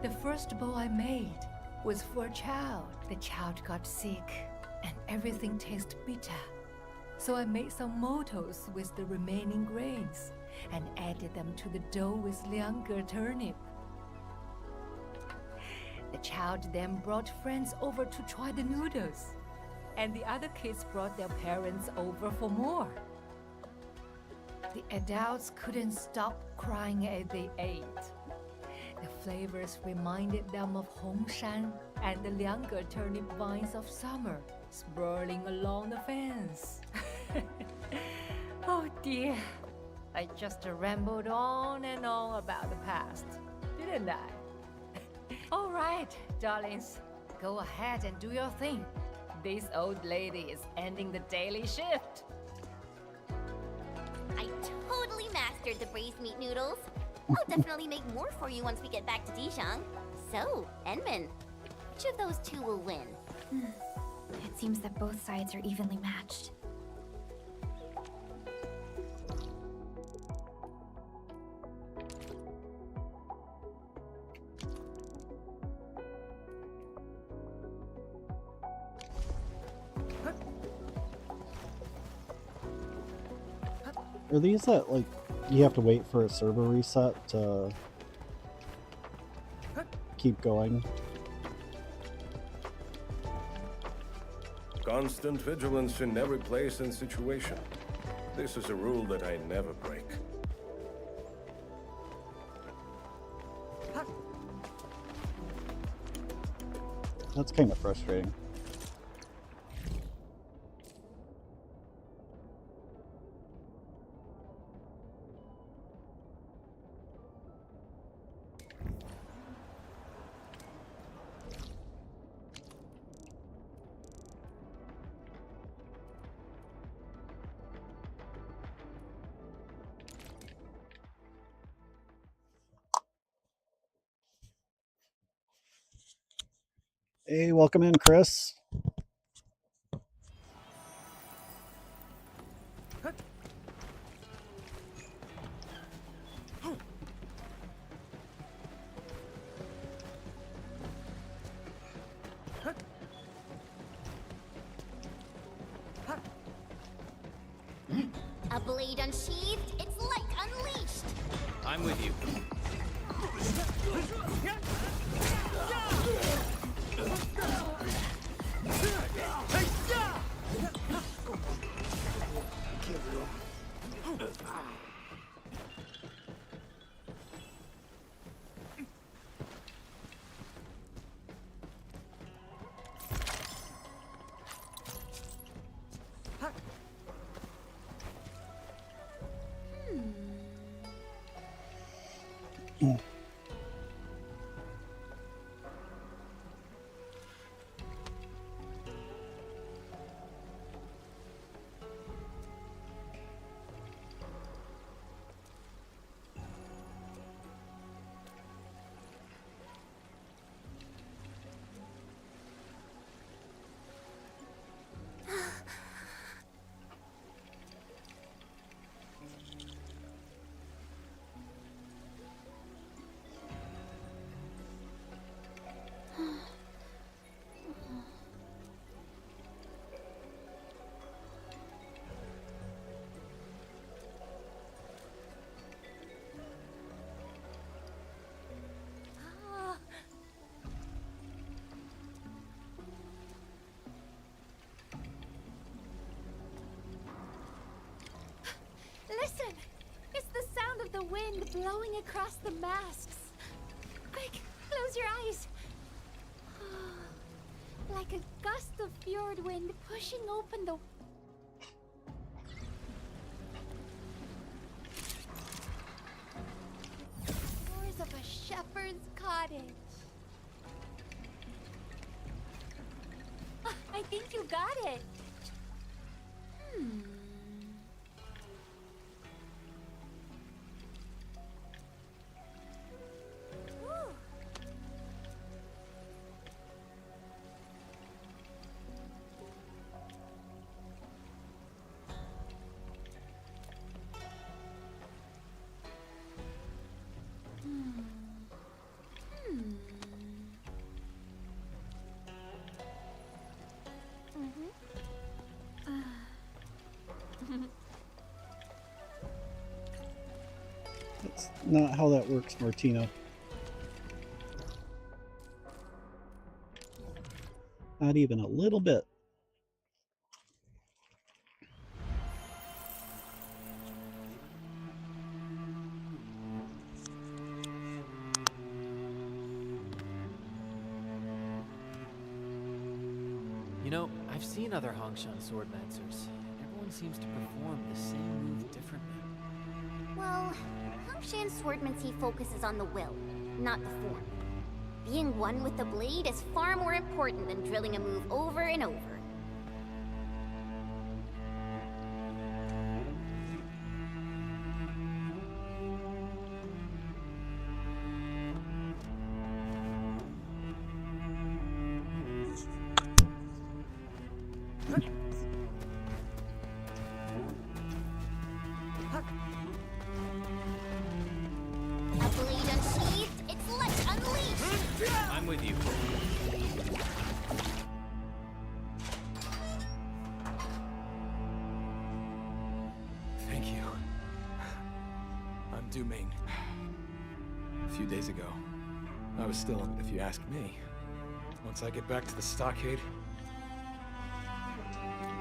The first bowl I made was for a child. The child got sick, and everything tasted bitter. So I made some motos with the remaining grains and added them to the dough with liangge turnip. The child then brought friends over to try the noodles, and the other kids brought their parents over for more. The adults couldn't stop crying as they ate. The flavors reminded them of Hongshan and the liangge turnip vines of summer swirling along the fence. Oh dear, I just rambled on and on about the past, didn't I? All right, darlings, go ahead and do your thing. This old lady is ending the daily shift.
I totally mastered the braised meat noodles. I'll definitely make more for you once we get back to Dijon. So, Enman, which of those two will win?
It seems that both sides are evenly matched.
Are these that, like, you have to wait for a server reset to keep going?
Constant vigilance in every place and situation. This is a rule that I never break.
That's kind of frustrating. Hey, welcome in, Chris.
A blade unsheathed, it's like unleashed.
I'm with you.
Listen! It's the sound of the wind blowing across the masts. Quick, close your eyes. Like a gust of fjord wind pushing open the... doors of a shepherd's cottage. I think you got it.
That's not how that works, Martina. Not even a little bit.
You know, I've seen other Hongshan swordmancers. Everyone seems to perform the same move differently.
Well, Hongshan swordmancy focuses on the will, not the form. Being one with the blade is far more important than drilling a move over and over. A blade unsheathed, its light unleashed!
I'm with you.
Thank you. I'm Du Ming. A few days ago, I was still, if you ask me. Once I get back to the stockade...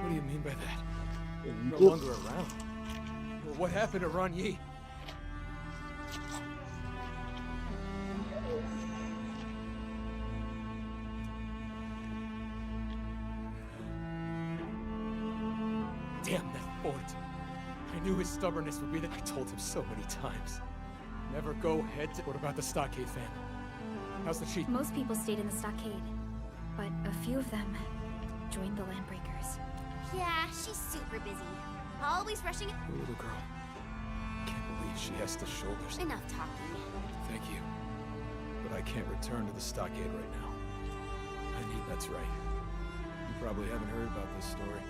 What do you mean by that? You're no longer around. Well, what happened to Ron Yi? Damn that fort. I knew his stubbornness would be that. I told him so many times. Never go head to... What about the stockade family? How's the chief?
Most people stayed in the stockade, but a few of them joined the Landbreakers.
Yeah, she's super busy. Always rushing.
The little girl. Can't believe she has to shoulder...
Enough talking.
Thank you. But I can't return to the stockade right now. That's right. You probably haven't heard about this story.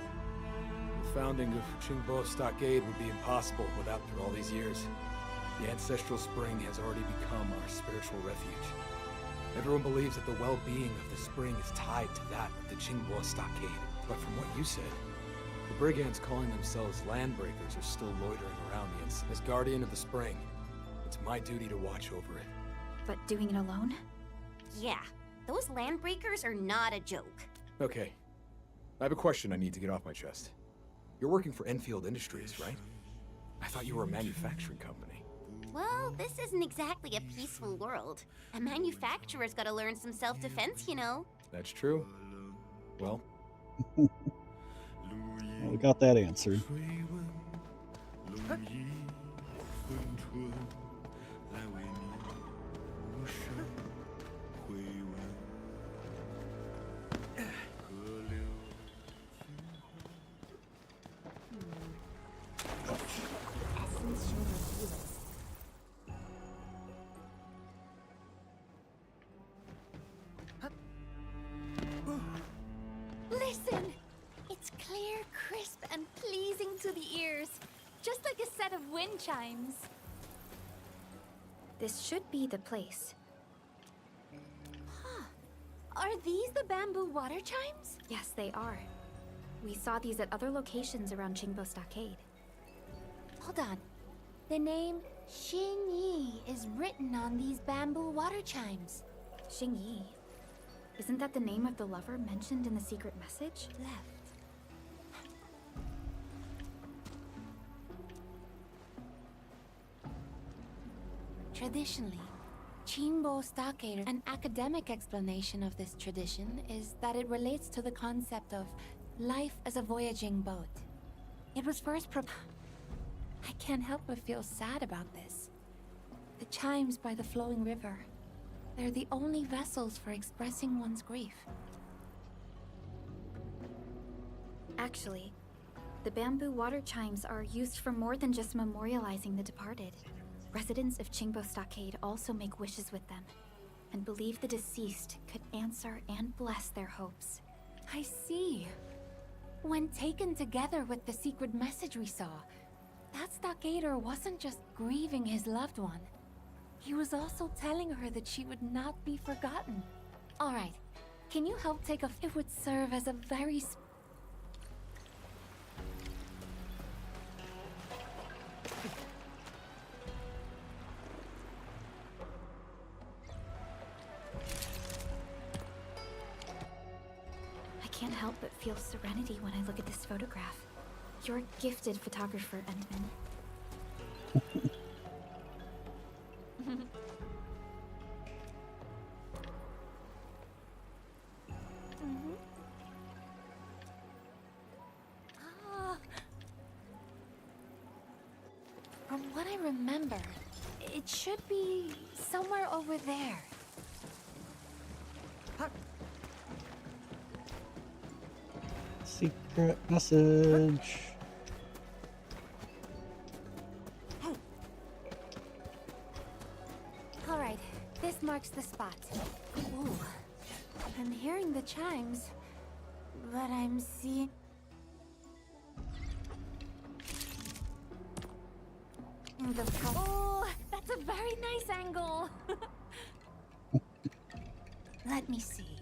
The founding of Qingbo Stockade would be impossible without, through all these years. The ancestral spring has already become our spiritual refuge. Everyone believes that the well-being of the spring is tied to that of the Qingbo Stockade. But from what you said, the brigands calling themselves Landbreakers are still loitering around the inside. As guardian of the spring, it's my duty to watch over it.
But doing it alone?
Yeah, those Landbreakers are not a joke.
Okay. I have a question I need to get off my chest. You're working for Enfield Industries, right? I thought you were a manufacturing company.
Well, this isn't exactly a peaceful world. A manufacturer's gotta learn some self-defense, you know.
That's true. Well...
Well, we got that answered.
Listen! It's clear, crisp, and pleasing to the ears. Just like a set of wind chimes.
This should be the place.
Huh. Are these the bamboo water chimes?
Yes, they are. We saw these at other locations around Qingbo Stockade.
Hold on. The name Xingyi is written on these bamboo water chimes.
Xingyi? Isn't that the name of the lover mentioned in the secret message?
Left. Traditionally, Qingbo Stockade, an academic explanation of this tradition is that it relates to the concept of life as a voyaging boat. It was first I can't help but feel sad about this. The chimes by the flowing river, they're the only vessels for expressing one's grief.
Actually, the bamboo water chimes are used for more than just memorializing the departed. Residents of Qingbo Stockade also make wishes with them, and believe the deceased could answer and bless their hopes.
I see. When taken together with the secret message we saw, that stockader wasn't just grieving his loved one. He was also telling her that she would not be forgotten. All right, can you help take a... It would serve as a very...
help but feel serenity when I look at this photograph. You're a gifted photographer, Endman.
From what I remember, it should be somewhere over there.
Secret message.
All right, this marks the spot. Ooh, I'm hearing the chimes, but I'm seeing... Oh, that's a very nice angle. Let me see.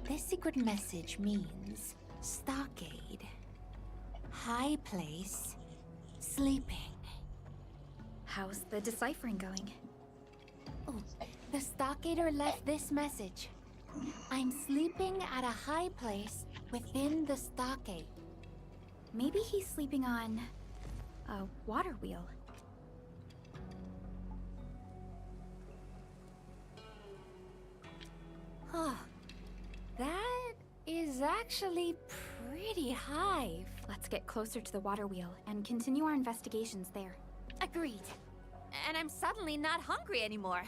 This secret message means stockade, high place, sleeping.
How's the deciphering going?
Oh, the stockader left this message. I'm sleeping at a high place within the stockade.
Maybe he's sleeping on a water wheel.
Huh. That is actually pretty high.
Let's get closer to the water wheel and continue our investigations there.
Agreed. And I'm suddenly not hungry anymore.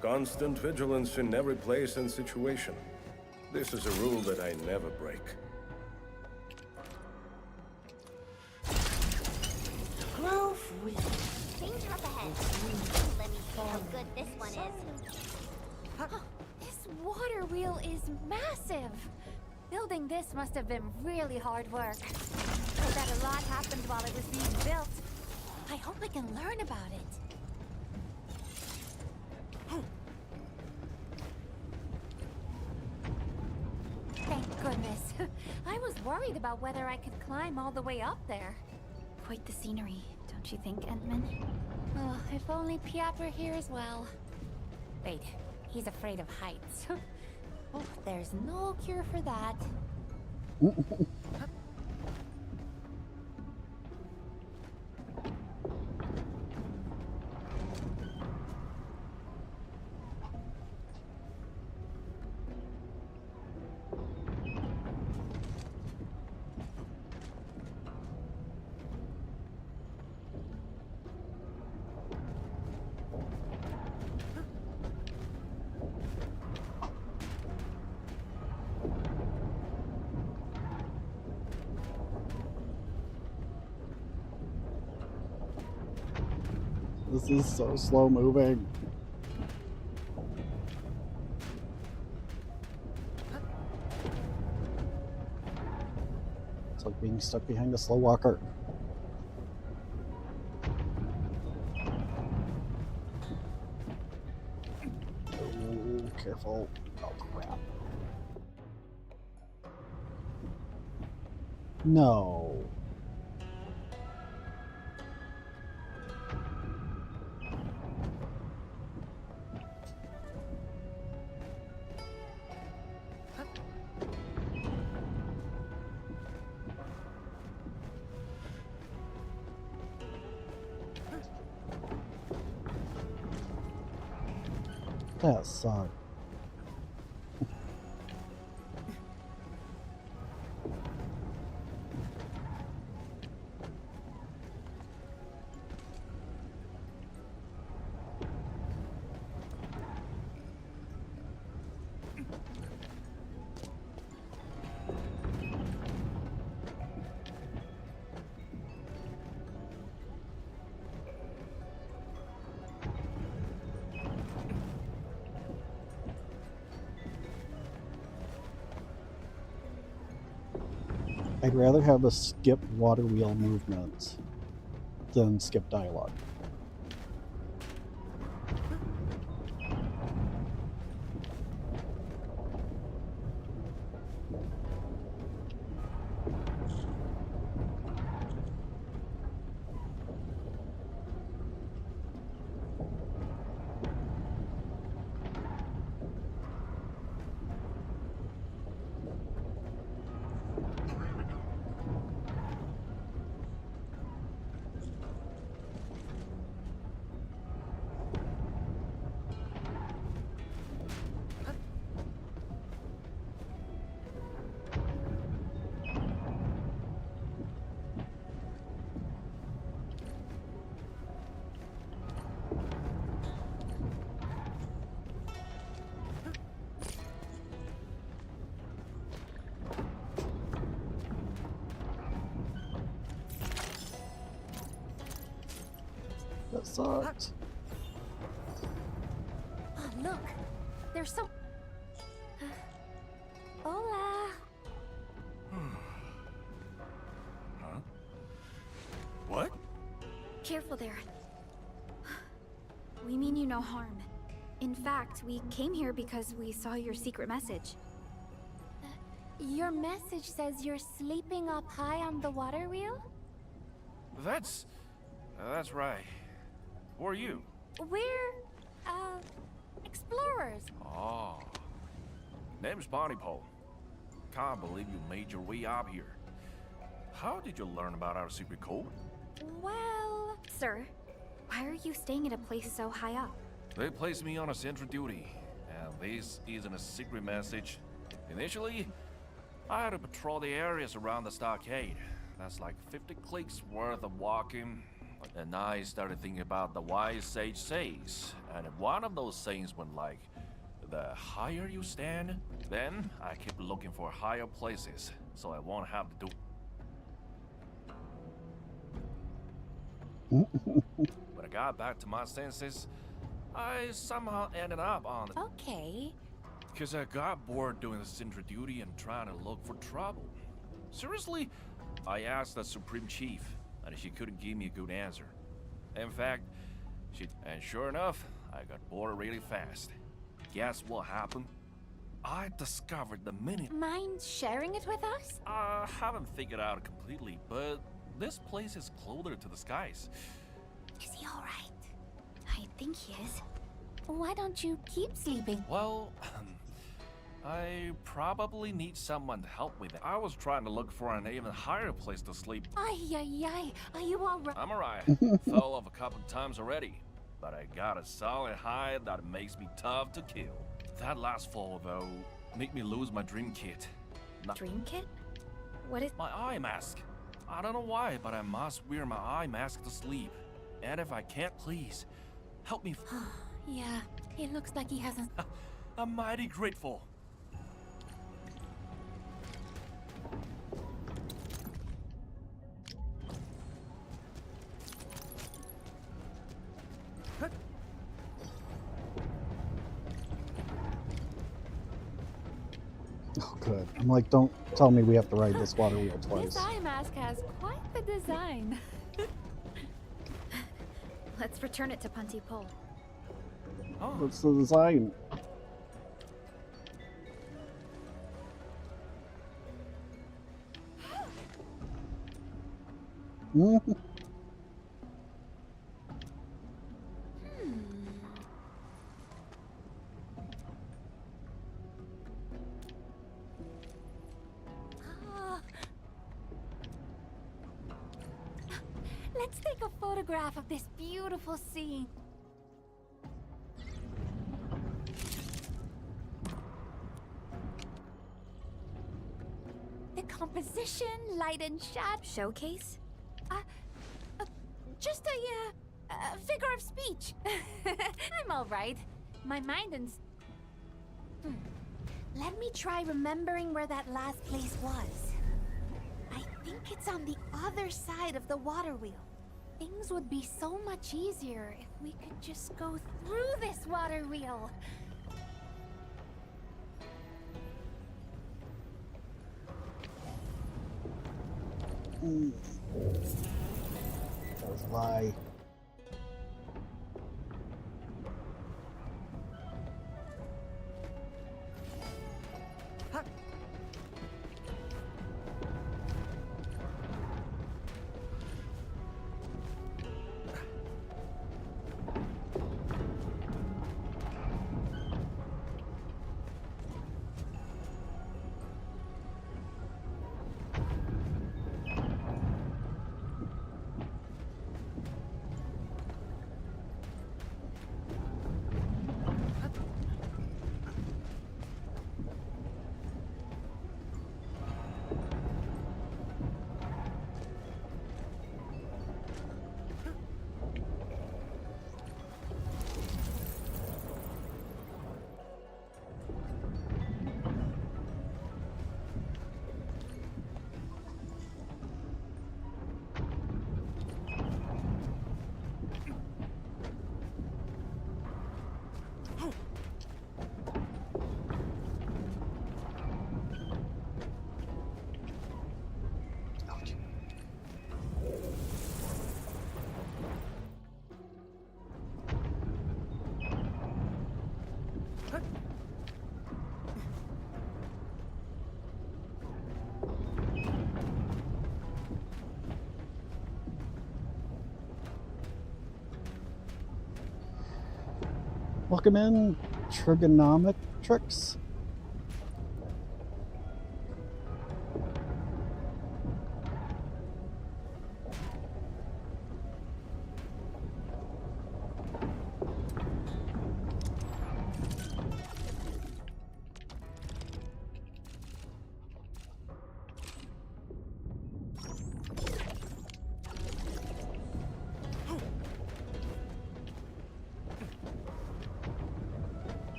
Constant vigilance in every place and situation. This is a rule that I never break.
Grove Wheel.
Danger up ahead. Let me see how good this one is.
This water wheel is massive. Building this must have been really hard work. I bet a lot happened while it was being built. I hope I can learn about it. Thank goodness. I was worried about whether I could climb all the way up there.
Quite the scenery, don't you think, Endman?
Oh, if only Piap were here as well. Wait, he's afraid of heights. Oh, there's no cure for that.
This is so slow moving. It's like being stuck behind a slow walker. Oh, careful. Oh, crap. No. That sucked. I'd rather have a skip water wheel movement than skip dialogue. sucked.
Oh, look. There's some... Hola.
Huh? What?
Careful there. We mean you no harm. In fact, we came here because we saw your secret message.
Your message says you're sleeping up high on the water wheel?
That's right. Who are you?
We're, explorers.
Oh. Name's Pole. Can't believe you made your way up here. How did you learn about our secret code?
Well... Sir, why are you staying at a place so high up?
They placed me on a sentry duty, and this isn't a secret message. Initially, I had to patrol the areas around the stockade. That's like 50 clicks worth of walking. And I started thinking about the wise sage says. And if one of those sayings went like, the higher you stand, then I keep looking for higher places, so I won't have to do... When I got back to my senses, I somehow ended up on the...
Okay.
Because I got bored doing the sentry duty and trying to look for trouble. Seriously, I asked the Supreme Chief, and she couldn't give me a good answer. In fact, and sure enough, I got bored really fast. Guess what happened? I discovered the mini...
Mind sharing it with us?
I haven't figured out completely, but this place is closer to the skies.
Is he alright? I think he is. Why don't you keep sleeping?
Well, I probably need someone to help with it. I was trying to look for an even higher place to sleep.
Ay, ay, ay. Are you alright?
I'm alright. Fell off a couple times already. But I got a solid hide that makes me tough to kill. That last fall, though, made me lose my dream kit.
Dream kit? What is...
My eye mask. I don't know why, but I must wear my eye mask to sleep. And if I can't, please, help me.
Yeah, it looks like he hasn't...
I'm mighty grateful.
Oh, good. I'm like, don't tell me we have to ride this water wheel twice.
This eye mask has quite the design.
Let's return it to Pole.
Oh.
What's the design?
Let's take a photograph of this beautiful scene. The composition, light and shadow.
Showcase?
Just a figure of speech. I'm all right. My mind and... Let me try remembering where that last place was. I think it's on the other side of the water wheel. Things would be so much easier if we could just go through this water wheel.
That was a lie. Welcome in, Trigonometrix.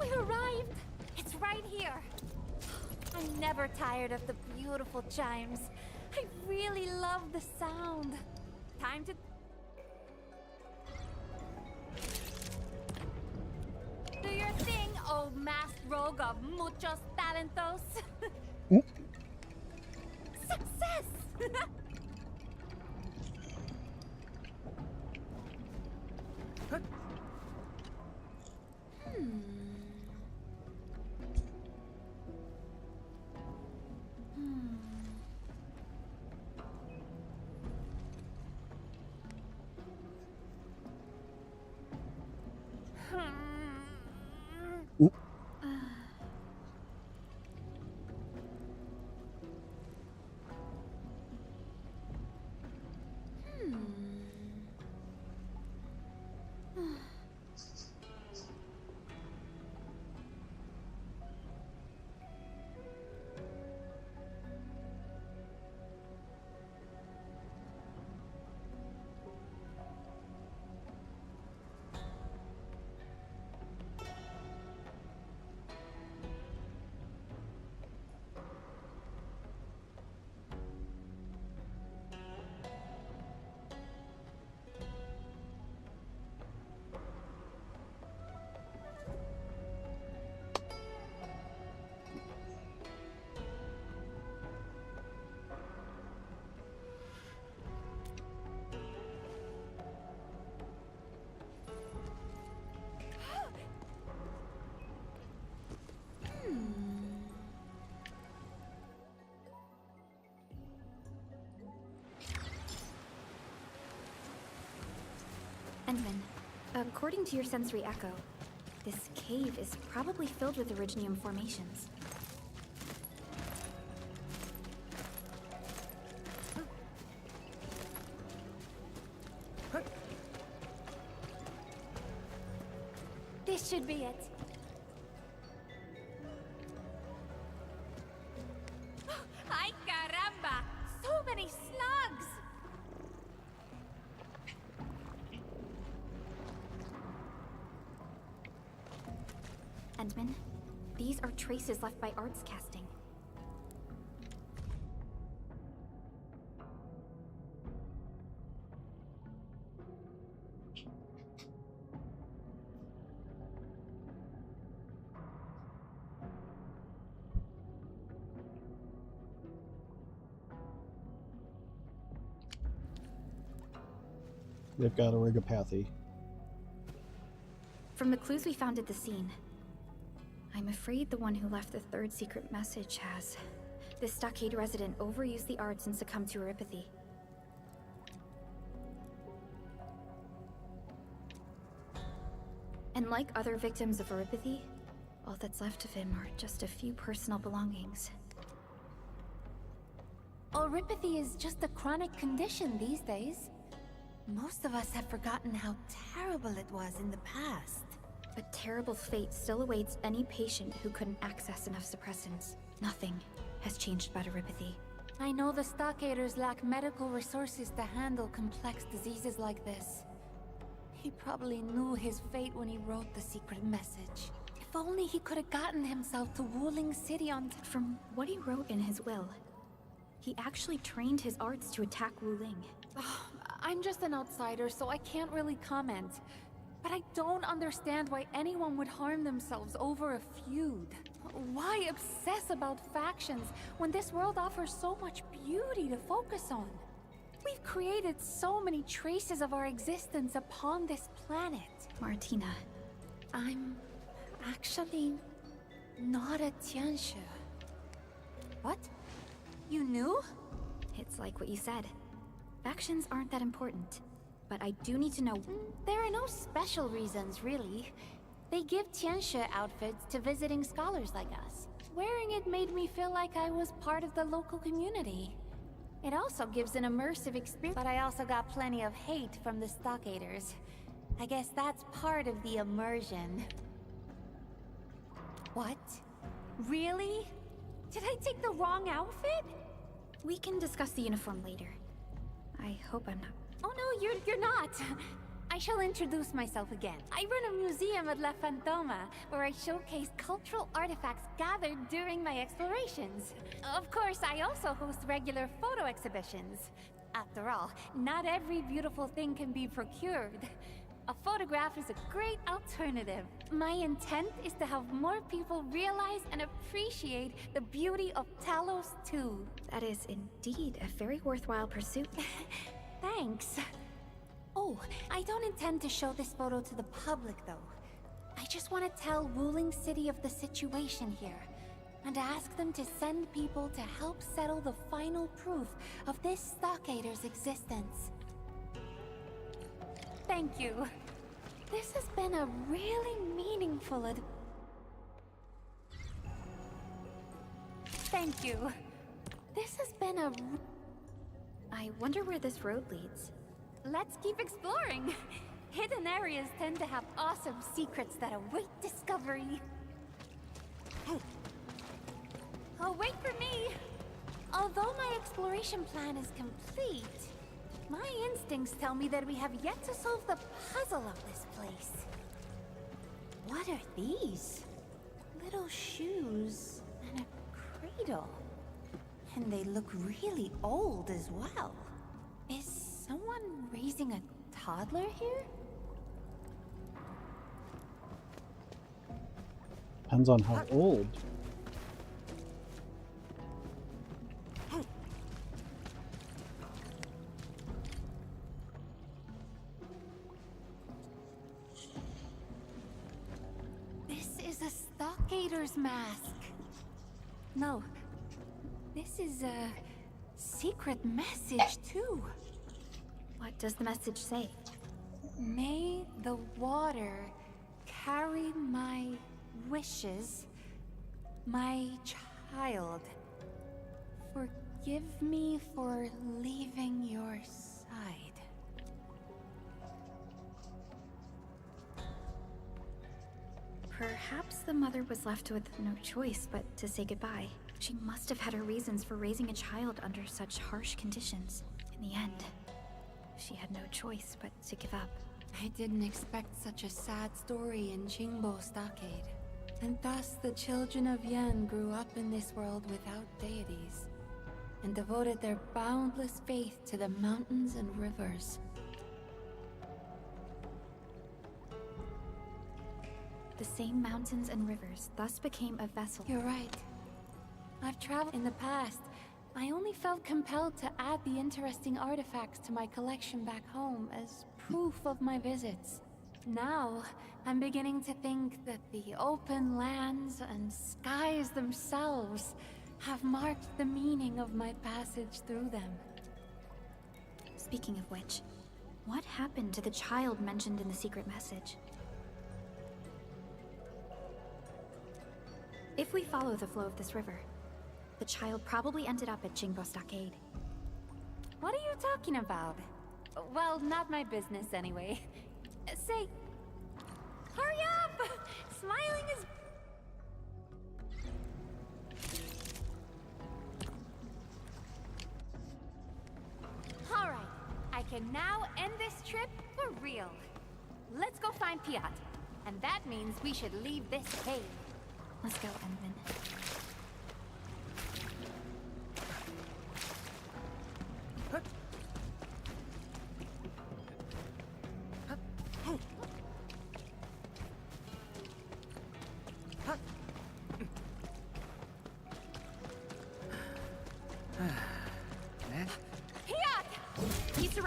We arrived! It's right here! I'm never tired of the beautiful chimes. I really love the sound. Time to... do your thing, oh masked rogue of muchos talentos. Success!
Endman, according to your sensory echo, this cave is probably filled with Originium formations.
This should be it. Ay caramba! So many slugs!
Endman, these are traces left by arts casting.
They've got a rigopathy.
From the clues we found at the scene, I'm afraid the one who left the third secret message has. This stockade resident overused the arts and succumbed to oropathy. And like other victims of oropathy, all that's left of him are just a few personal belongings.
Oropathy is just a chronic condition these days. Most of us have forgotten how terrible it was in the past.
A terrible fate still awaits any patient who couldn't access enough suppressants. Nothing has changed about oropathy.
I know the stockaders lack medical resources to handle complex diseases like this. He probably knew his fate when he wrote the secret message. If only he could have gotten himself to Wuling City on time.
From what he wrote in his will, he actually trained his arts to attack Wuling.
I'm just an outsider, so I can't really comment.
But I don't understand why anyone would harm themselves over a feud. Why obsess about factions when this world offers so much beauty to focus on? We've created so many traces of our existence upon this planet.
Martina,
I'm actually not a Tianxia. What? You knew?
it's like what you said. Factions aren't that important. But I do need to know.
There are no special reasons, really. They give Tianxia outfits to visiting scholars like us. Wearing it made me feel like I was part of the local community. It also gives an immersive experience, but I also got plenty of hate from the stockaders. I guess that's part of the immersion.
What? Really? Did I take the wrong outfit?
We can discuss the uniform later. I hope I'm not.
Oh no, you're not. I shall introduce myself again. I run a museum at La Fantoma, where I showcase cultural artifacts gathered during my explorations. Of course, I also host regular photo exhibitions. After all, not every beautiful thing can be procured. A photograph is a great alternative. My intent is to have more people realize and appreciate the beauty of Talos 2.
That is indeed a very worthwhile pursuit.
Thanks. Oh, I don't intend to show this photo to the public, though. I just want to tell ruling city of the situation here, and ask them to send people to help settle the final proof of this stockader's existence. Thank you. This has been a really meaningful Thank you. This has been a...
I wonder where this road leads.
Let's keep exploring. Hidden areas tend to have awesome secrets that await discovery. Oh, wait for me! Although my exploration plan is complete, my instincts tell me that we have yet to solve the puzzle of this place. What are these? Little shoes and a cradle. And they look really old as well. Is someone raising a toddler here?
Depends on how old.
This is a stockader's mask. No, this is a secret message too.
What does the message say?
May the water carry my wishes, my child. Forgive me for leaving your side.
Perhaps the mother was left with no choice but to say goodbye. She must have had her reasons for raising a child under such harsh conditions. In the end, she had no choice but to give up.
I didn't expect such a sad story in Qingbo Stockade. And thus the children of Yan grew up in this world without deities, and devoted their boundless faith to the mountains and rivers.
The same mountains and rivers thus became a vessel.
You're right. I've traveled in the past. I only felt compelled to add the interesting artifacts to my collection back home as proof of my visits. Now, I'm beginning to think that the open lands and skies themselves have marked the meaning of my passage through them.
Speaking of which, what happened to the child mentioned in the secret message? If we follow the flow of this river, the child probably ended up at Qingbo Stockade.
What are you talking about? Well, not my business anyway. Say, hurry up! Smiling is... Alright, I can now end this trip for real. Let's go find Piat. And that means we should leave this cave.
Let's go, Endman.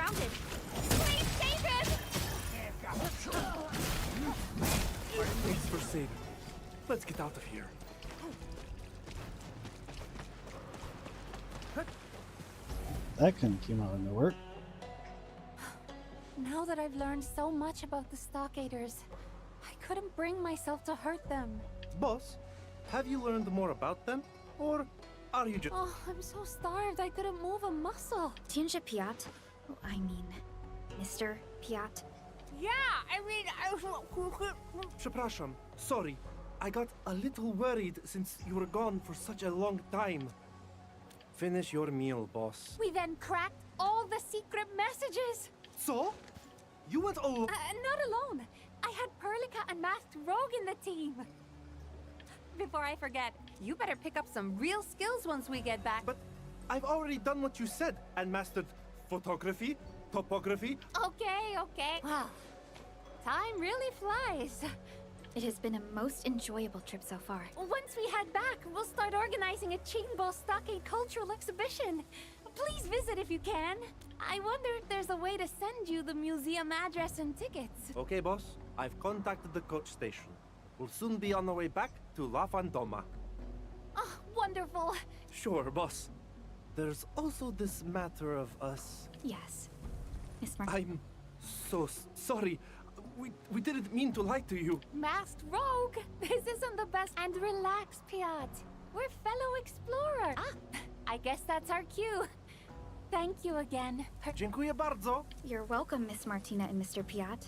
surrounded. Please save him!
Thanks for saving. Let's get out of here.
That kind of came out of nowhere.
Now that I've learned so much about the Stockaders, I couldn't bring myself to hurt them.
Boss, have you learned more about them? Or are you just...
Oh, I'm so starved I couldn't move a muscle.
Tianjia Piat? Oh, I mean, Mr. Piat.
Yeah, I mean,
Przepraszam, sorry. I got a little worried since you were gone for such a long time. Finish your meal, boss.
We then cracked all the secret messages.
So? You went alone?
Not alone. I had Perlica and Masked Rogue in the team. Before I forget, you better pick up some real skills once we get back.
But I've already done what you said and mastered photography, topography.
Okay. Wow. Time really flies.
It has been a most enjoyable trip so far.
Once we head back, we'll start organizing a Qingbo Stockade cultural exhibition. Please visit if you can. I wonder if there's a way to send you the museum address and tickets.
Okay, boss. I've contacted the coach station. We'll soon be on our way back to La Fantoma.
Oh, wonderful.
Sure, boss. There's also this matter of us.
Yes. Miss Martin.
I'm so sorry. We didn't mean to lie to you.
Masked Rogue, this isn't the best. And relax, Piat. We're fellow explorer. I guess that's our cue. Thank you again.
Dziękuję bardzo.
You're welcome, Miss Martina and Mr. Piat.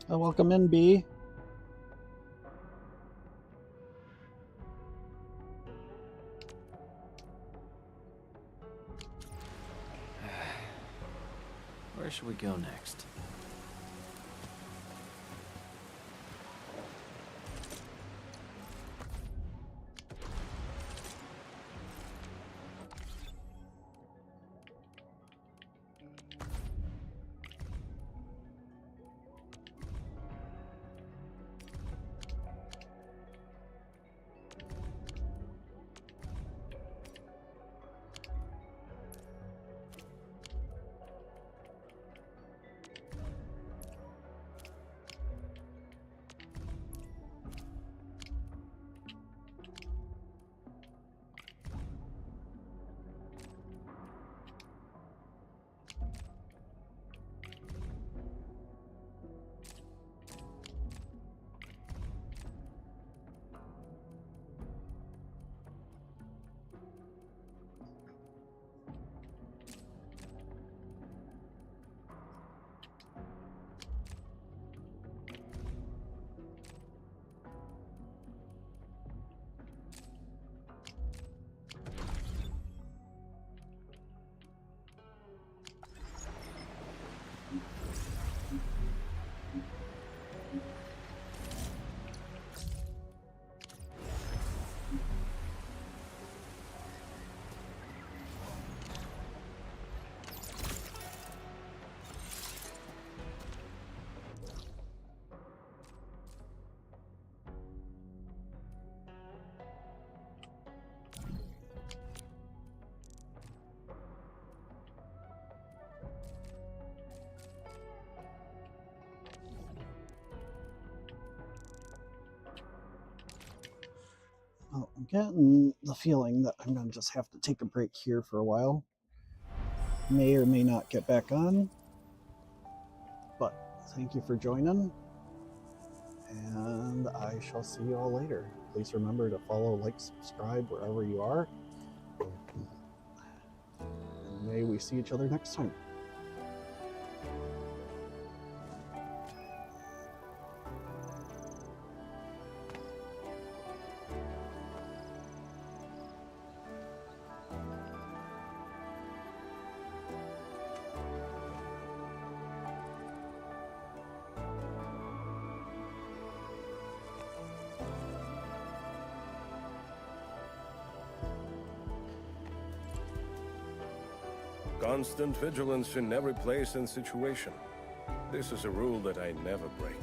Welcome in, B.
Where should we go next?
I'm getting the feeling that I'm going to just have to take a break here for a while. May or may not get back on. But thank you for joining. And I shall see you all later. Please remember to follow, like, subscribe wherever you are. And may we see each other next time.
Constant vigilance in every place and situation. This is a rule that I never break.